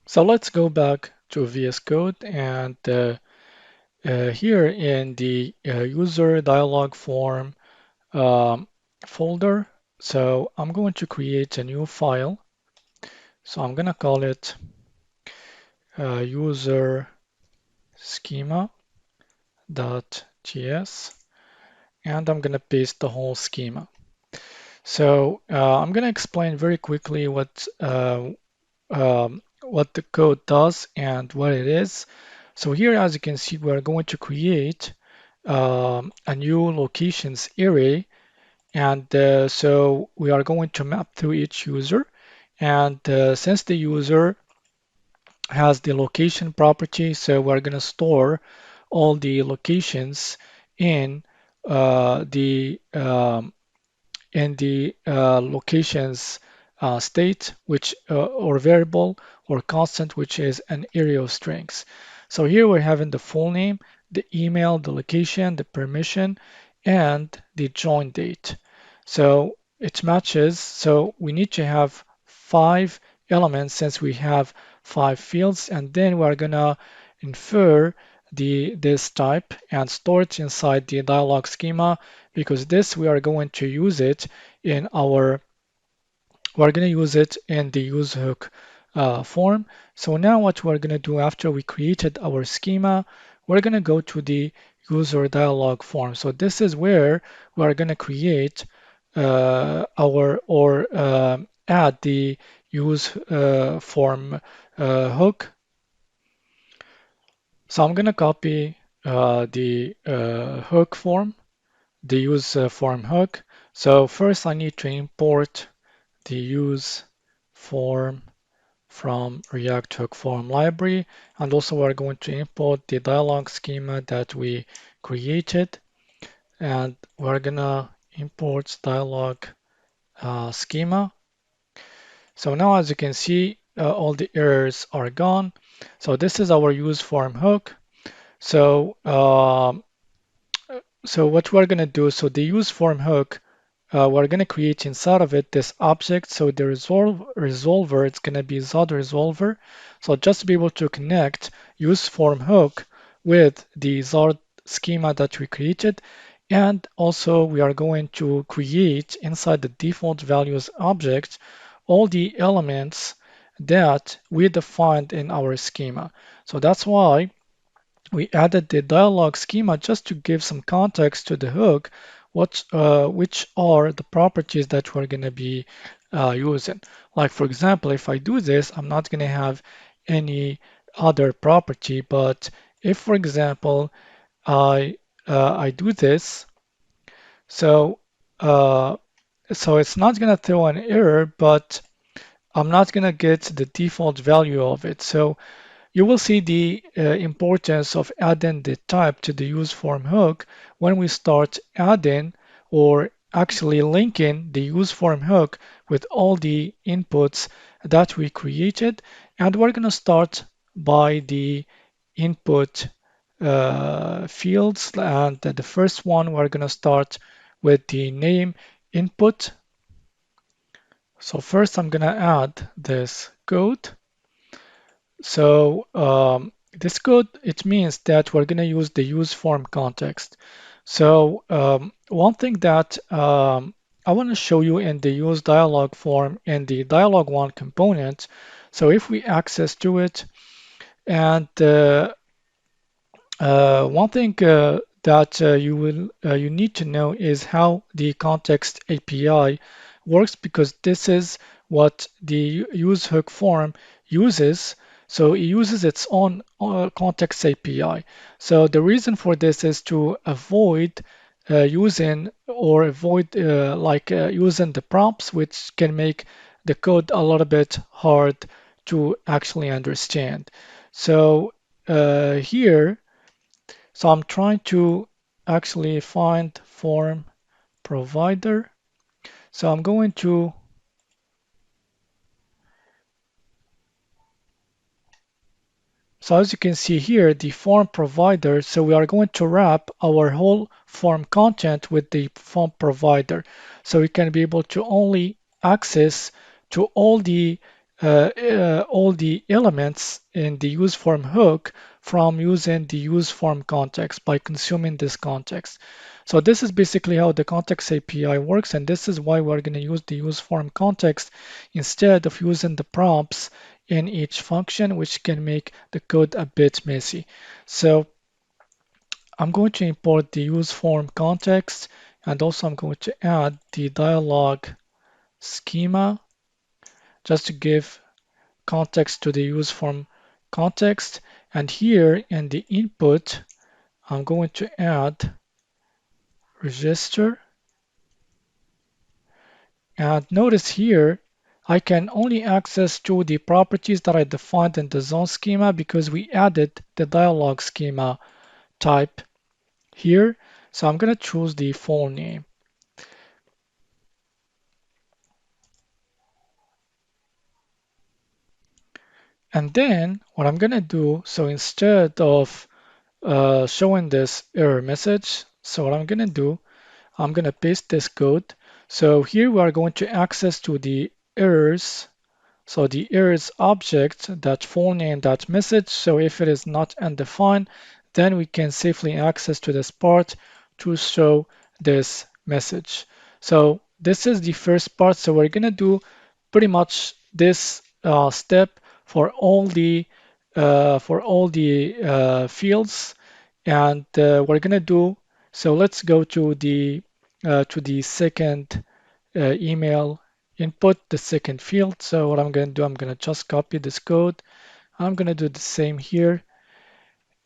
So let's go back to VS Code and here in the user dialog form um, folder. So I'm going to create a new file. So I'm going to call it user schema.js, and I'm going to paste the whole schema. So I'm going to explain very quickly what the code does and what it is. So here, as you can see, we're going to create a new locations array. And so we are going to map through each user. And since the user has the location property, so we're going to store all the locations in the locations state, which or variable or constant, which is an array of strings. So here we're having the full name, the email, the location, the permission, and the join date. So it matches. So we need to have 5 elements since we have 5 fields, and then we're gonna infer this type and store it inside the dialog schema, because this we are going to use it in our we're going to use it in the use hook form. So now what we're going to do after we created our schema, we're going to go to the user dialog form. So this is where we are going to create our or add the use form hook. So I'm going to copy the hook form, the use form hook. So first I need to import the use form from React Hook Form library, and also we're going to import the dialog schema that we created, and we're gonna import dialog schema. So now as you can see, all the errors are gone. So this is our use form hook. So so what we're going to do, so the use form hook, we're going to create inside of it this object. So the resolver, it's going to be Zod resolver. So just to be able to connect use form hook with the Zod schema that we created. And also we are going to create inside the default values object all the elements that we defined in our schema. So that's why we added the dialog schema just to give some context to the hook, which are the properties that we're going to be using. Like for example, if I do this, I'm not going to have any other property, but if for example I do this, so uh, so it's not going to throw an error, but I'm not going to get the default value of it. So you will see the importance of adding the type to the use form hook when we start adding or actually linking the use form hook with all the inputs that we created. And we're going to start by the input fields. And the first one, we're going to start with the name input. So first I'm going to add this code. So this code, it means that we're going to use the use form context. So one thing that I want to show you in the use dialog form in the dialog one component. So if we access to it, and one thing that you need to know is how the context API works, because this is what the use hook form uses. So it uses its own context API. So the reason for this is to avoid using or avoid using the prompts, which can make the code a little bit hard to actually understand. So here, so I'm trying to actually find form provider. So I'm going to, so as you can see here, the form provider, so we are going to wrap our whole form content with the form provider. So we can be able to only access to all the elements in the use form hook from using the use form context by consuming this context. So this is basically how the context API works, and this is why we're going to use the use form context instead of using the prompts in each function, which can make the code a bit messy. So I'm going to import the use form context, and also I'm going to add the dialog schema just to give context to the use form context. And here in the input, I'm going to add register. And notice here, I can only access to the properties that I defined in the zone schema because we added the dialog schema type here. So I'm going to choose the full name. And then what I'm going to do, so instead of showing this error message, so what I'm going to do, I'm going to paste this code. So here we are going to access to the errors. So the errors object, that full name, that message. So if it is not undefined, then we can safely access to this part to show this message. So this is the first part. So we're going to do pretty much this step for all the fields And we're gonna do so. Let's go to the second email input, the second field. So what I'm gonna do, I'm gonna just copy this code. I'm gonna do the same here.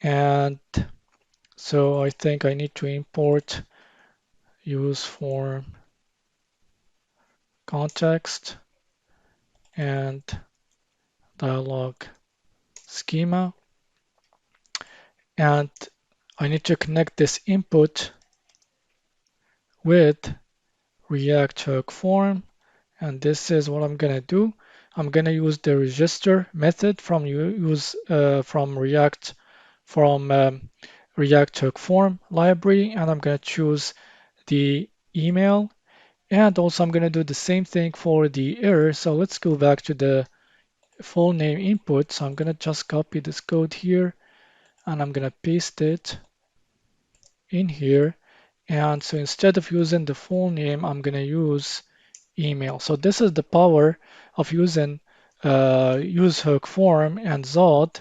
And so I think I need to import use form context and dialog schema. And I need to connect this input with React hook form. And this is what I'm gonna do. I'm gonna use the register method from React hook form library, and I'm gonna choose the email. And also I'm gonna do the same thing for the error. So let's go back to the full name input. So I'm gonna just copy this code here and I'm gonna paste it in here. And so instead of using the full name, I'm gonna use email. So this is the power of using use hook form and Zod,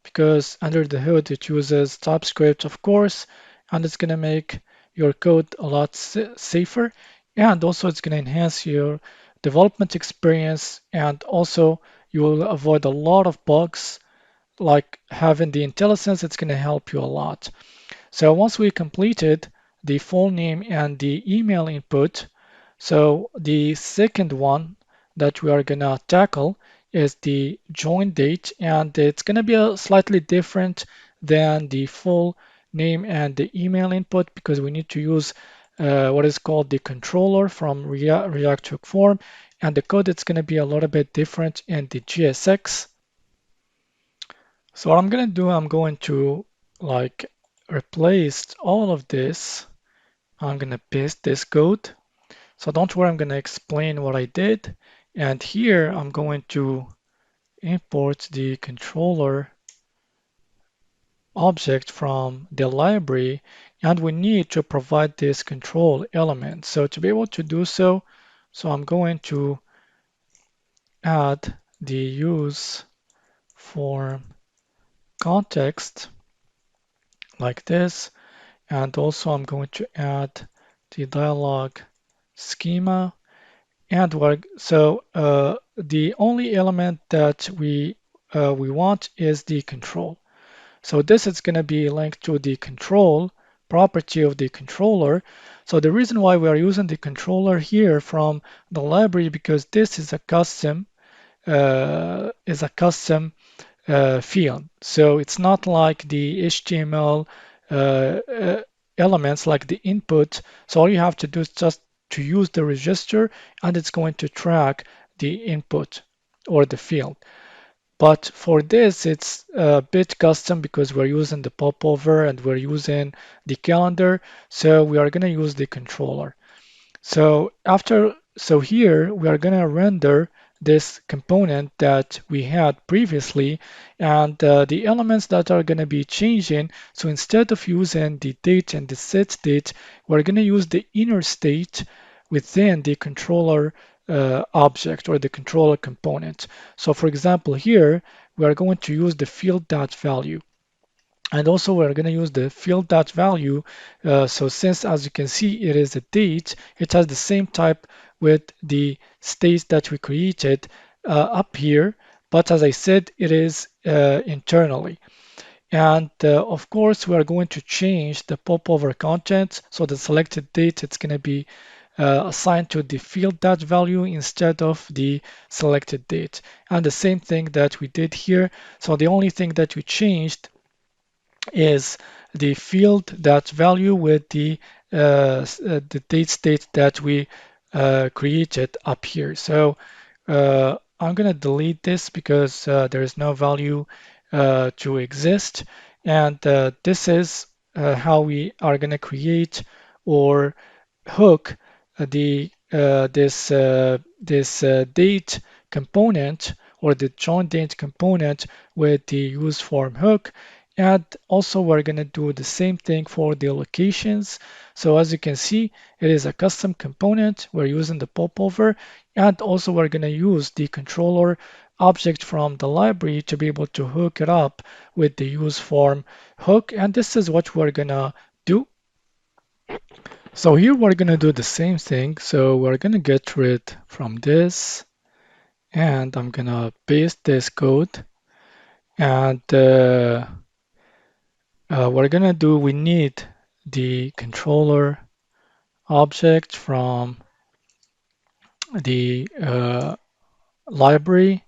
because under the hood it uses TypeScript, of course, and it's going to make your code a lot safer, and also it's going to enhance your development experience, and also you will avoid a lot of bugs. Like having the IntelliSense, it's going to help you a lot. So once we completed the full name and the email input, so the second one that we are gonna tackle is the join date, and it's gonna be a slightly different than the full name and the email input, because we need to use what is called the controller from React Hook Form, and the code is gonna be a little bit different in the JSX. So what I'm gonna do, I'm going to like replace all of this. I'm gonna paste this code. So don't worry, I'm going to explain what I did. And here I'm going to import the controller object from the library, and we need to provide this control element. So to be able to do so, I'm going to add the use form context like this. And also I'm going to add the dialog schema. And the only element that we want is the control. So this is going to be linked to the control property of the controller. So the reason why we are using the controller here from the library, because this is a custom field. So it's not like the HTML uh, uh, elements like the input. So all you have to do is just to use the register, and it's going to track the input or the field. But for this, it's a bit custom because we're using the popover and we're using the calendar. So we are going to use the controller. So here we are going to render this component that we had previously, and the elements that are going to be changing. So instead of using the date and the set date, we're going to use the inner state within the controller object or the controller component. So for example, here we are going to use the field.value. And also we're going to use the field.value. So since, as you can see, it is a date, it has the same type with the state that we created up here. But as I said, it is internally. And of course, we are going to change the popover content. So the selected date, it's going to be assigned to the field.value instead of the selected date. And the same thing that we did here. So the only thing that we changed is the field.value with the date state that we created up here. So I'm going to delete this because there is no value to exist. And this is how we are going to create or hook this date component or the join date component with the use form hook. And also we're going to do the same thing for the locations. So as you can see, it is a custom component. We're using the popover, and also we're going to use the controller object from the library to be able to hook it up with the use form hook. And this is what we're gonna do. So here we're gonna do the same thing. So we're gonna get rid from this, and I'm gonna paste this code. And we're gonna do, we need the controller object from the library.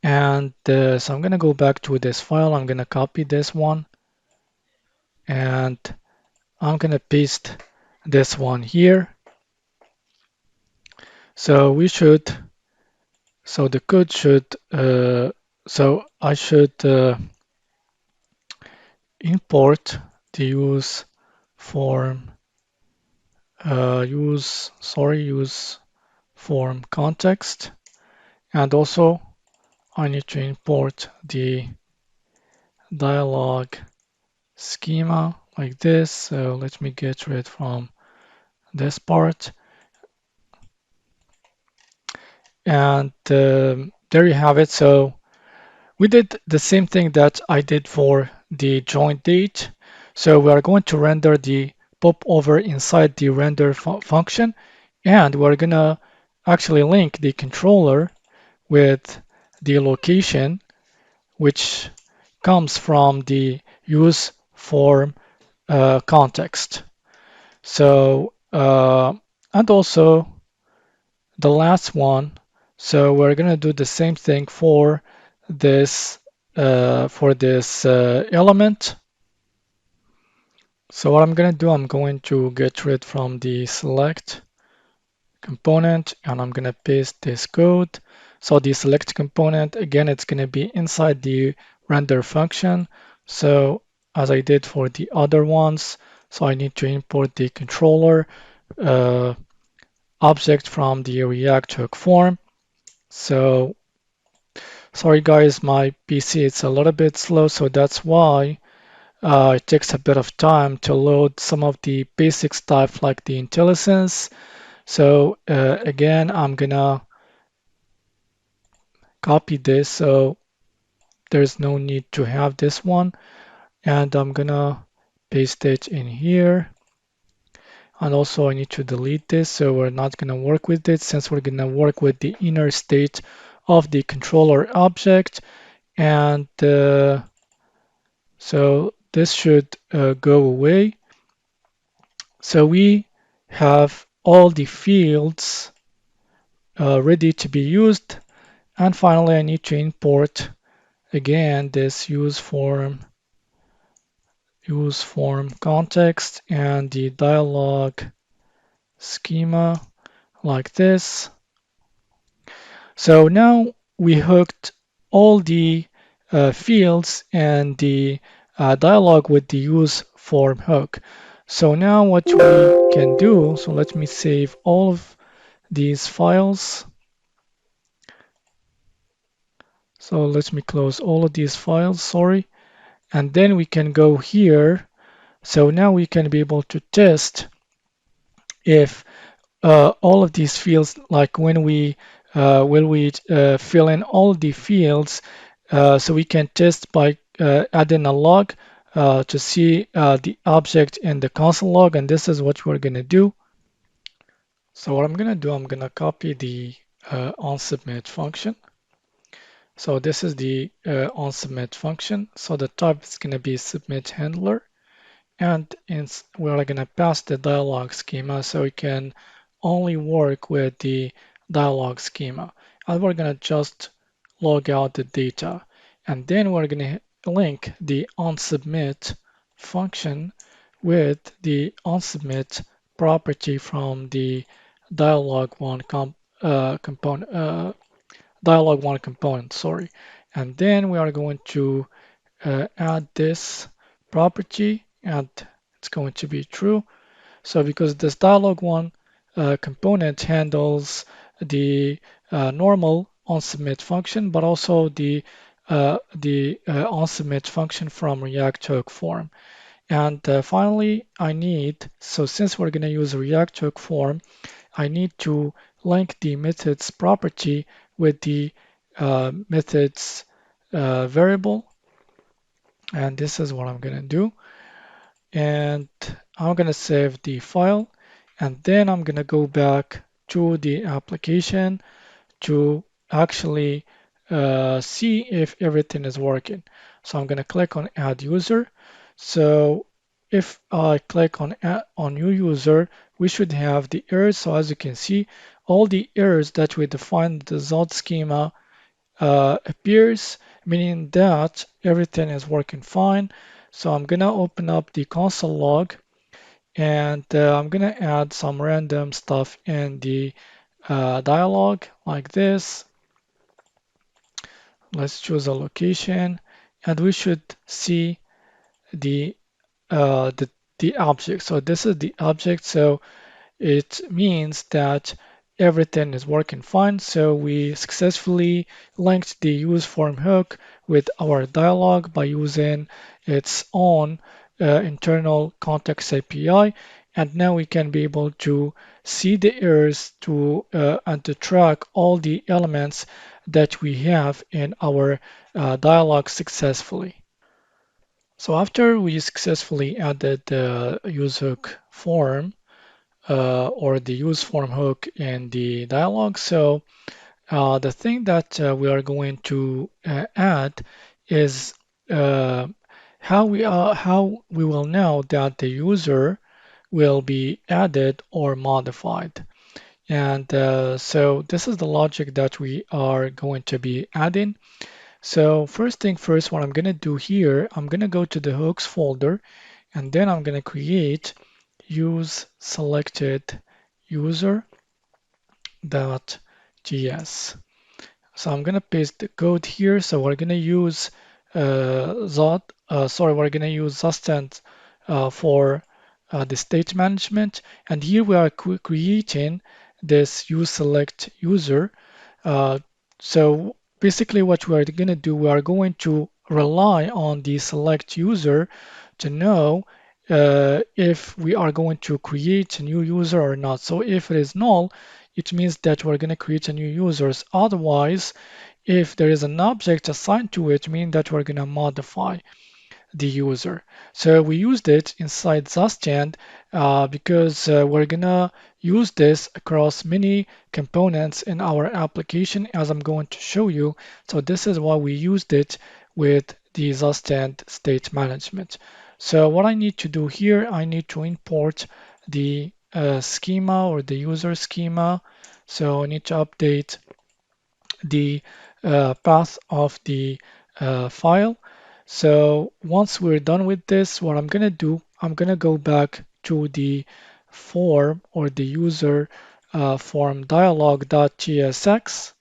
And so I'm gonna go back to this file. I'm gonna copy this one, and I'm gonna paste this one here. So we should, so the code should, so I should import the use form context, and also I need to import the dialog schema like this. So let me get rid from this part. And there you have it. So we did the same thing that I did for the join date. So we are going to render the popover inside the render function, and we're gonna actually link the controller with the location, which comes from the use form context. So and also the last one. So we're gonna do the same thing for this element. So what I'm gonna do, I'm going to get rid from the select component, and I'm gonna paste this code. So the select component, again, it's gonna be inside the render function. So as I did for the other ones, so I need to import the controller object from the React hook form. So sorry guys, my PC is a little bit slow, so that's why it takes a bit of time to load some of the basic stuff like the IntelliSense. So again, I'm gonna copy this, so there's no need to have this one, and I'm gonna paste it in here. And also I need to delete this, so we're not gonna work with it since we're gonna work with the inner state of the controller object. And so this should go away. So we have all the fields ready to be used. And finally, I need to import again this use form context and the dialog schema like this. So now we hooked all the fields and the dialog with the use form hook. So now what we can do, so let me save all of these files. So let me close all of these files, sorry. And then we can go here. So now we can be able to test if all of these fields, like when we fill in all the fields, so we can test by adding a log to see the object in the console log, and this is what we're going to do. So what I'm going to do, I'm going to copy the onSubmit function. So this is the onSubmit function. So the type is going to be submit handler. And we're going to pass the dialog schema so we can only work with the dialog schema. And we're going to just log out the data. And then we're going to link the onSubmit function with the onSubmit property from the dialog1 component, dialog1 component, sorry. And then we are going to add this property, and it's going to be true. So because this dialog1 component handles the normal onSubmit function, but also the onSubmit function from React hook form. And finally, so since we're going to use React hook form, I need to link the methods property with the methods variable, and this is what I'm gonna do. And I'm gonna save the file, and then I'm gonna go back to the application to actually see if everything is working. So I'm going to click on add user. So if I click on new user, we should have the errors. So as you can see, all the errors that we defined the result schema appears, meaning that everything is working fine. So I'm going to open up the console log, and I'm going to add some random stuff in the dialog like this. Let's choose a location, and we should see the uh, the the object. So this is the object. So it means that everything is working fine. So we successfully linked the use form hook with our dialog by using its own internal context API. And now we can be able to see the errors and to track all the elements that we have in our dialog successfully. So after we successfully added the use hook form, or the use form hook in the dialog. So the thing that we are going to add is uh, how we will know that the user will be added or modified. And so this is the logic that we are going to be adding. So first thing first, what I'm going to do here, I'm going to go to the hooks folder, and then I'm going to create use selected user.js. So I'm gonna paste the code here. So we're gonna use we're gonna use Zustent for the state management, and here we are creating this use select user. Uh, so basically, what we are gonna do, we are going to rely on the select user to know if we are going to create a new user or not. So if it is null, it means that we're going to create a new users. Otherwise, if there is an object assigned to it, mean that we're going to modify the user. So we used it inside Zastand because we're gonna use this across many components in our application, as I'm going to show you. So this is why we used it with the Zastand state management. So what I need to do here, I need to import the schema or the user schema. So I need to update the path of the file. So once we're done with this, what I'm going to do, I'm going to go back to the form or the user form dialog.tsx.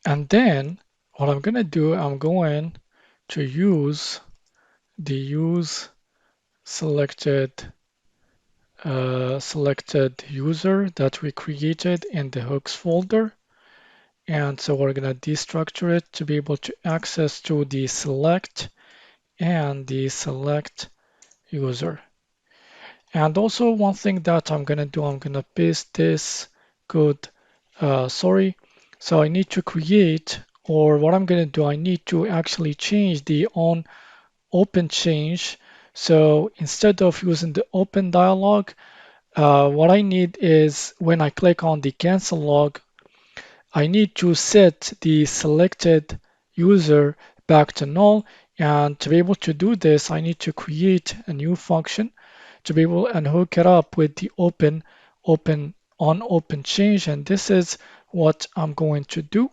And then what I'm going to do, I'm going to use the use selected user that we created in the hooks folder. And so we're going to destructure it to be able to access to the select and the select user. And also one thing that I'm going to do, I'm going to paste this code, So I need to create, or what I'm going to do, I need to actually change the on open change. So instead of using the open dialog, what I need is when I click on the cancel log, I need to set the selected user back to null. And to be able to do this, I need to create a new function to be able and hook it up with the on open change. And this is what I'm going to do.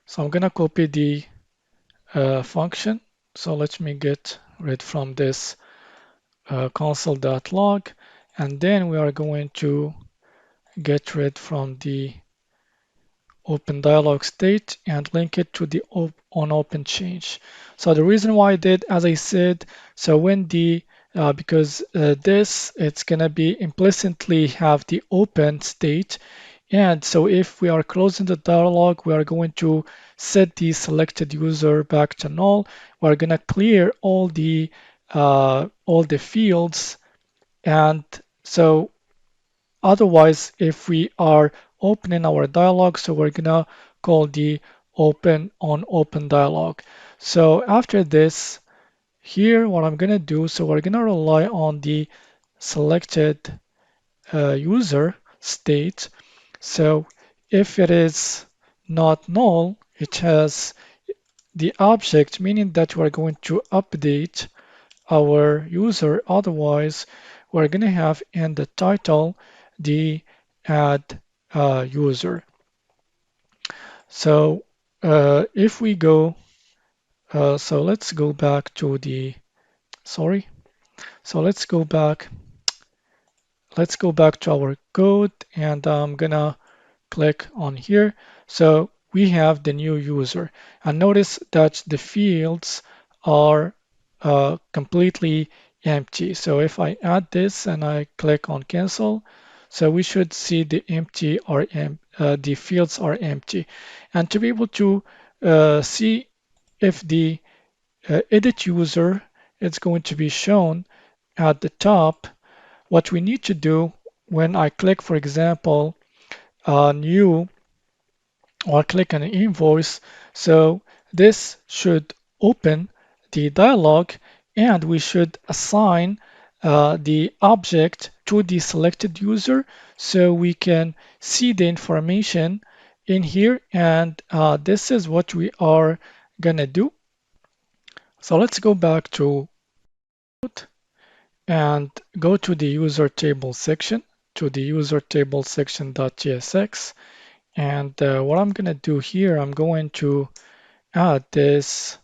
So I'm going to copy the function. So let me get rid from this console.log. And then we are going to get rid from the open dialog state and link it to the on open change. So the reason why I did, as I said, so when the because this it's gonna be implicitly have the open state, and so if we are closing the dialog, we are going to set the selected user back to null. We're gonna clear all the fields, and so otherwise, if we are opening our dialog, so we're gonna called the open dialog. So after this, here what I'm gonna do, so we're gonna rely on the selected user state. So if it is not null, it has the object, meaning that we're going to update our user. Otherwise, we're going to have in the title the add user. So if we go, so let's go back to the, sorry. So let's go back to our code, and I'm gonna click on here. So we have the new user, and notice that the fields are completely empty. So if I add this and I click on cancel, so we should see the the fields are empty. And to be able to see if the edit user is going to be shown at the top, what we need to do when I click, for example, new, or click on an invoice. So this should open the dialog, and we should assign the object to the selected user so we can see the information in here. And this is what we are gonna do. So let's go back to and go to the user table section, to the user table section.tsx. And what I'm going to do here, I'm going to add this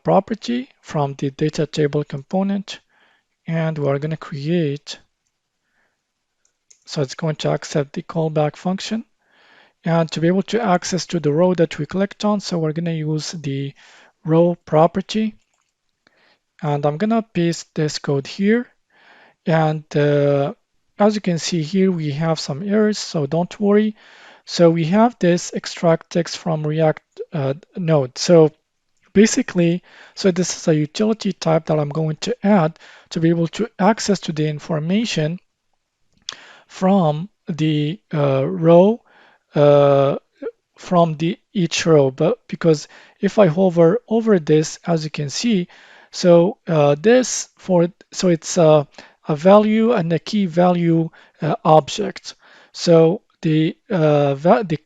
property from the data table component, and we're going to create, so it's going to accept the callback function. And to be able to access to the row that we clicked on, so we're going to use the row property. And I'm going to paste this code here. And as you can see here, we have some errors, so don't worry. So we have this extract text from React node. So basically, so this is a utility type that I'm going to add to be able to access to the information from the row, from the each row. But because if I hover over this, as you can see, so so it's a value and a key value object. So the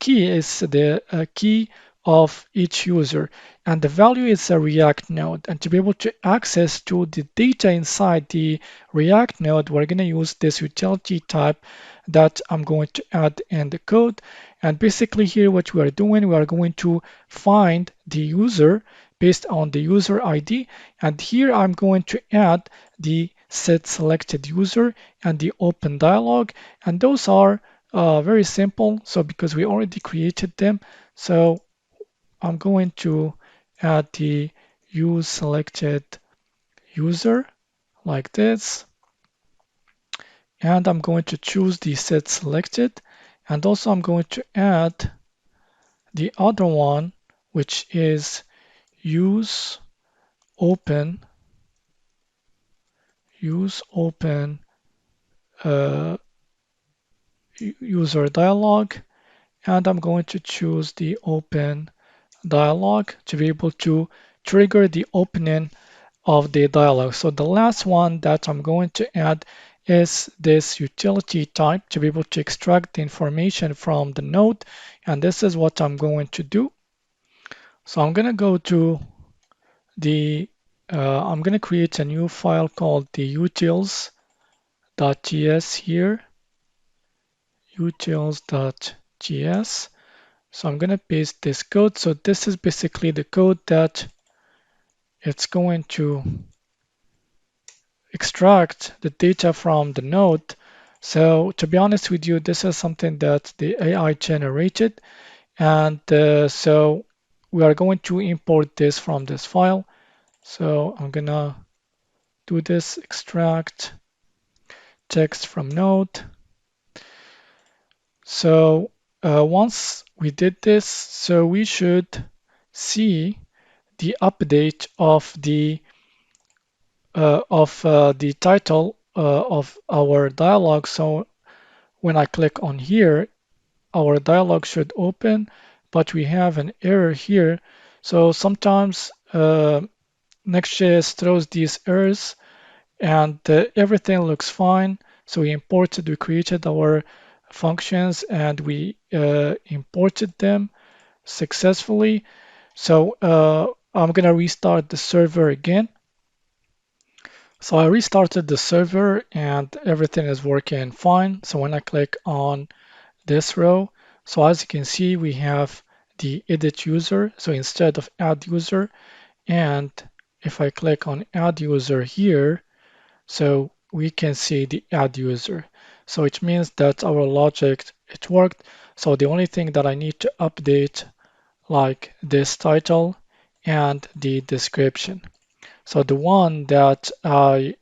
key is the key of each user, and the value is a React node. And to be able to access to the data inside the React node, we're going to use this utility type that I'm going to add in the code. And basically here what we are doing, we are going to find the user based on the user ID. And here I'm going to add the set selected user and the open dialog. And those are very simple. So because we already created them, so I'm going to add the use selected user like this. And I'm going to choose the set selected. And also I'm going to add the other one, which is use open uh, user dialog, and I'm going to choose the open dialog to be able to trigger the opening of the dialog. So the last one that I'm going to add is this utility type to be able to extract the information from the node, and this is what I'm going to do. So I'm going to go to the I'm going to create a new file called the utils.ts here, utils.ts. So I'm going to paste this code. So this is basically the code that it's going to extract the data from the node. So to be honest with you, this is something that the AI generated. And so we are going to import this from this file. So I'm going to do this extract text from node. So once we did this, so we should see the update of the title of our dialog. So when I click on here, our dialog should open, but we have an error here. So sometimes Next.js throws these errors and everything looks fine. So we created our functions and we imported them successfully. So I'm gonna restart the server again. So I restarted the server and everything is working fine. So when I click on this row, so as you can see, we have the edit user. So instead of add user, and if I click on add user here, so we can see the add user. So it means that our logic, it worked. So the only thing that I need to update like this title and the description. So the one that I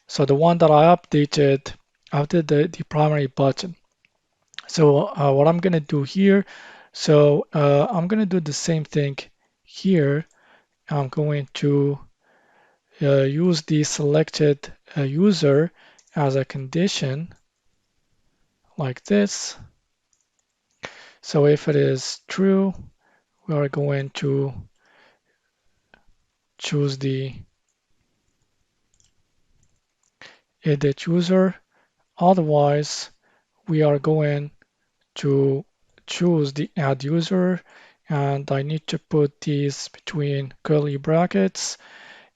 updated after the primary button. So what I'm gonna do here, so I'm gonna do the same thing here. I'm going to use the selected user as a condition like this. So if it is true, we are going to choose the edit user. Otherwise, we are going to choose the add user, and I need to put these between curly brackets.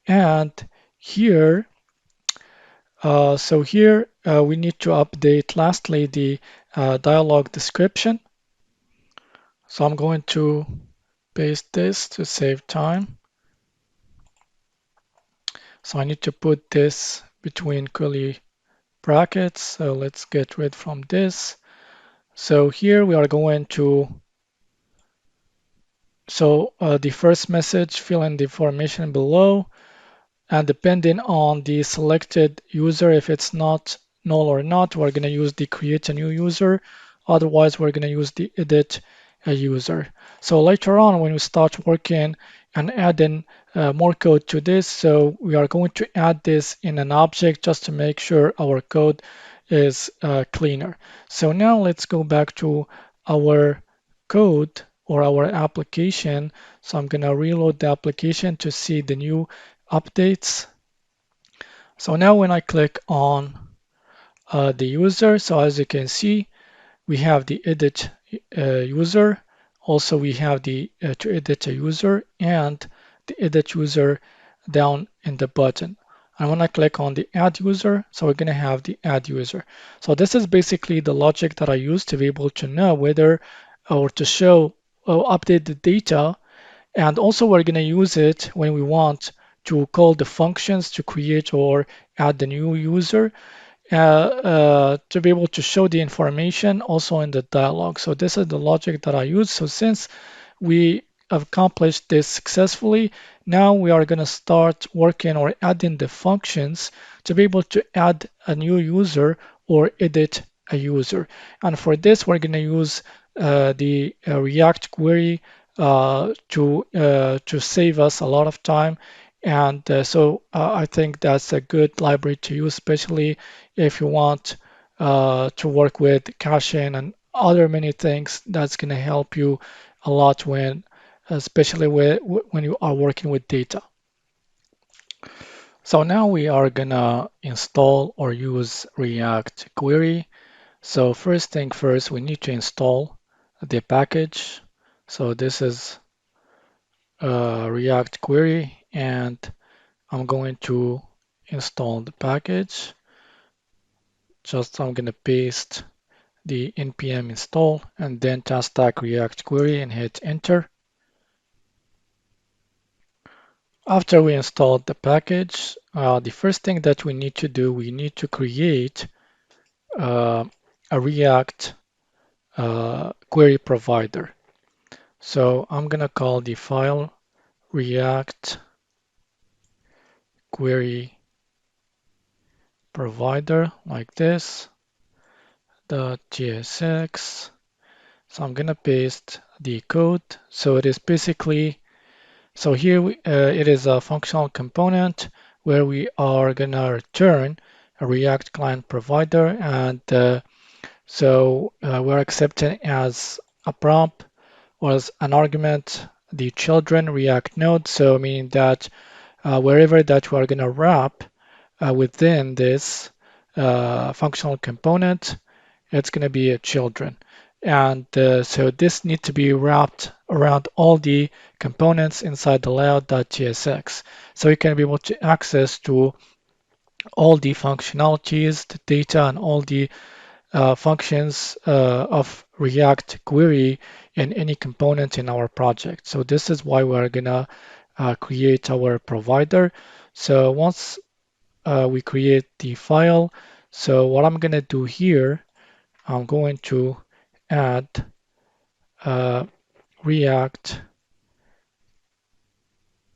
And here, we need to update lastly the dialog description. So I'm going to paste this to save time. So I need to put this between curly brackets. So let's get rid from this. So here we are going to, the first message, fill in the information below. And depending on the selected user, if it's not null or not, we're going to use the create a new user. Otherwise, we're going to use the edit a user. So later on, when we start working and adding more code to this, so we are going to add this in an object just to make sure our code is cleaner. So now let's go back to our code or our application. So I'm going to reload the application to see the new updates. So now when I click on the user, so as you can see, we have the edit user. Also, we have the to edit a user and the edit user down in the button. And when I click on the add user, so we're going to have the add user. So this is basically the logic that I use to be able to know whether or to show or update the data. And also we're going to use it when we want to call the functions to create or add the new user to be able to show the information also in the dialog. So this is the logic that I use. So since we have accomplished this successfully, now we are going to start working or adding the functions to be able to add a new user or edit a user. And for this, we're going to use the React query to save us a lot of time. And I think that's a good library to use, especially if you want to work with caching and other many things. That's going to help you a lot especially when you are working with data. So now we are gonna install or use React query. So first thing first, we need to install the package. So this is React query, and I'm going to install the package. I'm going to paste the npm install and then task stack React query and hit enter. After we installed the package, the first thing that we need to do, we need to create a React query provider. So I'm going to call the file React query provider like this, .tsx. So I'm going to paste the code. So it is basically, so here it is a functional component where we are going to return a React client provider. And we're accepting as a prompt or as an argument the children React node. So meaning that wherever that we are going to wrap within this functional component, it's going to be a children. And so this needs to be wrapped around all the components inside the layout.tsx. So you can be able to access to all the functionalities, the data, and all the functions of React query in any component in our project. So this is why we're gonna create our provider. So once we create the file, so what I'm gonna do here, I'm going to add React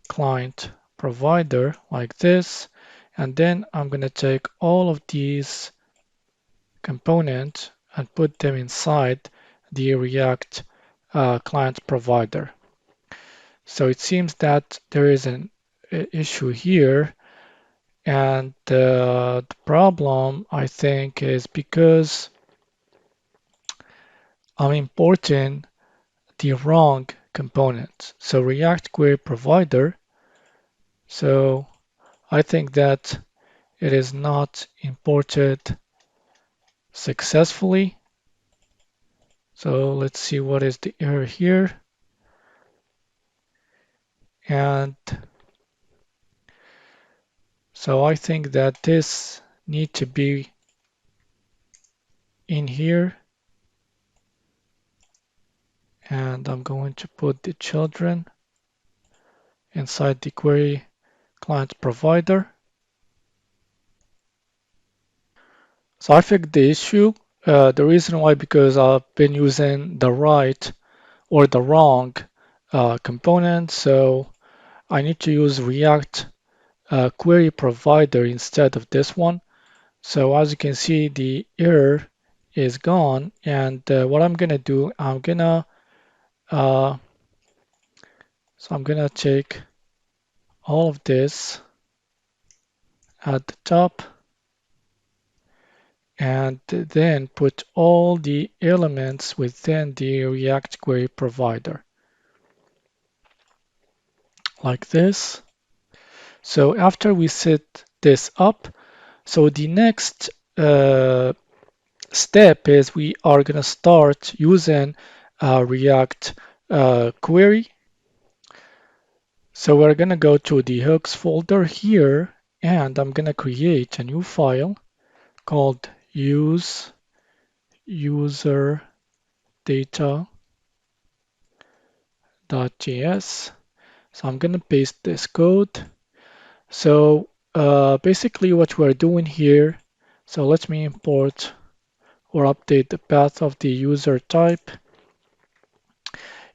client provider like this, and then I'm gonna take all of these component and put them inside the React client provider. So it seems that there is an issue here, and the problem I think is because I'm importing the wrong component. So React Query Provider, so I think that it is not imported successfully. So let's see what is the error here. And so I think that this need to be in here. And I'm going to put the children inside the query client provider. So I fixed the issue. The reason why, because I've been using the right or the wrong component. So I need to use React query provider instead of this one. So as you can see, the error is gone. And what I'm gonna do, I'm gonna take all of this at the top and then put all the elements within the React query provider like this. So after we set this up, so the next step is we are going to start using React query. So we're going to go to the hooks folder here, and I'm going to create a new file called use user data.js. So I'm going to paste this code. So basically what we're doing here, so let me import or update the path of the user type.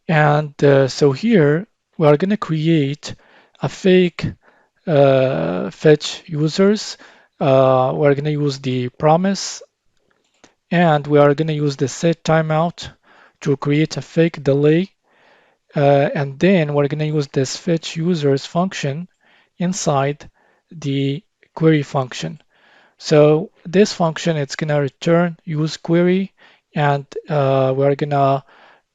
And so here we are going to create a fake fetch users. We're going to use the promise, and we are going to use the set timeout to create a fake delay. And then we're going to use this fetch users function inside the query function. So this function, it's going to return use query, and we're going to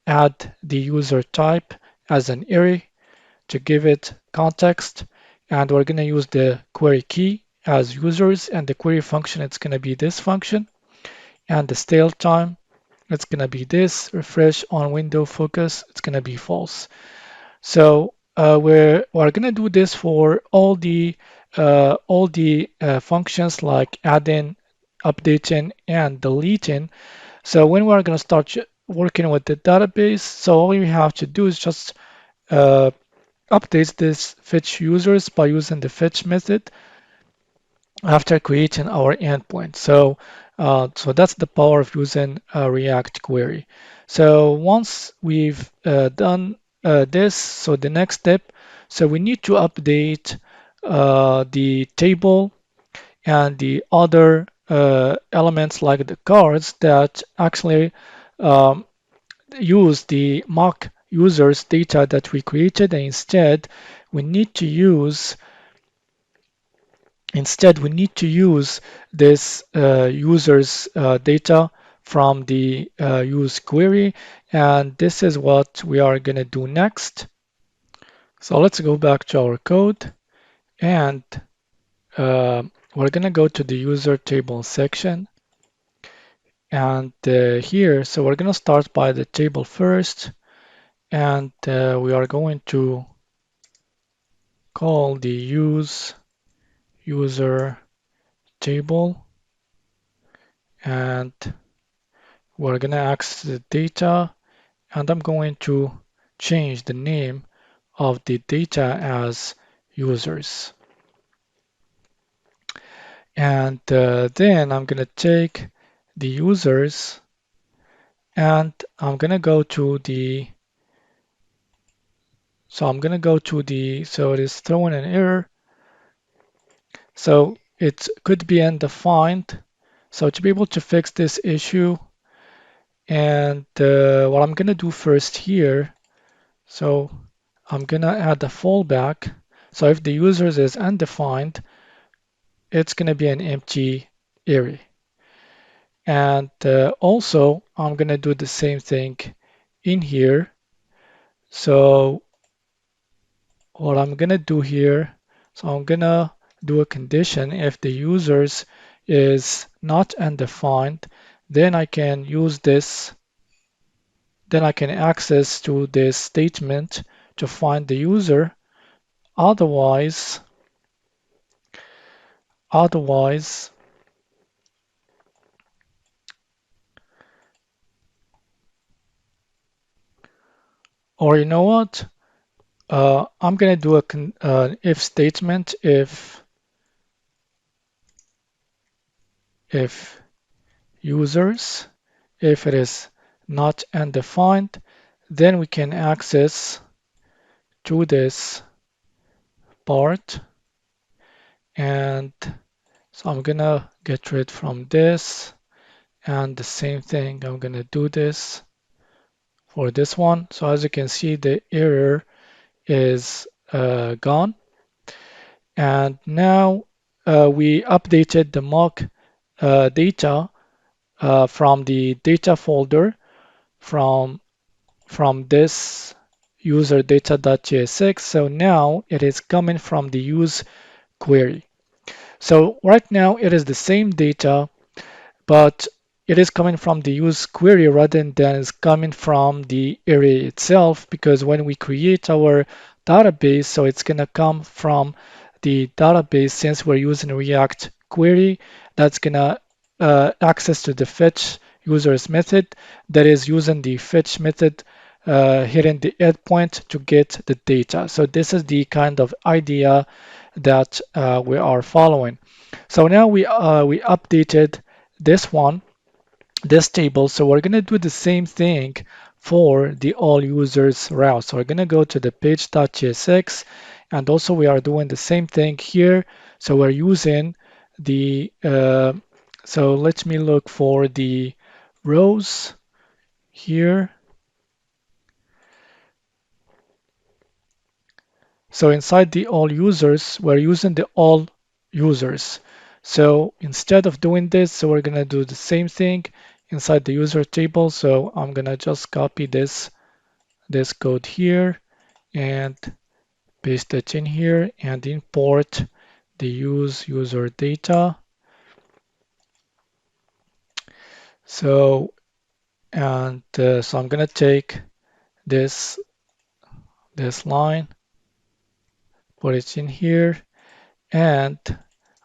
add the user type as an array to give it context. And we're going to use the query key as users, and the query function, it's going to be this function. And the stale time, it's going to be this. Refresh on window focus, it's going to be false. So we're going to do this for all the functions like adding, updating, and deleting. So when we're going to start working with the database, so all you have to do is just update this fetch users by using the fetch method after creating our endpoint. So that's the power of using React query. So once we've done this, so the next step, so we need to update the table and the other elements like the cards that actually use the mock users data that we created, and we need to use this users data from the use query, And this is what we are going to do next. So let's go back to our code, and we're going to go to the user table section. And here, so we're going to start by the table first, and we are going to call the user table, and we're going to access the data, and I'm going to change the name of the data as users. And then I'm going to take the users, and I'm going to go to the, so it is throwing an error. So it could be undefined. So to be able to fix this issue, and what I'm going to do first here, so I'm going to add a fallback. So if the users is undefined, it's going to be an empty array. And also, I'm going to do the same thing in here. So what I'm going to do here, so I'm going to do a condition. If the users is not undefined, then I can use this, then I can access to this statement to find the user. Otherwise, otherwise, or you know what? I'm going to do a if statement if users, if it is not undefined, then we can access to this part. And so I'm gonna get rid from this, and the same thing, I'm gonna do this for this one. So as you can see, the error is gone. And now we updated the mock data from the data folder from this user data.jsx. So now it is coming from the use query. So right now it is the same data, but it is coming from the use query rather than it's coming from the array itself, because when we create our database, so it's going to come from the database. Since we're using React query, that's going to access to the fetch users method that is using the fetch method hitting the endpoint to get the data. So this is the kind of idea that we are following. So now we updated this one, this table. So we're going to do the same thing for the all users route. So we're going to go to the page.jsx, and also we are doing the same thing here. So we're using the, so let me look for the rows here. So inside the all users, we're using the all users. So instead of doing this, so we're gonna do the same thing inside the user table. So I'm gonna just copy this code here and paste it in here and import the user data. So so I'm gonna take this line, put it in here, and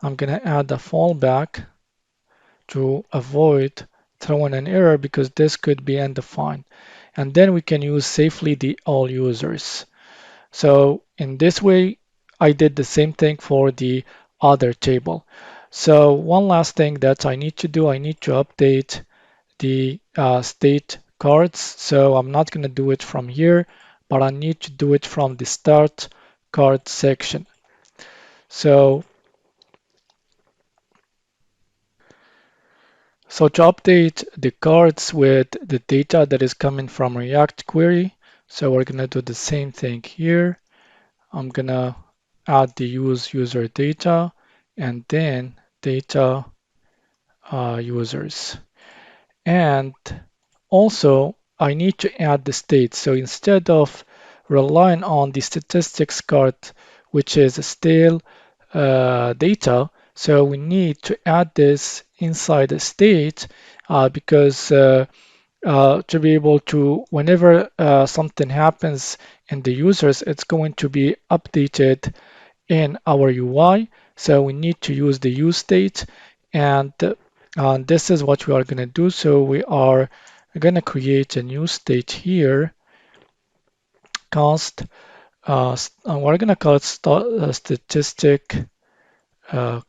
I'm gonna add a fallback to avoid throwing an error, because this could be undefined. And then we can use safely the all users. So in this way, I did the same thing for the other table. So one last thing that I need to do, I need to update the state cards. So I'm not going to do it from here, but I need to do it from the start card section. So to update the cards with the data that is coming from React query, so we're going to do the same thing here. I'm going to add the user data and then data users. And also I need to add the state. So instead of relying on the statistics card, which is stale data, so we need to add this inside the state because to be able to, whenever something happens in the users, it's going to be updated in our UI. So we need to use the use state, and this is what we are going to do. So we are going to create a new state here, const, and we're going to call it statistic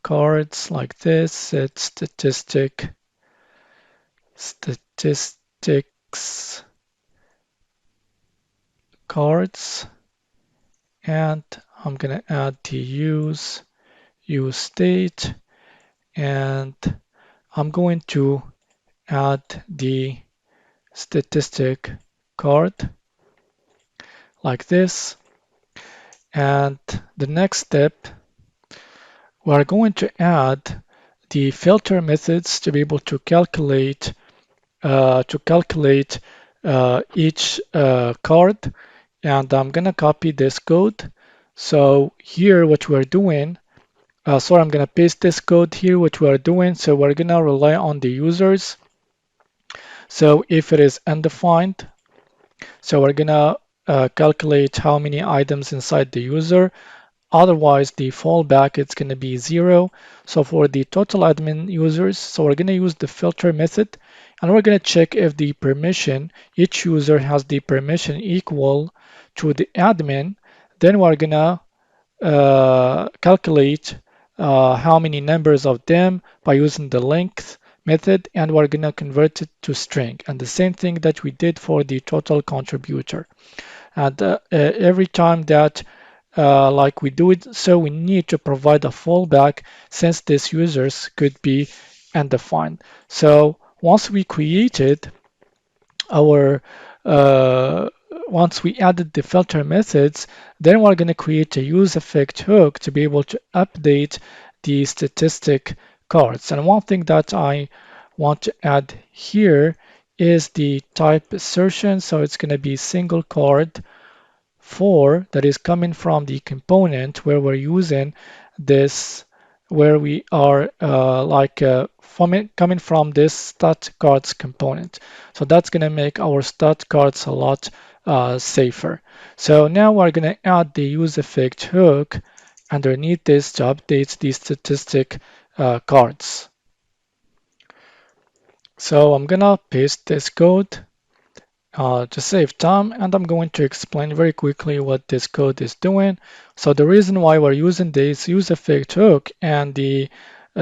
cards like this. Set statistics cards, and I'm going to add the use state, and I'm going to add the statistic card like this. And the next step, we're going to add the filter methods to be able to calculate each card. And I'm gonna copy this code. So here, what we're doing, sorry, I'm gonna paste this code here. What we're doing, so we're gonna rely on the users. So if it is undefined, so we're gonna calculate how many items inside the user. Otherwise, the fallback it's going to be 0. So for the total admin users, so we're going to use the filter method, and we're going to check if the permission, each user has the permission equal to the admin. Then we're going to calculate how many numbers of them by using the length method, and we're going to convert it to string. And the same thing that we did for the total contributor. And every time that like we do it, so we need to provide a fallback since these users could be undefined. So once we created our once we added the filter methods, then we're going to create a use effect hook to be able to update the statistic cards. And one thing that I want to add here is the type assertion. So it's going to be single card 4 that is coming from the component where we're using this, where we are coming from this stat cards component. So that's going to make our stat cards a lot safer. So now we're going to add the use effect hook underneath this to update the statistic cards. So I'm going to paste this code to save time, and I'm going to explain very quickly what this code is doing. So the reason why we're using this use effect hook and the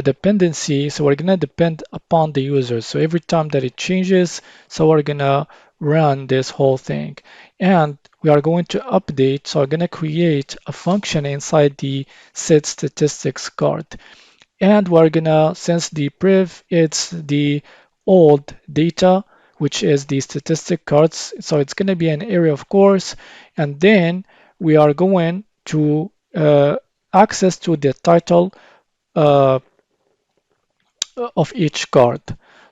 dependency, so we're gonna depend upon the user. So every time that it changes, so we're gonna run this whole thing. And we are going to update, so we're gonna create a function inside the set statistics card. And we're gonna, since the priv, it's the old data, which is the statistic cards. So it's going to be an array, of course. And then we are going to access to the title of each card.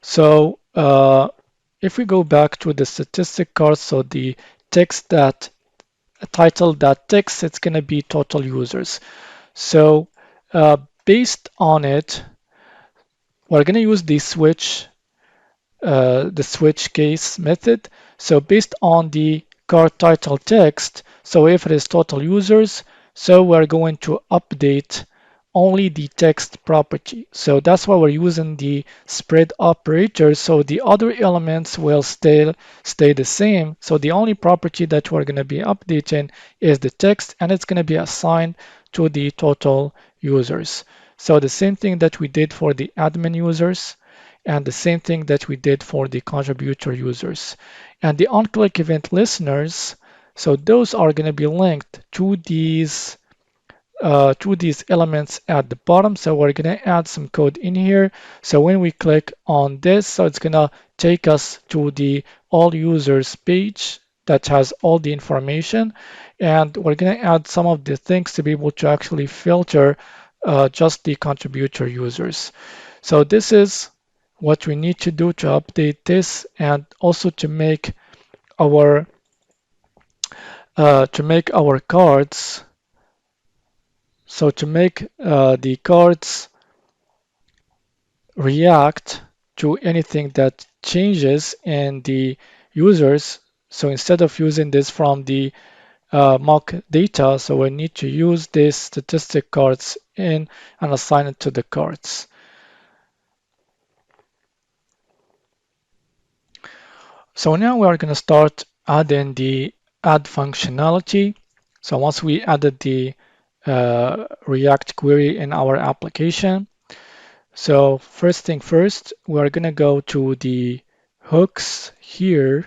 So if we go back to the statistic card, so the text that title that text, it's going to be total users. So based on it, we're going to use the switch case method. So based on the card title text, so if it is total users, so we're going to update only the text property. So that's why we're using the spread operator. So the other elements will stay the same. So the only property that we're going to be updating is the text, and it's going to be assigned to the total users. So the same thing that we did for the admin users, and the same thing that we did for the contributor users. And the on-click event listeners, so those are going to be linked to these elements at the bottom. So we're going to add some code in here. So when we click on this, so it's going to take us to the all users page that has all the information. And we're going to add some of the things to be able to actually filter just the contributor users. So this is what we need to do to update this, and also to make our cards. So to make the cards react to anything that changes in the users. So instead of using this from the mock data, so we need to use these statistic cards in and assign it to the cards. So now we are going to start adding the add functionality. So once we added the React query in our application, so first thing first, we are going to go to the hooks here,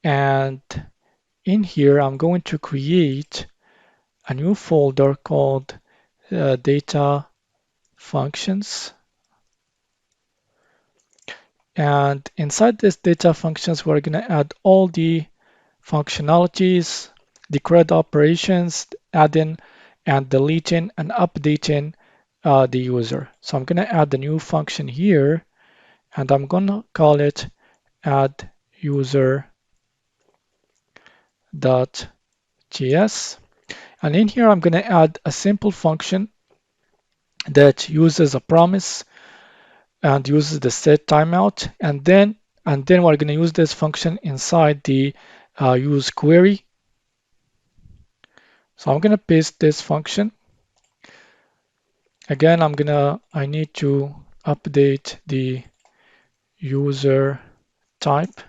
and in here I'm going to create a new folder called data functions. And inside this data functions, we're going to add all the functionalities, the CRUD operations, adding and deleting and updating the user. So I'm going to add the new function here, and I'm going to call it add user.js. And in here, I'm going to add a simple function that uses a promise and uses the set timeout, and then we're going to use this function inside the use query. So I'm going to paste this function. Again, I need to update the user type.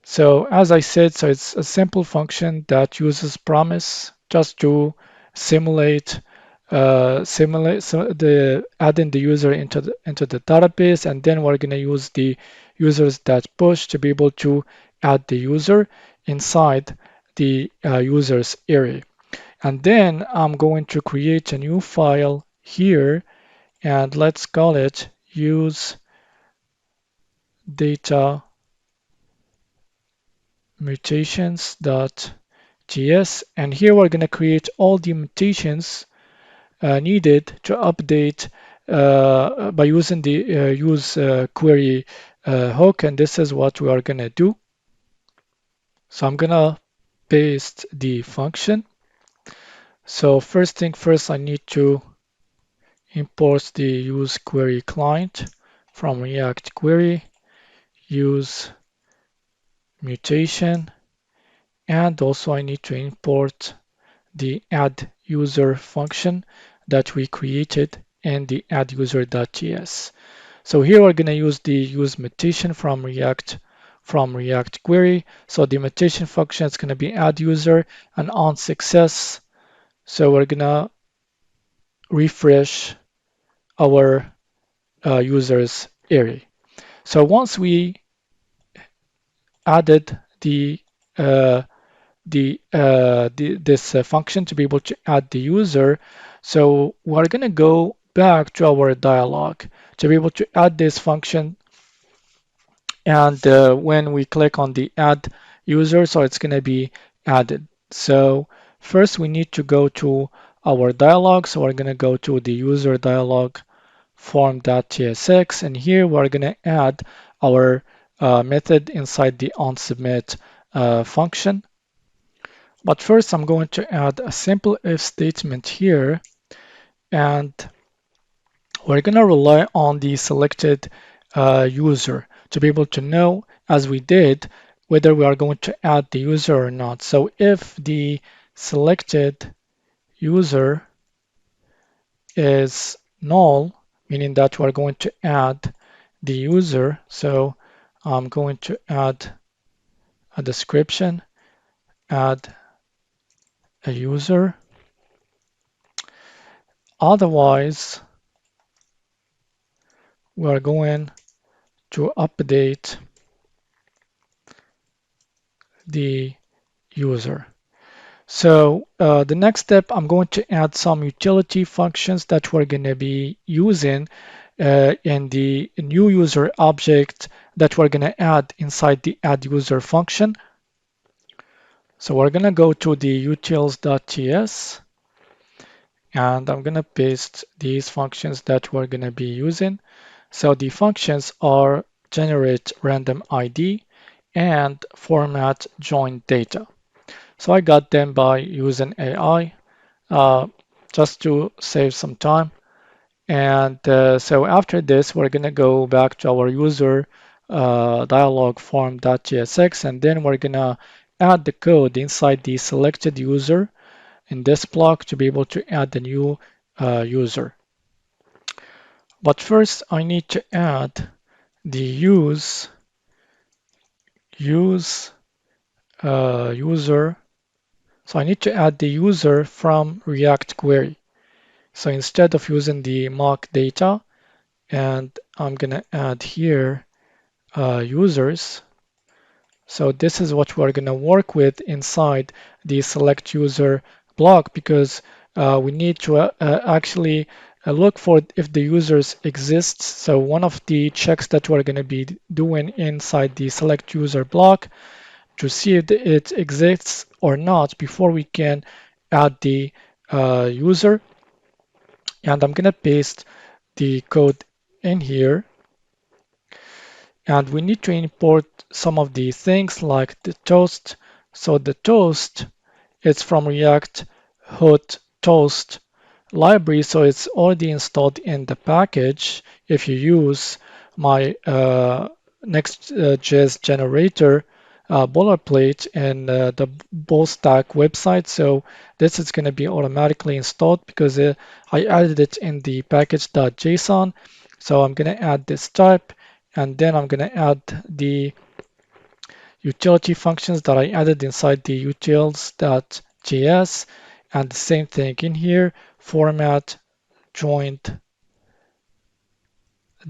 So as I said, so it's a simple function that uses promise just to simulate so the adding the user into the database, and then we're going to use the users that push to be able to add the user inside the users array. And then I'm going to create a new file here, and let's call it use data mutations.js. And here we're going to create all the mutations needed to update by using the use query hook. And this is what we are going to do. So I'm going to paste the function. So first thing first, I need to import the use query client from React query, use mutation, and also I need to import the add user function that we created in the add user.js. So here we're going to use the use mutation from React query. So the mutation function is going to be add user, and on success, so we're going to refresh our users array. So once we added this function to be able to add the user, so we're going to go back to our dialog to be able to add this function. And when we click on the add user, so it's going to be added. So first we need to go to our dialog. So we're going to go to the user dialog form.tsx, and here we're going to add our method inside the onSubmit function. But first I'm going to add a simple if statement here, and we're going to rely on the selected user to be able to know, as we did, whether we are going to add the user or not. So if the selected user is null, meaning that we're going to add the user, so I'm going to add a description, add a user. Otherwise, we are going to update the user. So the next step, I'm going to add some utility functions that we're going to be using in the new user object that we're going to add inside the add user function. So we're going to go to the utils.ts, and I'm going to paste these functions that we're going to be using. So the functions are generate random ID and format join data. So I got them by using AI just to save some time. And so after this, we're going to go back to our user dialog form.jsx, and then we're going to add the code inside the selected user in this block to be able to add the new user. But first, I need to add the use user. So I need to add the user from React query. So instead of using the mock data, and I'm going to add here users. So this is what we're going to work with inside the select user block, because we need to actually look for if the users exists. So one of the checks that we're going to be doing inside the select user block to see if it exists or not before we can add the user. And I'm going to paste the code in here. And we need to import some of the things like the toast. So the toast is from React Hot Toast library, so it's already installed in the package. If you use my Next.js generator boilerplate in the Bolstack website, so this is going to be automatically installed because I added it in the package.json. So I'm going to add this type, and then I'm going to add the utility functions that I added inside the utils.js, and the same thing in here, format joined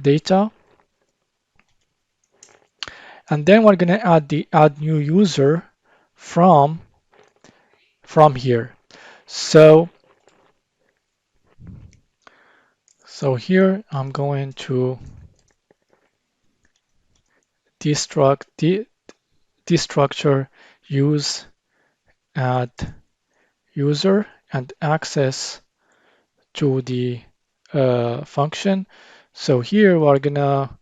data. And then we're going to add the add new user from here. So here I'm going to destructure use add user and access to the function. So here we're gonna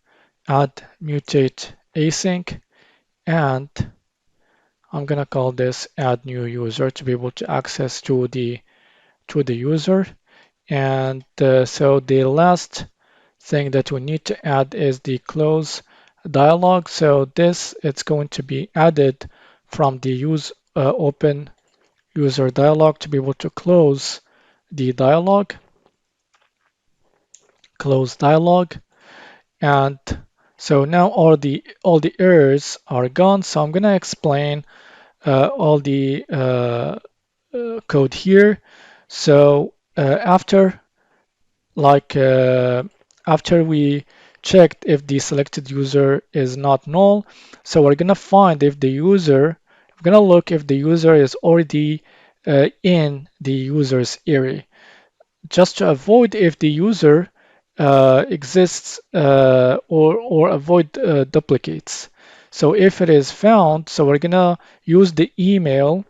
add mutate async, and I'm gonna call this add new user to be able to access to the user. And so the last thing that we need to add is the close dialog. So this it's going to be added from the use open user dialog to be able to close the dialog, close dialog. And so now all the errors are gone. So I'm going to explain all the code here. So like after we checked if the selected user is not null, so we're going to find if the user, we're going to look if the user is already in the user's array, just to avoid if the user exists or avoid duplicates. So if it is found, so we're gonna use the email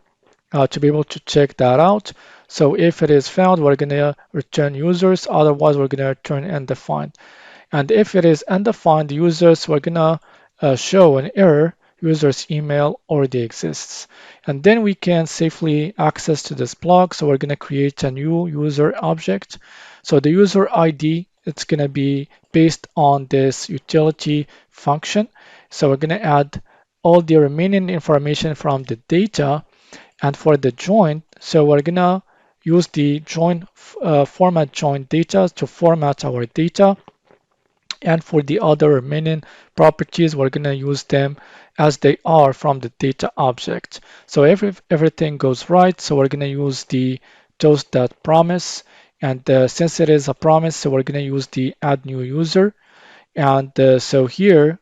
to be able to check that out. So if it is found, we're gonna return users, otherwise we're gonna return undefined. And if it is undefined users, we're gonna show an error, user's email already exists. And then we can safely access to this block. So we're gonna create a new user object. So the user ID, it's gonna be based on this utility function. So we're gonna add all the remaining information from the data. And for the join, so we're gonna use the join format join data to format our data. And for the other remaining properties, we're going to use them as they are from the data object. So if everything goes right, so we're going to use the toast.promise. And since it is a promise, so we're going to use the add new user. And so here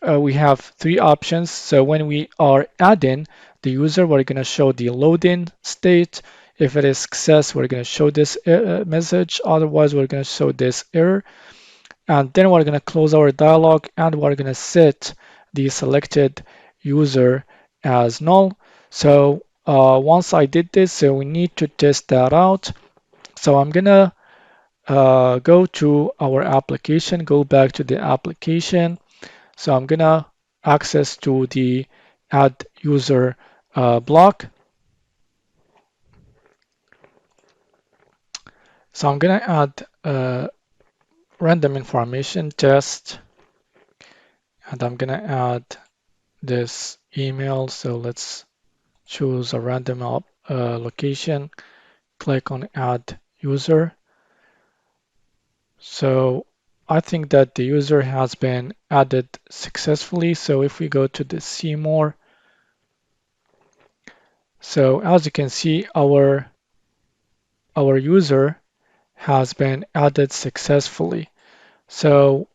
we have three options. So when we are adding the user, we're going to show the loading state. If it is success, we're going to show this message. Otherwise, we're going to show this error. And then we're going to close our dialog, and we're going to set the selected user as null. So once I did this, so we need to test that out. So I'm going to go to our application, go back to the application. So I'm going to access to the add user block. So I'm going to add random information test, and I'm going to add this email. So let's choose a random location, click on add user. So I think that the user has been added successfully. So if we go to the see more, so as you can see, our user has been added successfully. So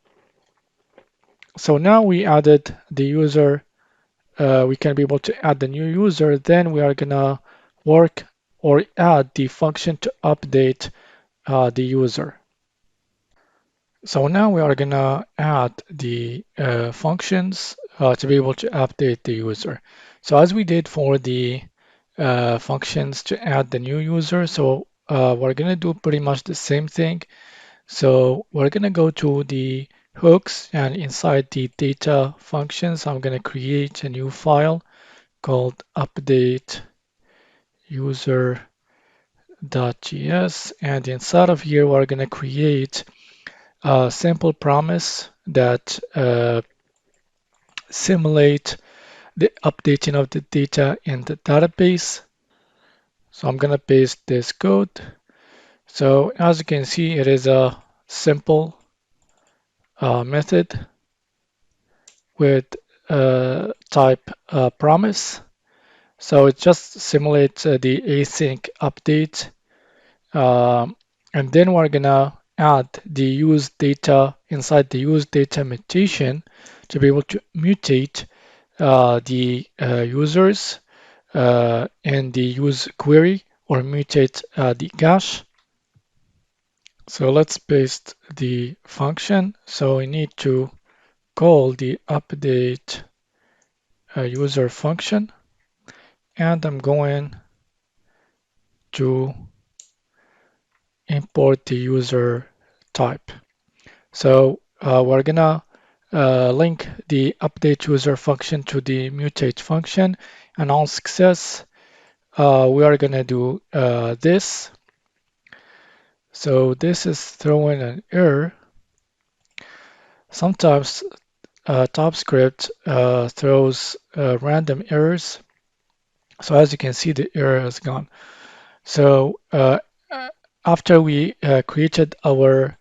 now we added the user. We can be able to add the new user. Then we are gonna work or add the function to update the user. So now we are gonna add the functions to be able to update the user. So as we did for the functions to add the new user, so we're gonna do pretty much the same thing. So we're gonna go to the hooks, and inside the data functions, I'm gonna create a new file called update user.js, and inside of here we're gonna create a simple promise that simulate the updating of the data in the database. So I'm going to paste this code. So as you can see, it is a simple method with type promise. So it just simulates the async update. And then we're gonna add the use data inside the use data mutation to be able to mutate the users in the use query or mutate the cache. So let's paste the function. So we need to call the update user function, and I'm going to import the user type. So we're gonna link the update user function to the mutate function, and on success, we are gonna do this. So this is throwing an error. Sometimes Typescript throws random errors. So as you can see, the error is gone. So after we created our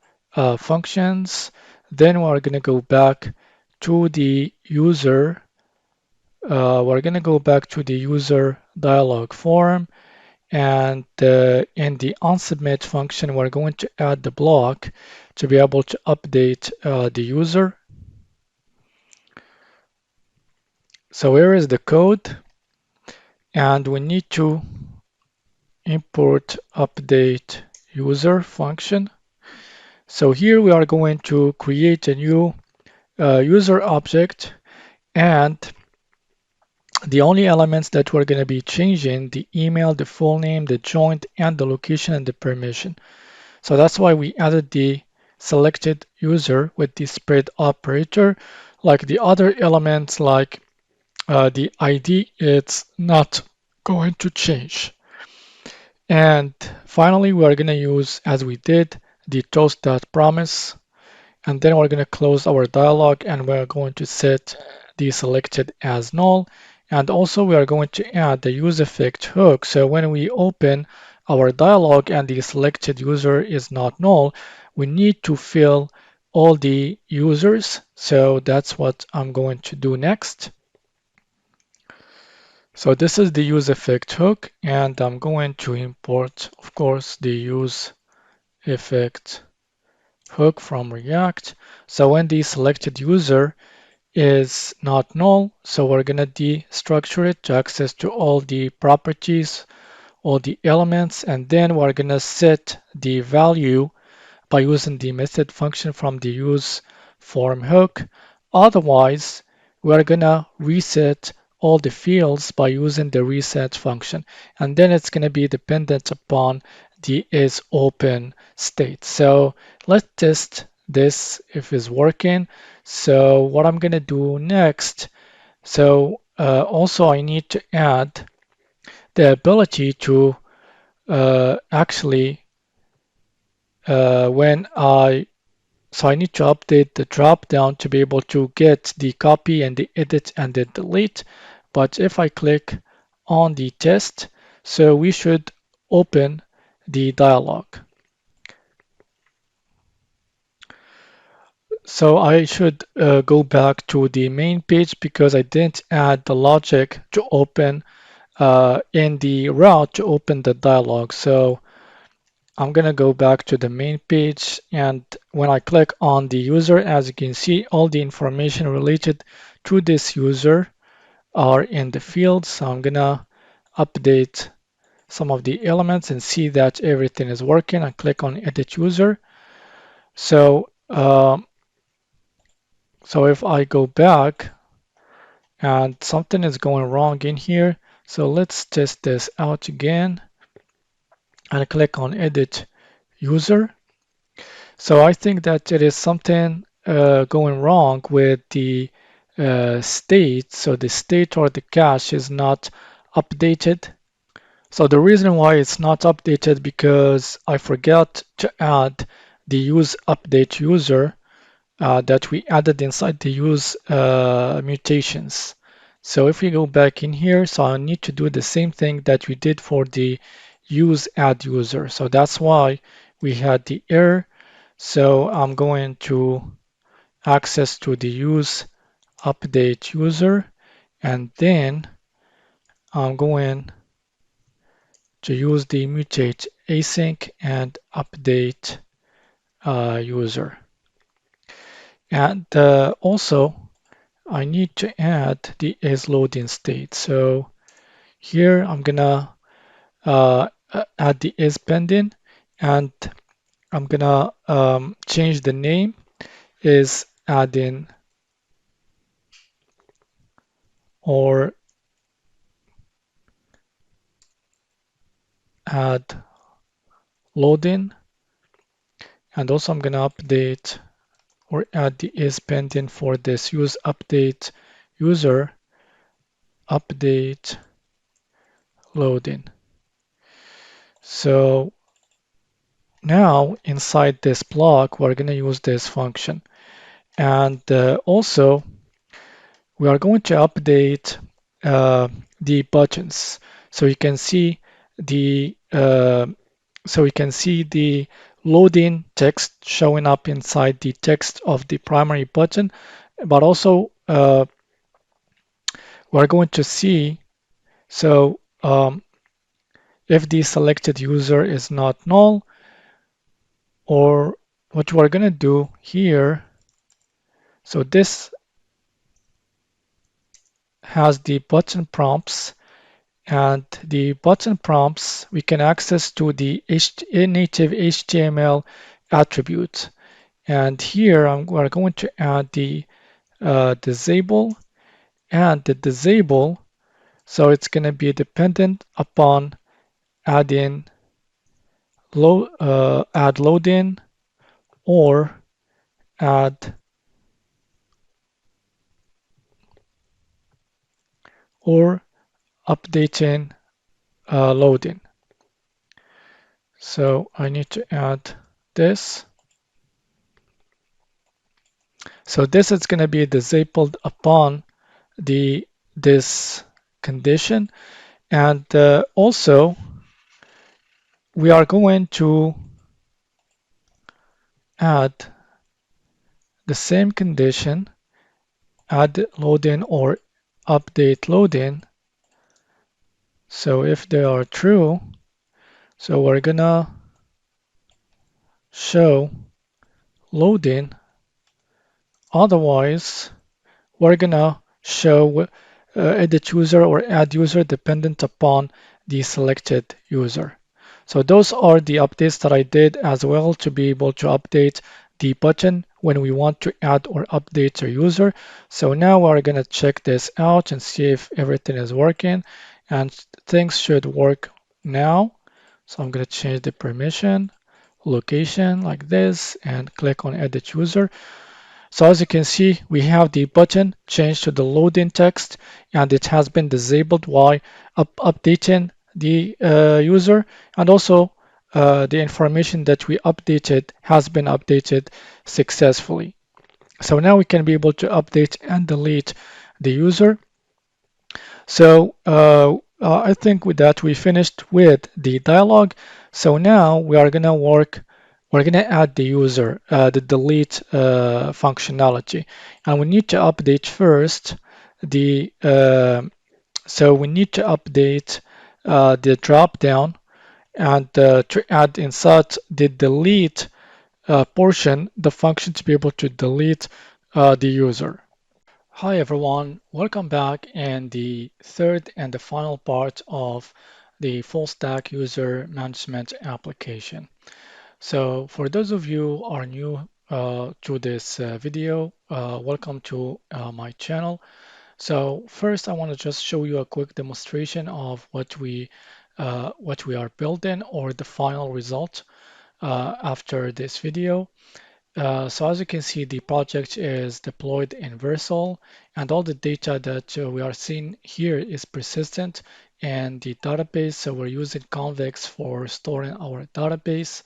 functions, then we're going to go back to the user. We're going to go back to the user dialog form, and in the onSubmit function, we're going to add the block to be able to update the user. So here is the code, and we need to import update user function. So here we are going to create a new user object, and the only elements that we're going to be changing: the email, the full name, the joint, and the location and the permission. So that's why we added the selected user with the spread operator. Like the other elements, like the ID, it's not going to change. And finally, we're going to use, as we did, the toast.promise, and then we're going to close our dialog, and we're going to set the selected as null. And also we are going to add the use effect hook. So when we open our dialog and the selected user is not null, we need to fill all the users. So that's what I'm going to do next. So this is the use effect hook, and I'm going to import, of course, the use effect hook from React. So when the selected user is not null, so we're going to destructure it to access to all the properties, all the elements, and then we're going to set the value by using the method function from the use form hook. Otherwise, we're gonna reset all the fields by using the reset function, and then it's going to be dependent upon the is open state. So let's test this if it's working. So what I'm going to do next So also I need to add the ability to actually when I need to update the drop down to be able to get the copy and the edit and the delete. But if I click on the test, so we should open the dialog. So I should go back to the main page because I didn't add the logic to open in the route to open the dialog. So I'm gonna go back to the main page, and when I click on the user, as you can see, all the information related to this user are in the field. So I'm gonna update some of the elements and see that everything is working. I click on edit user. So so if I go back and something is going wrong in here, so let's test this out again and click on edit user. So I think that it is something going wrong with the state. So the state or the cache is not updated. So the reason why it's not updated because I forgot to add the use update user that we added inside the use mutations. So if we go back in here, so I need to do the same thing that we did for the use add user. So that's why we had the error. So I'm going to access to the use update user, and then I'm going to use the mutate async and update user. And also I need to add the is loading state. So here I'm gonna add the is pending, and I'm gonna change the name is adding or add loading, and also I'm gonna update or add the is pending for this use update user update loading. So now inside this block we're gonna use this function, and also we are going to update the buttons so you can see the loading text showing up inside the text of the primary button, but also we're going to see so if the selected user is not null, or what we're going to do here, so this has the button prompts, and the button prompts we can access to the native HTML attribute. And here we're going to add the disable, and the disable, so it's going to be dependent upon adding add loading or add or updating loading. So I need to add this. So this is going to be disabled upon this condition, and also we are going to add the same condition, add loading or update loading. So if they are true, so we're gonna show loading, otherwise we're gonna show edit user or add user dependent upon the selected user. So those are the updates that I did as well to be able to update the button when we want to add or update a user. So now we're gonna check this out and see if everything is working, and things should work now. So I'm gonna change the permission location like this and click on edit user. So as you can see, we have the button changed to the loading text, and it has been disabled while updating the user, and also the information that we updated has been updated successfully. So now we can be able to update and delete the user. So I think with that we finished with the dialog. So now we're gonna add the user, the delete functionality, and we need to update first the, so we need to update the drop down and to add inside the delete portion, the function to be able to delete the user. Hi everyone, welcome back in the third and the final part of the full stack user management application. So for those of you who are new to this video, welcome to my channel. So first I want to just show you a quick demonstration of what we are building, or the final result after this video. So as you can see, the project is deployed in Vercel, and all the data that we are seeing here is persistent in the database. So we're using convex for storing our database.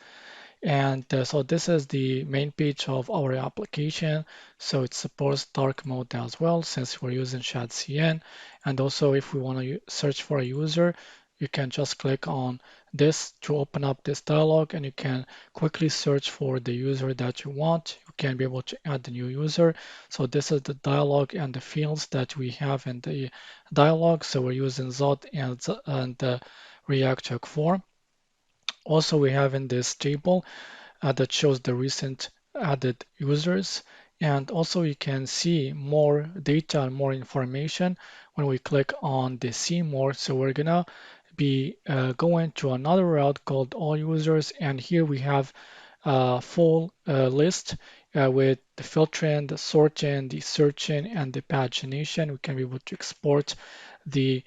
And so this is the main page of our application. So it supports dark mode as well, since we're using ShadCN. And also if we want to search for a user, you can just click on this to open up this dialog, and you can quickly search for the user that you want. You can be able to add the new user. So this is the dialog and the fields that we have in the dialog. So we're using ZOT and React Hook form. Also, we have in this table that shows the recent added users. And also you can see more data and more information when we click on the see more. So we're gonna be going to another route called all users, and here we have a full list with the filtering, the sorting, the searching, and the pagination. We can be able to export the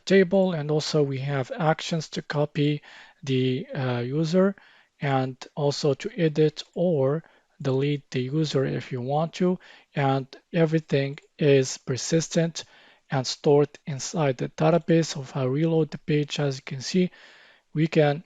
table, and also we have actions to copy the user, and also to edit or delete the user if you want to, and everything is persistent and stored inside the database. So if I reload the page, as you can see, we can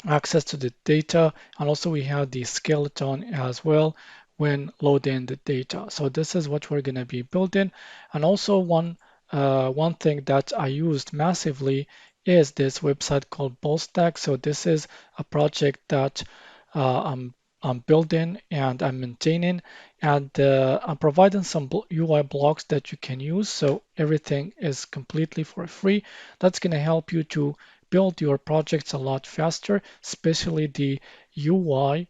access to the data, and also we have the skeleton as well when loading the data. So this is what we're going to be building. And also one thing that I used massively is this website called Bolstack. So this is a project that I'm building and I'm maintaining, and I'm providing some UI blocks that you can use. So everything is completely for free. That's going to help you to build your projects a lot faster, especially the UI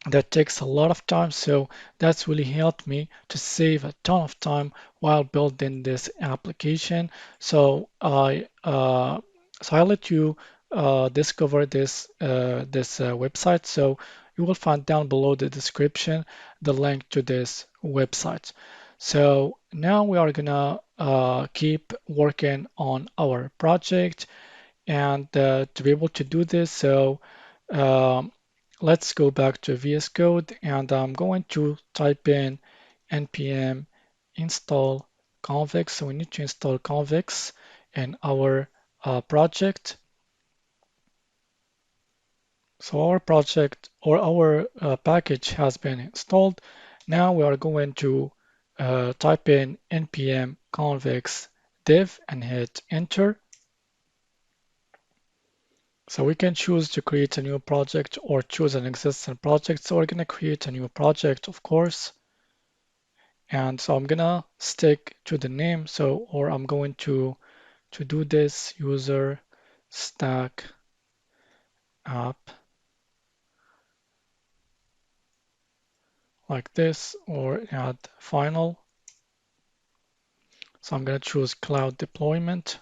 that takes a lot of time. So that's really helped me to save a ton of time while building this application. So I let you discover this website. So you will find down below the description the link to this website. So now we are gonna keep working on our project, and to be able to do this, so um, let's go back to VS Code, and I'm going to type in npm install convex. So we need to install convex in our project. So our project, or our package, has been installed. Now we are going to type in npm convex div and hit enter. So we can choose to create a new project or choose an existing project. So we're going to create a new project, of course. And so I'm going to stick to the name. So, or I'm going to do this user stack app like this, or add final. So I'm going to choose cloud deployment.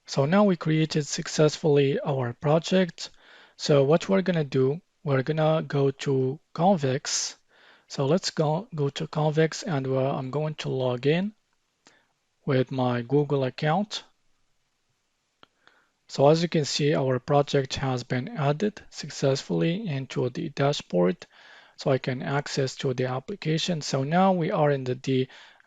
So now we created successfully our project. So what we're going to do, we're going to go to convex. So let's go to convex, and I'm going to log in with my Google account. So as you can see, our project has been added successfully into the dashboard. So I can access to the application. So now we are in the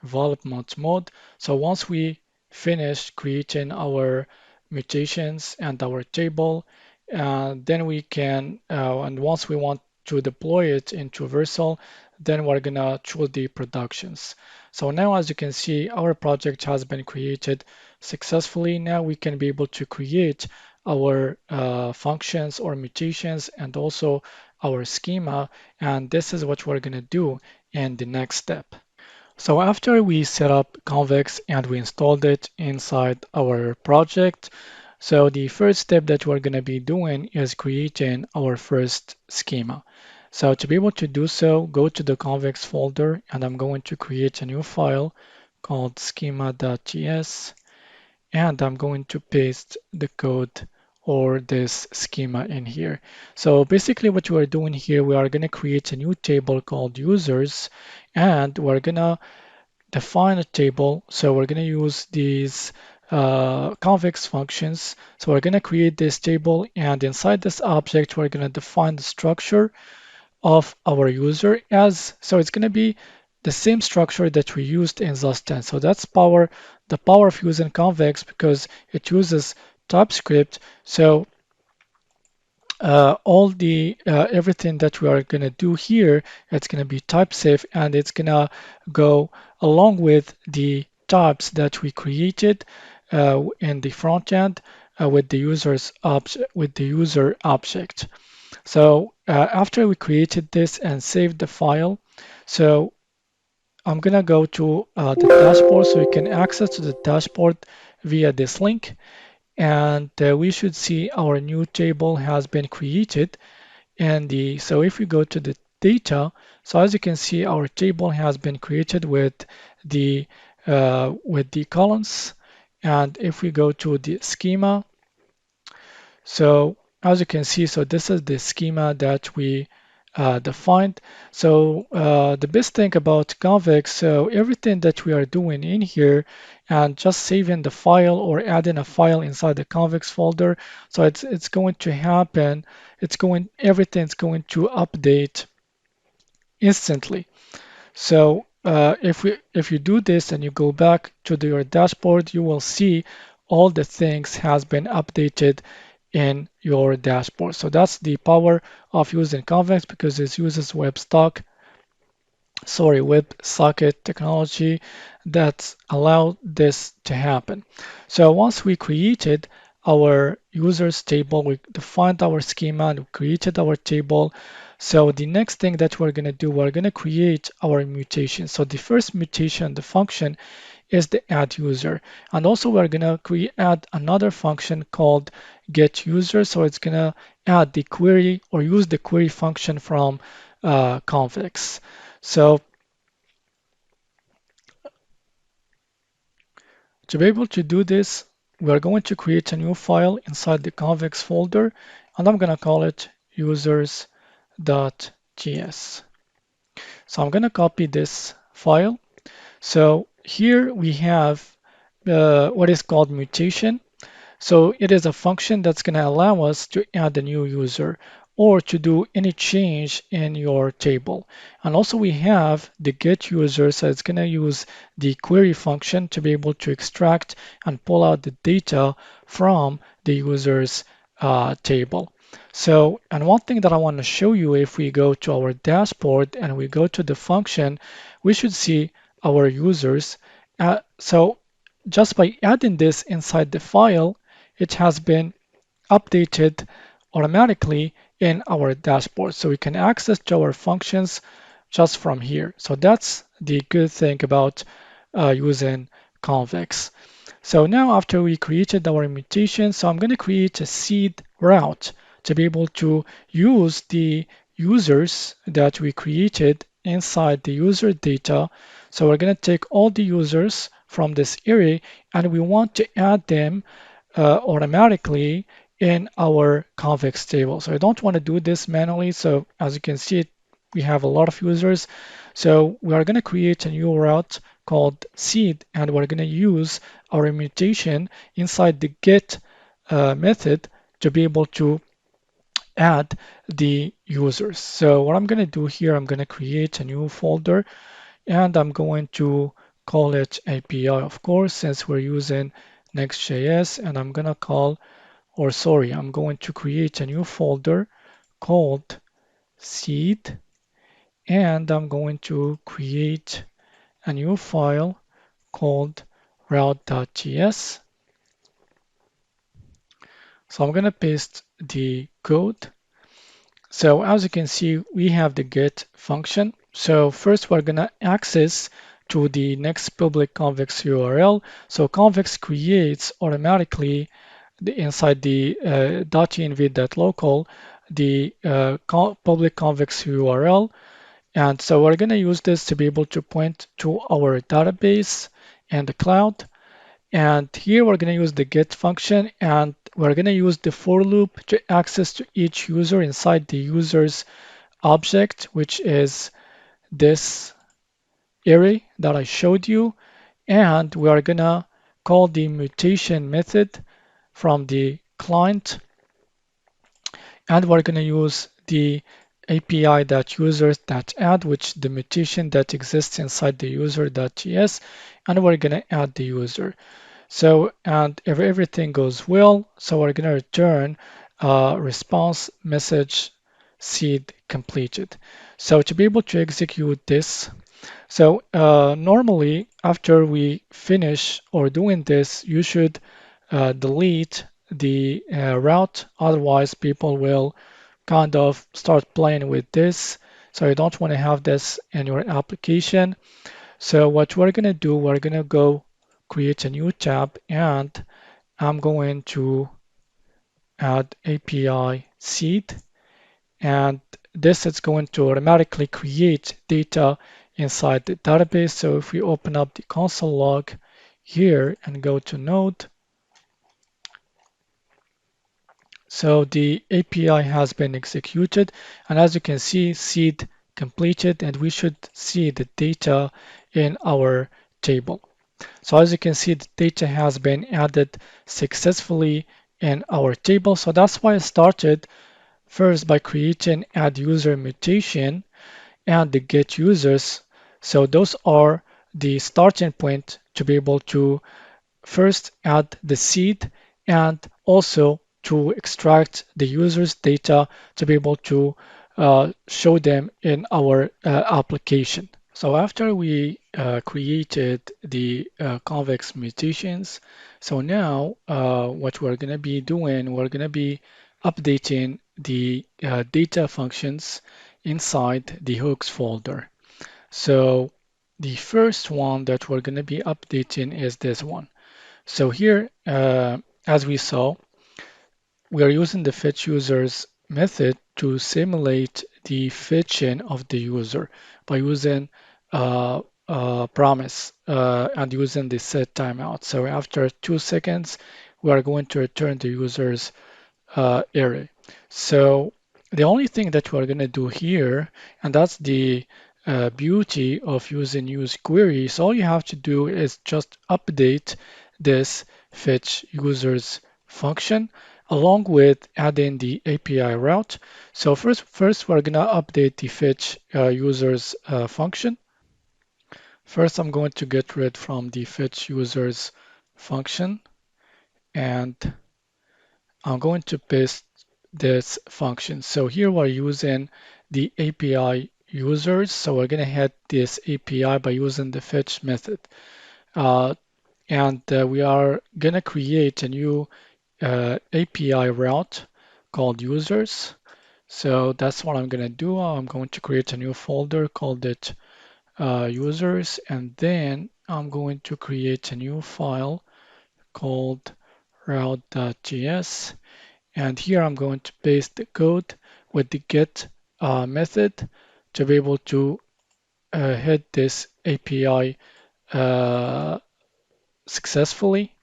development mode. So once we finish creating our mutations and our table, then we can, and once we want to deploy it into Versal, then we're gonna choose the productions. So now, as you can see, our project has been created successfully. Now we can be able to create our functions or mutations and also our schema, and this is what we're going to do in the next step. So after we set up Convex and we installed it inside our project, so the first step that we're going to be doing is creating our first schema. So to be able to do so, go to the Convex folder and I'm going to create a new file called schema.ts, and I'm going to paste the code or this schema in here. So basically what we are doing here, we are going to create a new table called users, and we're going to define a table. So we're going to use these convex functions. So we're going to create this table, and inside this object, we're going to define the structure of our user as, so it's going to be the same structure that we used in ZOS10. So that's the power of using convex, because it uses TypeScript. So all the everything that we are going to do here, it's going to be type safe, and it's going to go along with the types that we created in the front end with the user object. So after we created this and saved the file, so I'm gonna go to the dashboard, so you can access to the dashboard via this link, and we should see our new table has been created. And so if we go to the data, so as you can see, our table has been created the with the columns. And if we go to the schema, so as you can see, so this is the schema that we defined. So the best thing about convex, so everything that we are doing in here and just saving the file or adding a file inside the convex folder, so it's going to happen. Everything's going to update instantly. So if you do this and you go back to your dashboard, you will see all the things has been updated in your dashboard. So that's the power of using Convex, because it uses WebSocket technology that allow this to happen. So once we created our users table, we defined our schema and we created our table. So the next thing that we're going to do, we're going to create our mutation. So the first mutation, the function, is the add user. And also we're going to add another function called get user. So it's going to add the query or use the query function from Convex. So to be able to do this, we are going to create a new file inside the convex folder, and I'm going to call it users.js. So I'm going to copy this file. So here we have what is called mutation. So it is a function that's going to allow us to add a new user or to do any change in your table. And also we have the get user, so it's going to use the query function to be able to extract and pull out the data from the user's table. So, and one thing that I want to show you, if we go to our dashboard and we go to the function, we should see our users. So just by adding this inside the file, it has been updated automatically in our dashboard. So we can access to our functions just from here. So that's the good thing about using Convex. So now after we created our mutation, so I'm going to create a seed route to be able to use the users that we created inside the user data. So we're going to take all the users from this array and we want to add them automatically in our convex table. So I don't want to do this manually. So as you can see, we have a lot of users. So we are going to create a new route called seed, and we're going to use our mutation inside the get method to be able to add the users. So what I'm going to do here, I'm going to create a new folder and I'm going to call it API, of course, since we're using Next.js, and I'm going to call, or sorry, I'm going to create a new folder called seed, and I'm going to create a new file called route.js. So I'm going to paste the code. So as you can see, we have the get function. So first we're going to access to the next public convex URL. So convex creates automatically inside the .env.local the public convex URL. And so we're going to use this to be able to point to our database and the cloud. And here we're going to use the get function, and we're going to use the for loop to access to each user inside the user's object, which is this array that I showed you. And we are going to call the mutation method from the client, and we're going to use the API.users.add, which the mutation that exists inside the user.js, and we're going to add the user. So, and if everything goes well, so we're going to return response message seed completed. So to be able to execute this, so normally after we finish or doing this, you should delete the route. Otherwise, people will kind of start playing with this. So you don't want to have this in your application. So what we're going to do, we're going to go create a new tab, and I'm going to add API seed, and this is going to automatically create data inside the database. So if we open up the console log here and go to node, so the API has been executed, and as you can see, seed completed, and we should see the data in our table. So as you can see, the data has been added successfully in our table. So that's why I started first by creating add user mutation and the get users. So those are the starting point to be able to first add the seed and also to extract the user's data to be able to show them in our application. So after we created the convex mutations, so now what we're going to be doing, we're going to be updating the data functions inside the hooks folder. So the first one that we're going to be updating is this one. So here, as we saw, we are using the fetch users method to simulate the fetching of the user by using promise and using the set timeout. So after 2 seconds, we are going to return the user's array. So the only thing that we're going to do here, and that's the beauty of using use queries, all you have to do is just update this fetch users function along with adding the API route. So first we're going to update the fetch users function. First, I'm going to get rid from the fetch users function, and I'm going to paste this function. So here we're using the API users. So we're going to head this API by using the fetch method. And we are going to create a new API route called users. So that's what I'm going to do. I'm going to create a new folder called it users, and then I'm going to create a new file called route.js. And here I'm going to paste the code with the get method to be able to hit this API successfully.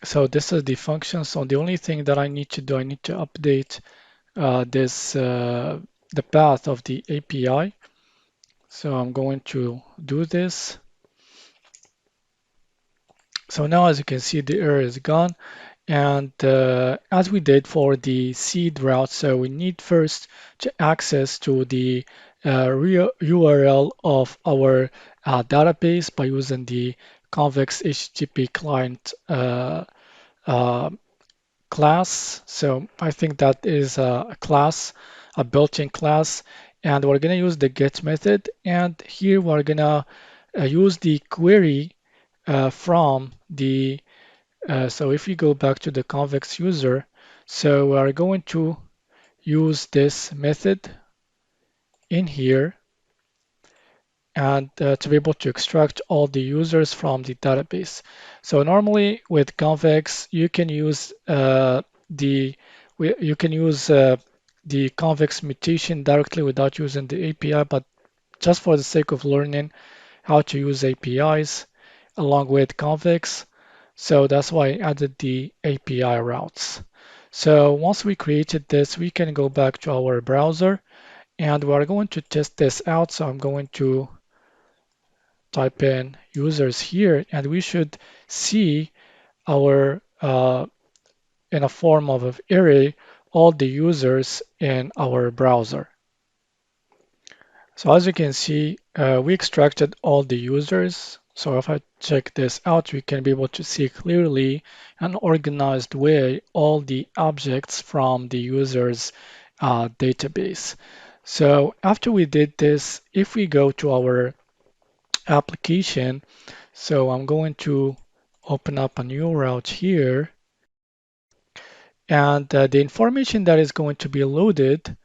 So this is the function. So the only thing that I need to do, I need to update the path of the API. So I'm going to do this. So now as you can see, the error is gone. And as we did for the seed route, so we need first to access to the real URL of our database by using the convex HTTP client uh, class. So I think that is a class, a built-in class, and we're gonna use the get method. And here we're gonna use the query from the so if you go back to the convex user, so we are going to use this method in here and to be able to extract all the users from the database. So normally with convex, you can use the convex mutation directly without using the API, but just for the sake of learning how to use APIs along with convex, so that's why I added the API routes. So once we created this, we can go back to our browser and we're going to test this out. So I'm going to type in users here and we should see our in a form of an array all the users in our browser. So as you can see, we extracted all the users. So if I check this out, we can be able to see clearly an organized way all the objects from the user's database. So after we did this, if we go to our application, so I'm going to open up a new route here, and the information that is going to be loaded,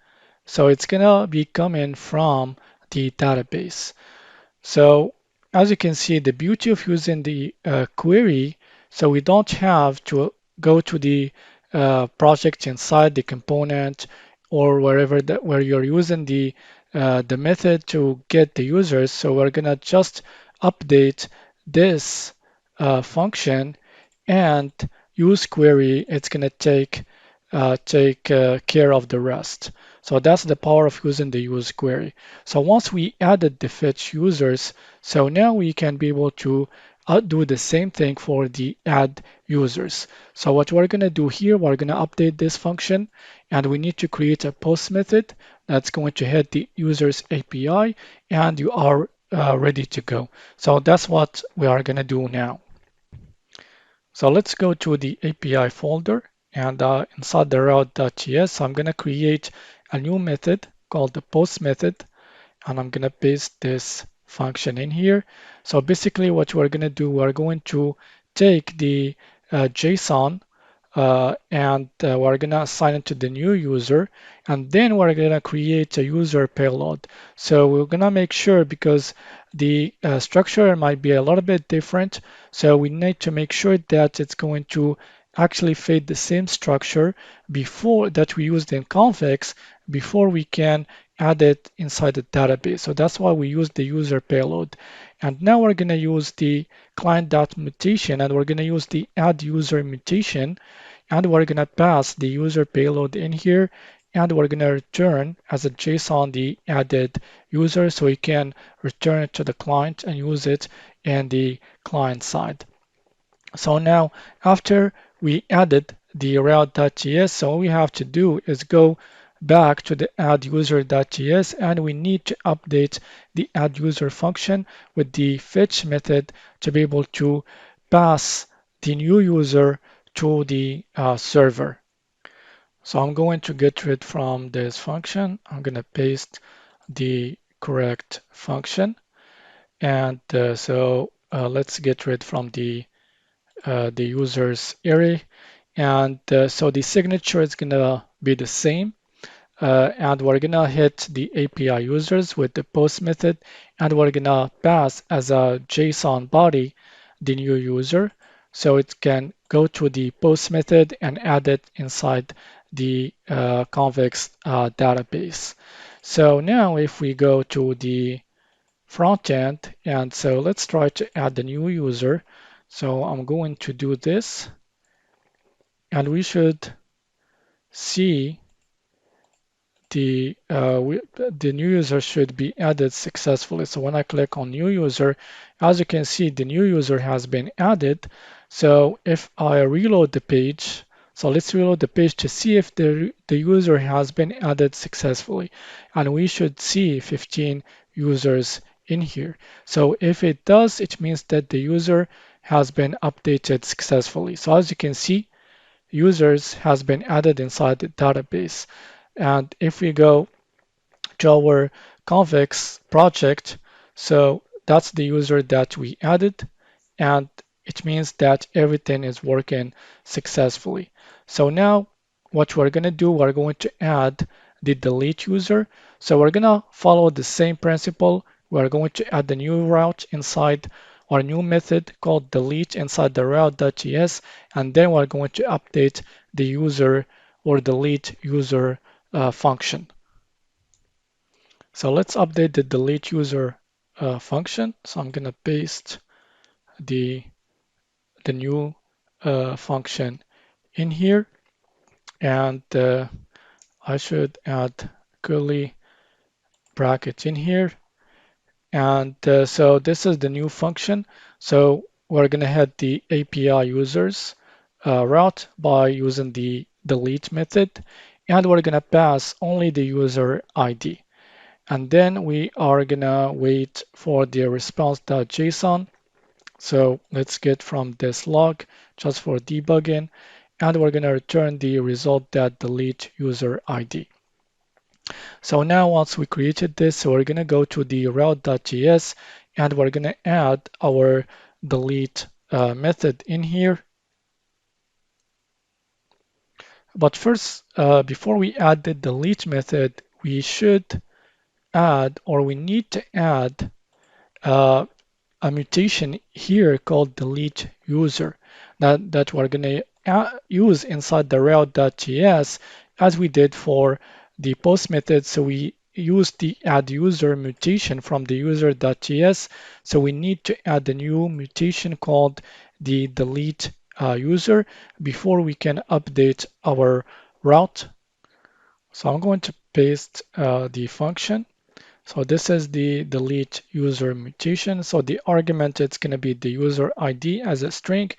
so it's gonna be coming from the database. So as you can see, the beauty of using the query, so we don't have to go to the project inside the component or wherever that where you're using the method to get the users. So we're gonna just update this function and use query. It's gonna take care of the rest. So that's the power of using the use query. So once we added the fetch users, so now we can be able to do the same thing for the add users. So what we're going to do here, we're going to update this function and we need to create a post method that's going to hit the users API and you are ready to go. So that's what we are going to do now. So let's go to the API folder and inside the route.js, I'm going to create a new method called the post method and I'm going to paste this function in here. So basically what we're going to do, we're going to take the JSON and we're going to assign it to the new user and then we're going to create a user payload. So we're going to make sure because the structure might be a little bit different, so we need to make sure that it's going to actually fit the same structure before that we used in convex before we can add it inside the database. So that's why we use the user payload. And now we're going to use the client.mutation and we're going to use the add user mutation and we're going to pass the user payload in here and we're going to return as a JSON the added user so we can return it to the client and use it in the client side. So now after we added the route.js, so all we have to do is go back to the add user.js and we need to update the add user function with the fetch method to be able to pass the new user to the server. So I'm going to get rid from this function. I'm going to paste the correct function. And let's get rid from the user's array. And so the signature is going to be the same. And we're going to hit the API users with the post method. And we're going to pass as a JSON body the new user. So it can go to the post method and add it inside the convex database. So now if we go to the front end, and so let's try to add the new user. So I'm going to do this, and we should see the new user should be added successfully. So when I click on new user, as you can see, the new user has been added. So if I reload the page, so let's reload the page to see if the user has been added successfully. And we should see 15 users in here. So if it does, it means that the user has been updated successfully. So as you can see, users has been added inside the database. And if we go to our convex project, so that's the user that we added, and it means that everything is working successfully. So now what we're going to do, we're going to add the delete user. So we're going to follow the same principle. We're going to add the new route inside our new method called delete inside the route.js, and then we're going to update the user or delete user function. So let's update the delete user function. So I'm going to paste the new function in here, and I should add curly brackets in here. And so this is the new function. So we're going to head the API users route by using the delete method, and we're going to pass only the user ID. And then we are going to wait for the response.json. So let's get from this log just for debugging, and we're going to return the result.delete user ID. So now once we created this, so we're going to go to the route.js, and we're going to add our delete method in here. But first, before we add the delete method, we should add, or we need to add uh, a mutation here called delete user that we're going to use inside the route.js as we did for the post method. So we use the add user mutation from the user.js. So we need to add a new mutation called the delete user before we can update our route. So I'm going to paste the function. So this is the delete user mutation. So the argument, it's going to be the user ID as a string,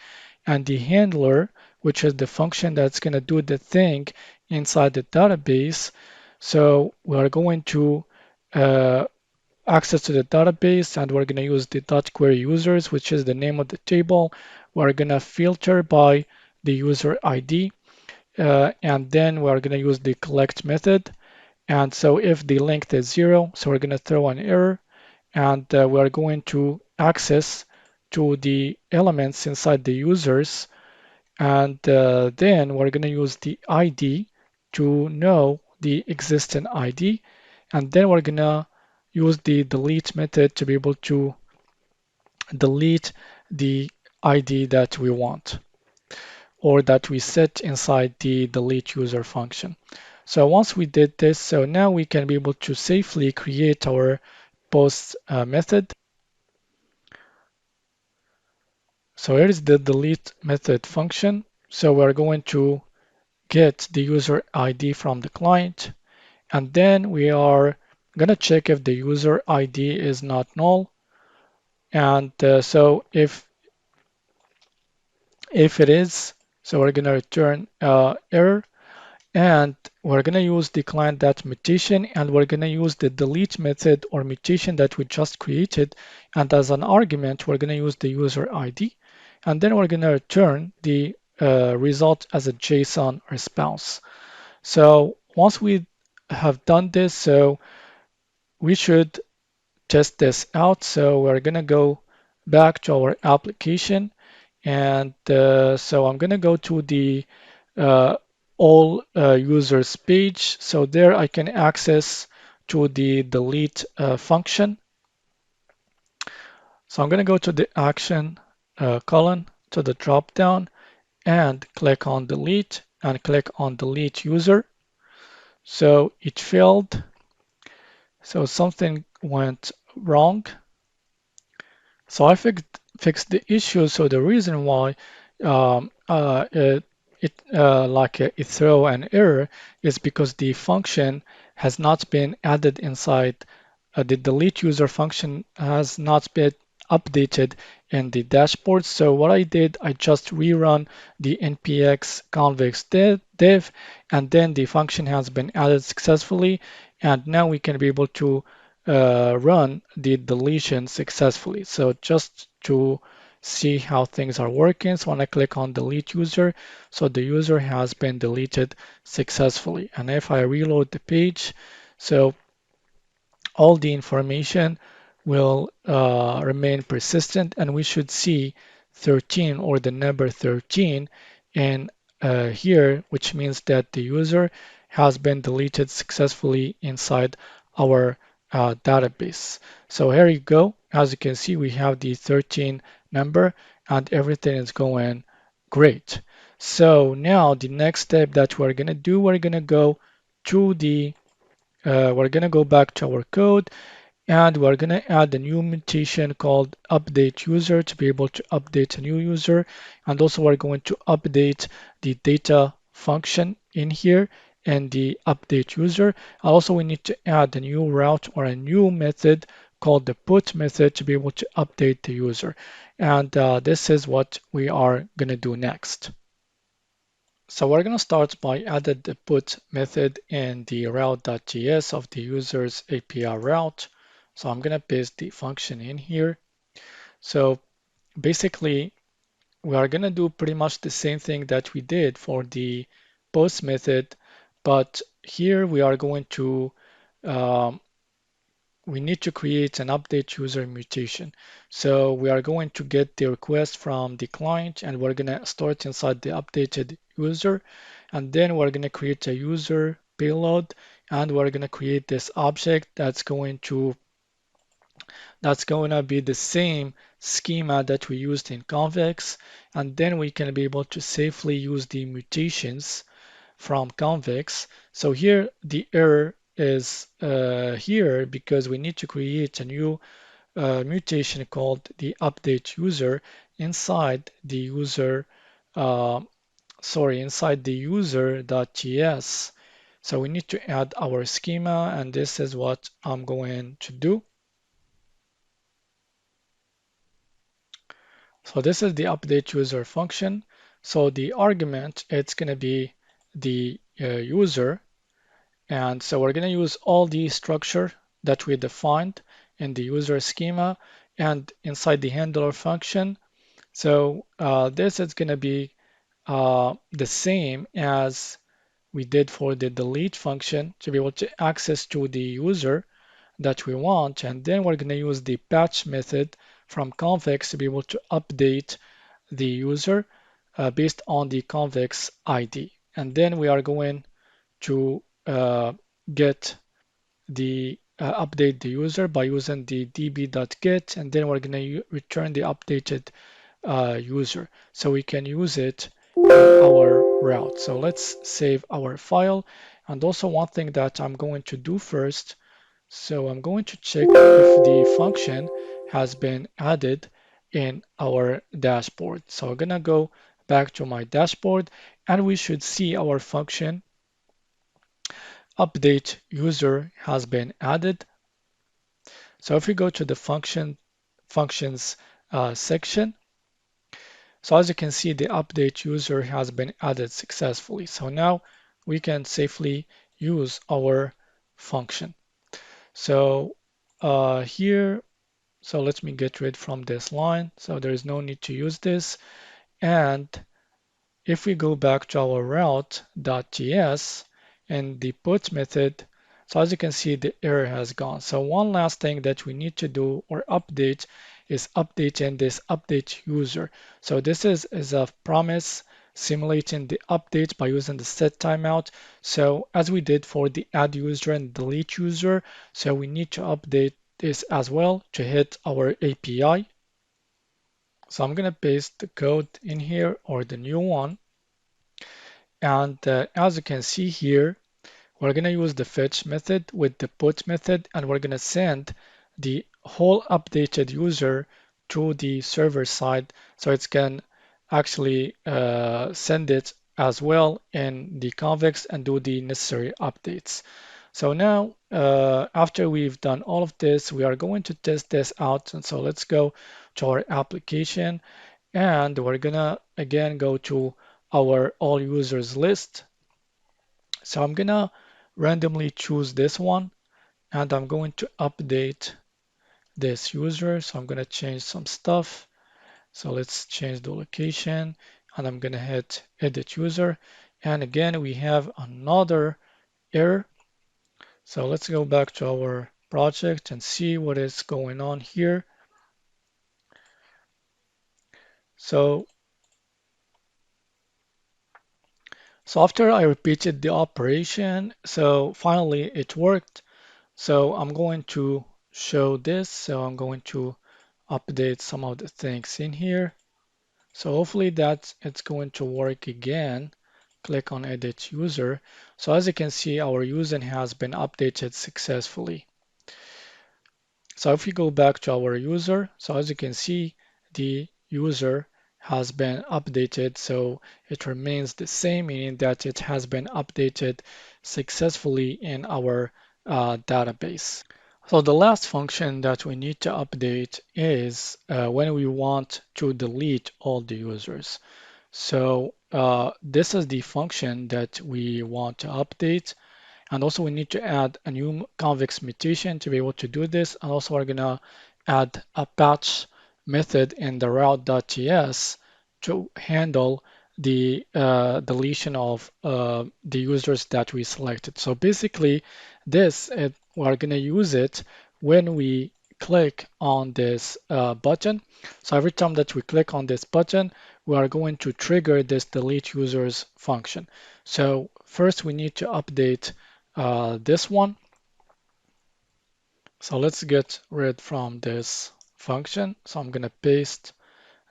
and the handler, which is the function that's going to do the thing inside the database. So we're going to access to the database, and we're going to use the .query users, which is the name of the table. We're going to filter by the user ID, and then we're going to use the collect method. And so if the length is 0, so we're going to throw an error, and we're going to access to the elements inside the users, and then we're going to use the ID to know the existing ID, and then we're going to use the delete method to be able to delete the ID that we want or that we set inside the delete user function. So once we did this, so now we can be able to safely create our post method. So here is the delete method function. So we're going to get the user ID from the client, and then we are going to check if the user ID is not null. And so if it is, so we're going to return error. And we're going to use the client mutation, and we're going to use the delete method or mutation that we just created. And as an argument, we're going to use the user ID. And then we're going to return the result as a JSON response. So once we have done this, so we should test this out. So we're going to go back to our application. And so I'm going to go to the all users page. So there I can access to the delete function. So I'm going to go to the action column to the drop down and click on delete and click on delete user. So it failed. So something went wrong. So I fixed the issue. So the reason why it throw an error is because the function has not been added inside the delete user function has not been updated in the dashboard. So what I did, I just rerun the npx convex div, and then the function has been added successfully. And now we can be able to run the deletion successfully. So just to see how things are working, so when I click on delete user, so the user has been deleted successfully. And if I reload the page, so all the information will remain persistent, and we should see 13 or the number 13 in here, which means that the user has been deleted successfully inside our database. So here you go. As you can see, we have the 13 number and everything is going great. So now the next step that we're going to do, we're going to go to the we're going to go back to our code, and we're going to add a new mutation called update user to be able to update a new user. And also we're going to update the data function in here and the update user. Also, we need to add a new route or a new method called the put method to be able to update the user. And this is what we are going to do next. So we're going to start by adding the put method in the route.js of the user's API route. So I'm going to paste the function in here. So basically, we are going to do pretty much the same thing that we did for the post method, but here we are going to um, we need to create an update user mutation. So we are going to get the request from the client, and we're going to start inside the updated user. And then we're going to create a user payload, and we're going to create this object that's going to be the same schema that we used in convex. And then we can be able to safely use the mutations from convex. So here the error is here because we need to create a new mutation called the update user inside the user, uh, inside the user.js. So we need to add our schema, and this is what I'm going to do. So this is the update user function. So the argument, it's going to be the user. And so we're going to use all the structure that we defined in the user schema and inside the handler function. So this is going to be the same as we did for the delete function to be able to access to the user that we want. And then we're going to use the patch method from convex to be able to update the user based on the convex ID. And then we are going to get the update the user by using the db.get, and then we're going to return the updated user so we can use it in our route. So let's save our file. And also one thing that I'm going to do first, so I'm going to check if the function has been added in our dashboard. So I'm going to go back to my dashboard, and we should see our function update user has been added. So if we go to the functions section, so as you can see, the update user has been added successfully. So now we can safely use our function. So here, so let me get rid from this line. So there is no need to use this. And if we go back to our route.js and the put method, so as you can see, the error has gone. So one last thing that we need to do or update is updating this update user. So this is a promise simulating the update by using the set timeout. So as we did for the add user and delete user, so we need to update this as well to hit our API. So I'm going to paste the code in here or the new one. And as you can see here, we're going to use the fetch method with the put method, and we're going to send the whole updated user to the server side so it can actually send it as well in the convex and do the necessary updates. So now, after we've done all of this, we are going to test this out. And so let's go to our application, and we're gonna again go to our all users list. So I'm gonna randomly choose this one, and I'm going to update this user. So I'm gonna change some stuff. So let's change the location, and I'm gonna hit edit user. And again, we have another error. So let's go back to our project and see what is going on here. So, so after I repeated the operation, so finally it worked. So I'm going to show this. So I'm going to update some of the things in here. So hopefully that it's going to work again. Click on edit user. So as you can see, our user has been updated successfully. So if we go back to our user, so as you can see, the user has been updated. So it remains the same, meaning that it has been updated successfully in our database. So the last function that we need to update is when we want to delete all the users. So this is the function that we want to update. And also we need to add a new convex mutation to be able to do this. And also we're gonna add a patch method in the route.js to handle the deletion of the users that we selected. So basically we're gonna use it when we click on this button. So every time that we click on this button, we are going to trigger this delete users function. So first we need to update this one. So let's get rid from this function. So I'm going to paste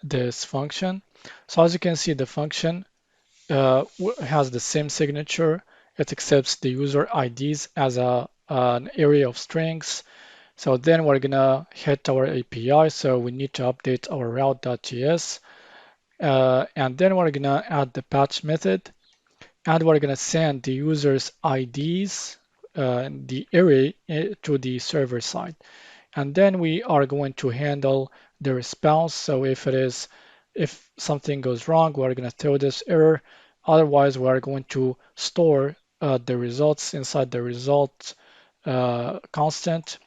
this function. So as you can see, the function has the same signature. It accepts the user IDs as an array of strings. So then we're going to hit our API. So we need to update our route.js. And then we're going to add the patch method. And we're going to send the user's IDs, the array, to the server side. And then we are going to handle the response. So if something goes wrong, we're going to throw this error. Otherwise, we're going to store the results inside the result constant.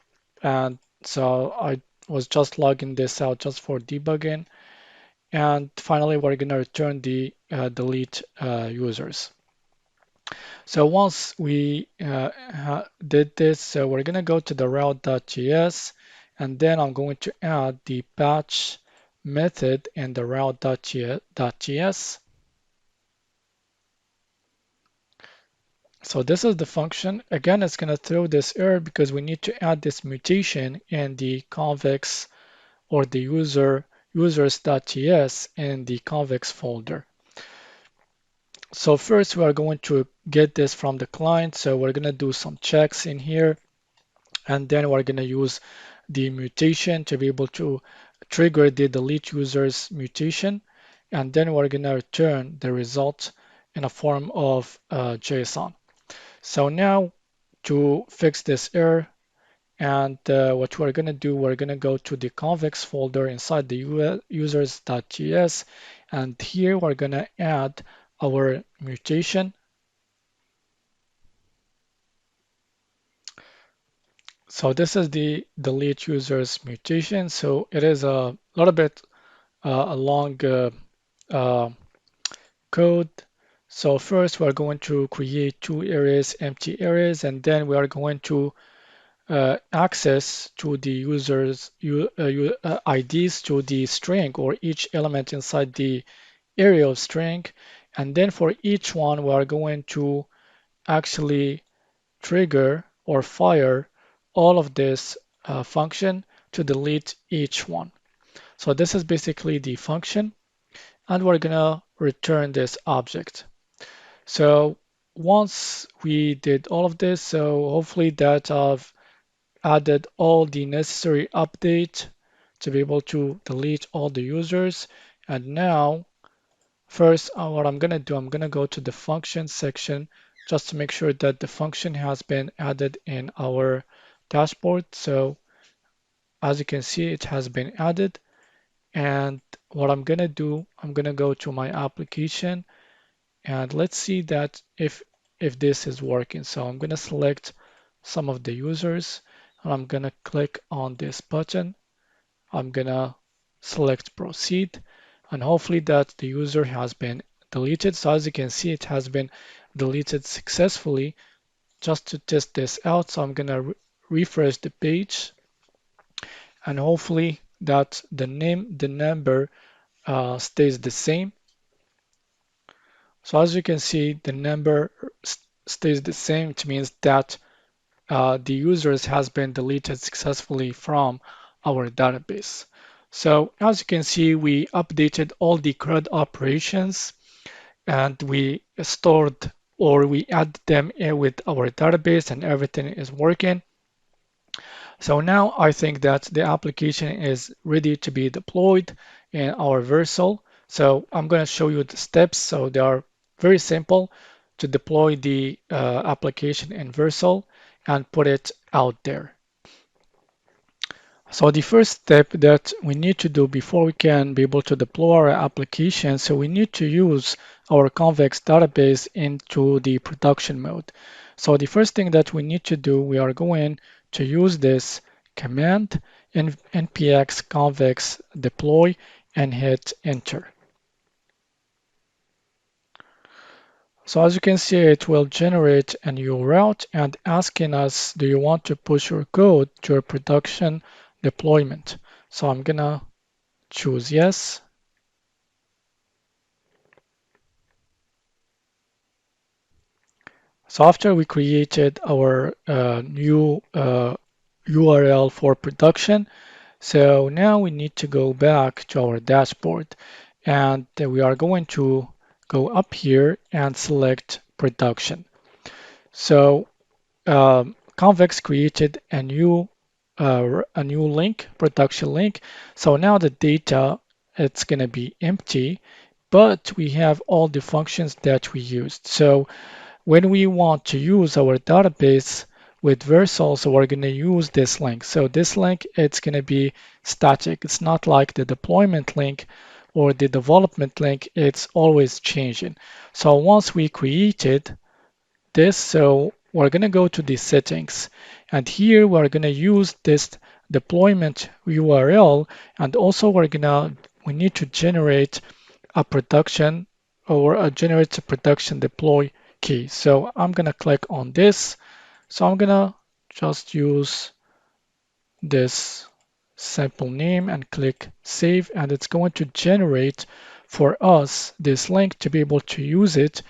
And so I was just logging this out just for debugging. And finally, we're going to return the delete users. So once we did this, so we're going to go to the route.js, and then I'm going to add the patch method in the route.js. So this is the function. Again, it's going to throw this error because we need to add this mutation in the convex or the users.js in the convex folder. So first we are going to get this from the client. So we're going to do some checks in here. And then we're going to use the mutation to be able to trigger the delete users mutation. And then we're going to return the result in a form of JSON. So now to fix this error, and what we're going to do, we're going to go to the convex folder inside the users.js. And here we're going to add our mutation. So this is the delete users mutation. So it is a little bit a long uh, code. So first we're going to create two arrays, empty arrays, and then we are going to access to the users IDs to the string or each element inside the array of string. And then for each one, we are going to actually trigger or fire all of this function to delete each one. So this is basically the function, and we're gonna return this object. So once we did all of this, so hopefully that I've added all the necessary update to be able to delete all the users. And now, first, what I'm gonna do, I'm gonna go to the function section just to make sure that the function has been added in our dashboard. So as you can see, it has been added. And what I'm gonna do, I'm gonna go to my application and let's see that if this is working. So I'm gonna select some of the users and I'm gonna click on this button. I'm gonna select proceed and hopefully that the user has been deleted. So as you can see, it has been deleted successfully. Just to test this out, so I'm gonna refresh the page and hopefully that the number stays the same. So as you can see, the number stays the same. It means that the users has been deleted successfully from our database. So as you can see, we updated all the CRUD operations and we stored or we added them with our database and everything is working. So now I think that the application is ready to be deployed in our Vercel. So I'm going to show you the steps. So they are very simple to deploy the application in Vercel and put it out there. So the first step that we need to do before we can be able to deploy our application, so we need to use our convex database into the production mode. So the first thing that we need to do, we are going to use this command npx convex deploy and hit enter. So as you can see, it will generate a new route and asking us, do you want to push your code to a production deployment? So I'm gonna choose yes. So after we created our new URL for production, so now we need to go back to our dashboard and we are going to go up here and select production. So Convex created a new link, production link. So now the data, it's going to be empty, but we have all the functions that we used. So when we want to use our database with Vercel, so we're going to use this link. So this link, it's going to be static. It's not like the deployment link or the development link. It's always changing. So once we created this, so we're going to go to the settings. And here we're going to use this deployment URL. And also we need to generate a production or generate a production deploy key. So I'm going to click on this. So I'm going to just use this simple name and click save, and it's going to generate for us this link to be able to use it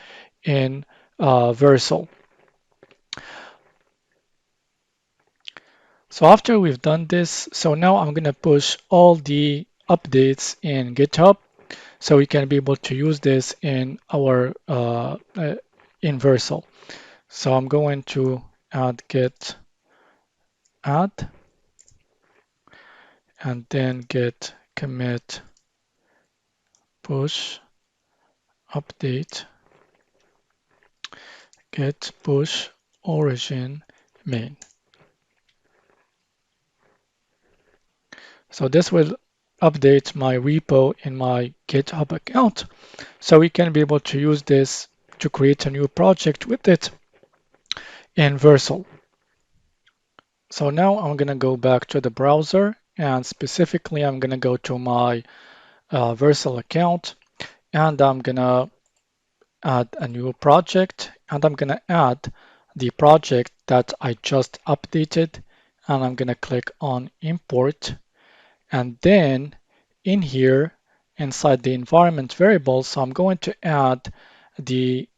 in Vercel. So after we've done this, so now I'm going to push all the updates in GitHub so we can be able to use this in our in Vercel. So I'm going to add git add and then git commit push update git push origin main. So this will update my repo in my GitHub account. So we can be able to use this to create a new project with it in Vercel. So now I'm going to go back to the browser and specifically I'm going to go to my Vercel account and I'm going to add a new project and I'm going to add the project that I just updated and I'm going to click on import and then in here inside the environment variables, so I'm going to add the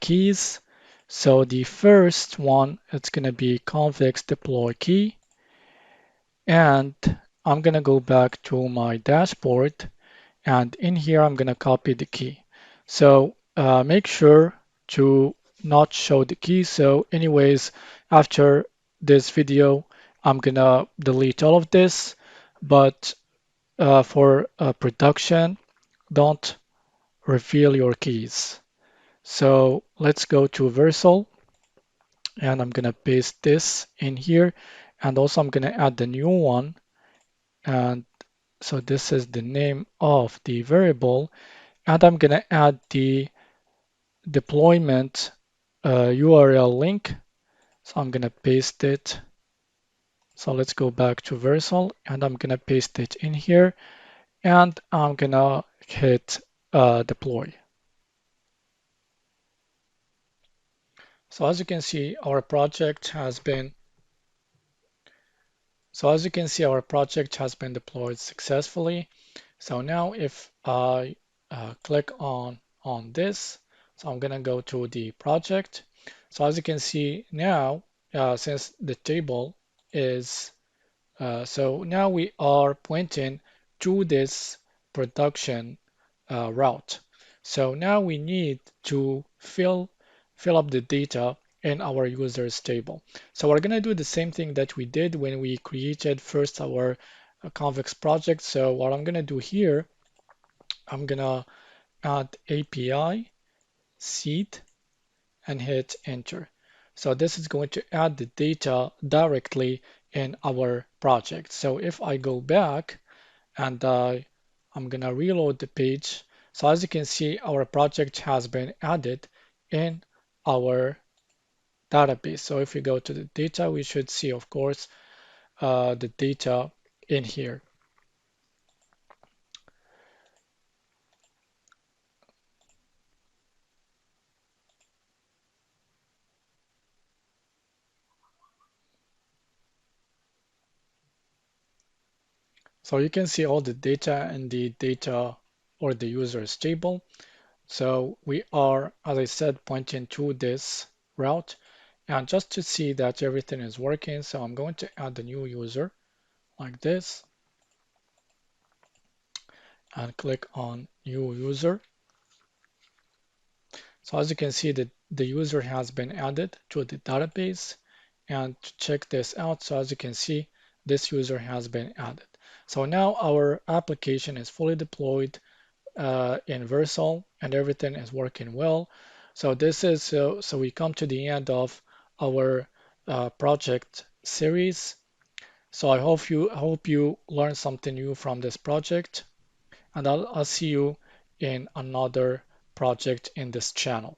keys. So the first one, it's going to be convex deploy key. And I'm going to go back to my dashboard. And in here, I'm going to copy the key. So make sure to not show the key. So anyways, after this video, I'm going to delete all of this. But for production, don't reveal your keys. So let's go to Versal, and I'm gonna paste this in here. And also I'm gonna add the new one. And so this is the name of the variable. And I'm gonna add the deployment URL link. So I'm gonna paste it. So let's go back to Versal, and I'm gonna paste it in here, and I'm gonna hit deploy. So as you can see, our project has been deployed successfully. So now if I click on this, so I'm gonna go to the project. So as you can see now, since the table is so now we are pointing to this production route. So now we need to fill up the data in our users table. So we're going to do the same thing that we did when we created first our convex project. So what I'm going to do here, I'm going to add API seed and hit enter. So this is going to add the data directly in our project. So if I go back and I'm gonna reload the page, so as you can see, our project has been added in our database. So if we go to the data, we should see, of course, the data in here. So you can see all the data in the data or the users table. So we are, as I said, pointing to this route. And just to see that everything is working, so I'm going to add a new user like this and click on new user. So as you can see, the user has been added to the database. And to check this out, so as you can see, this user has been added. So now our application is fully deployed in Versal and everything is working well. So this is so we come to the end of our project series. So I hope you learned something new from this project, and I'll see you in another project in this channel.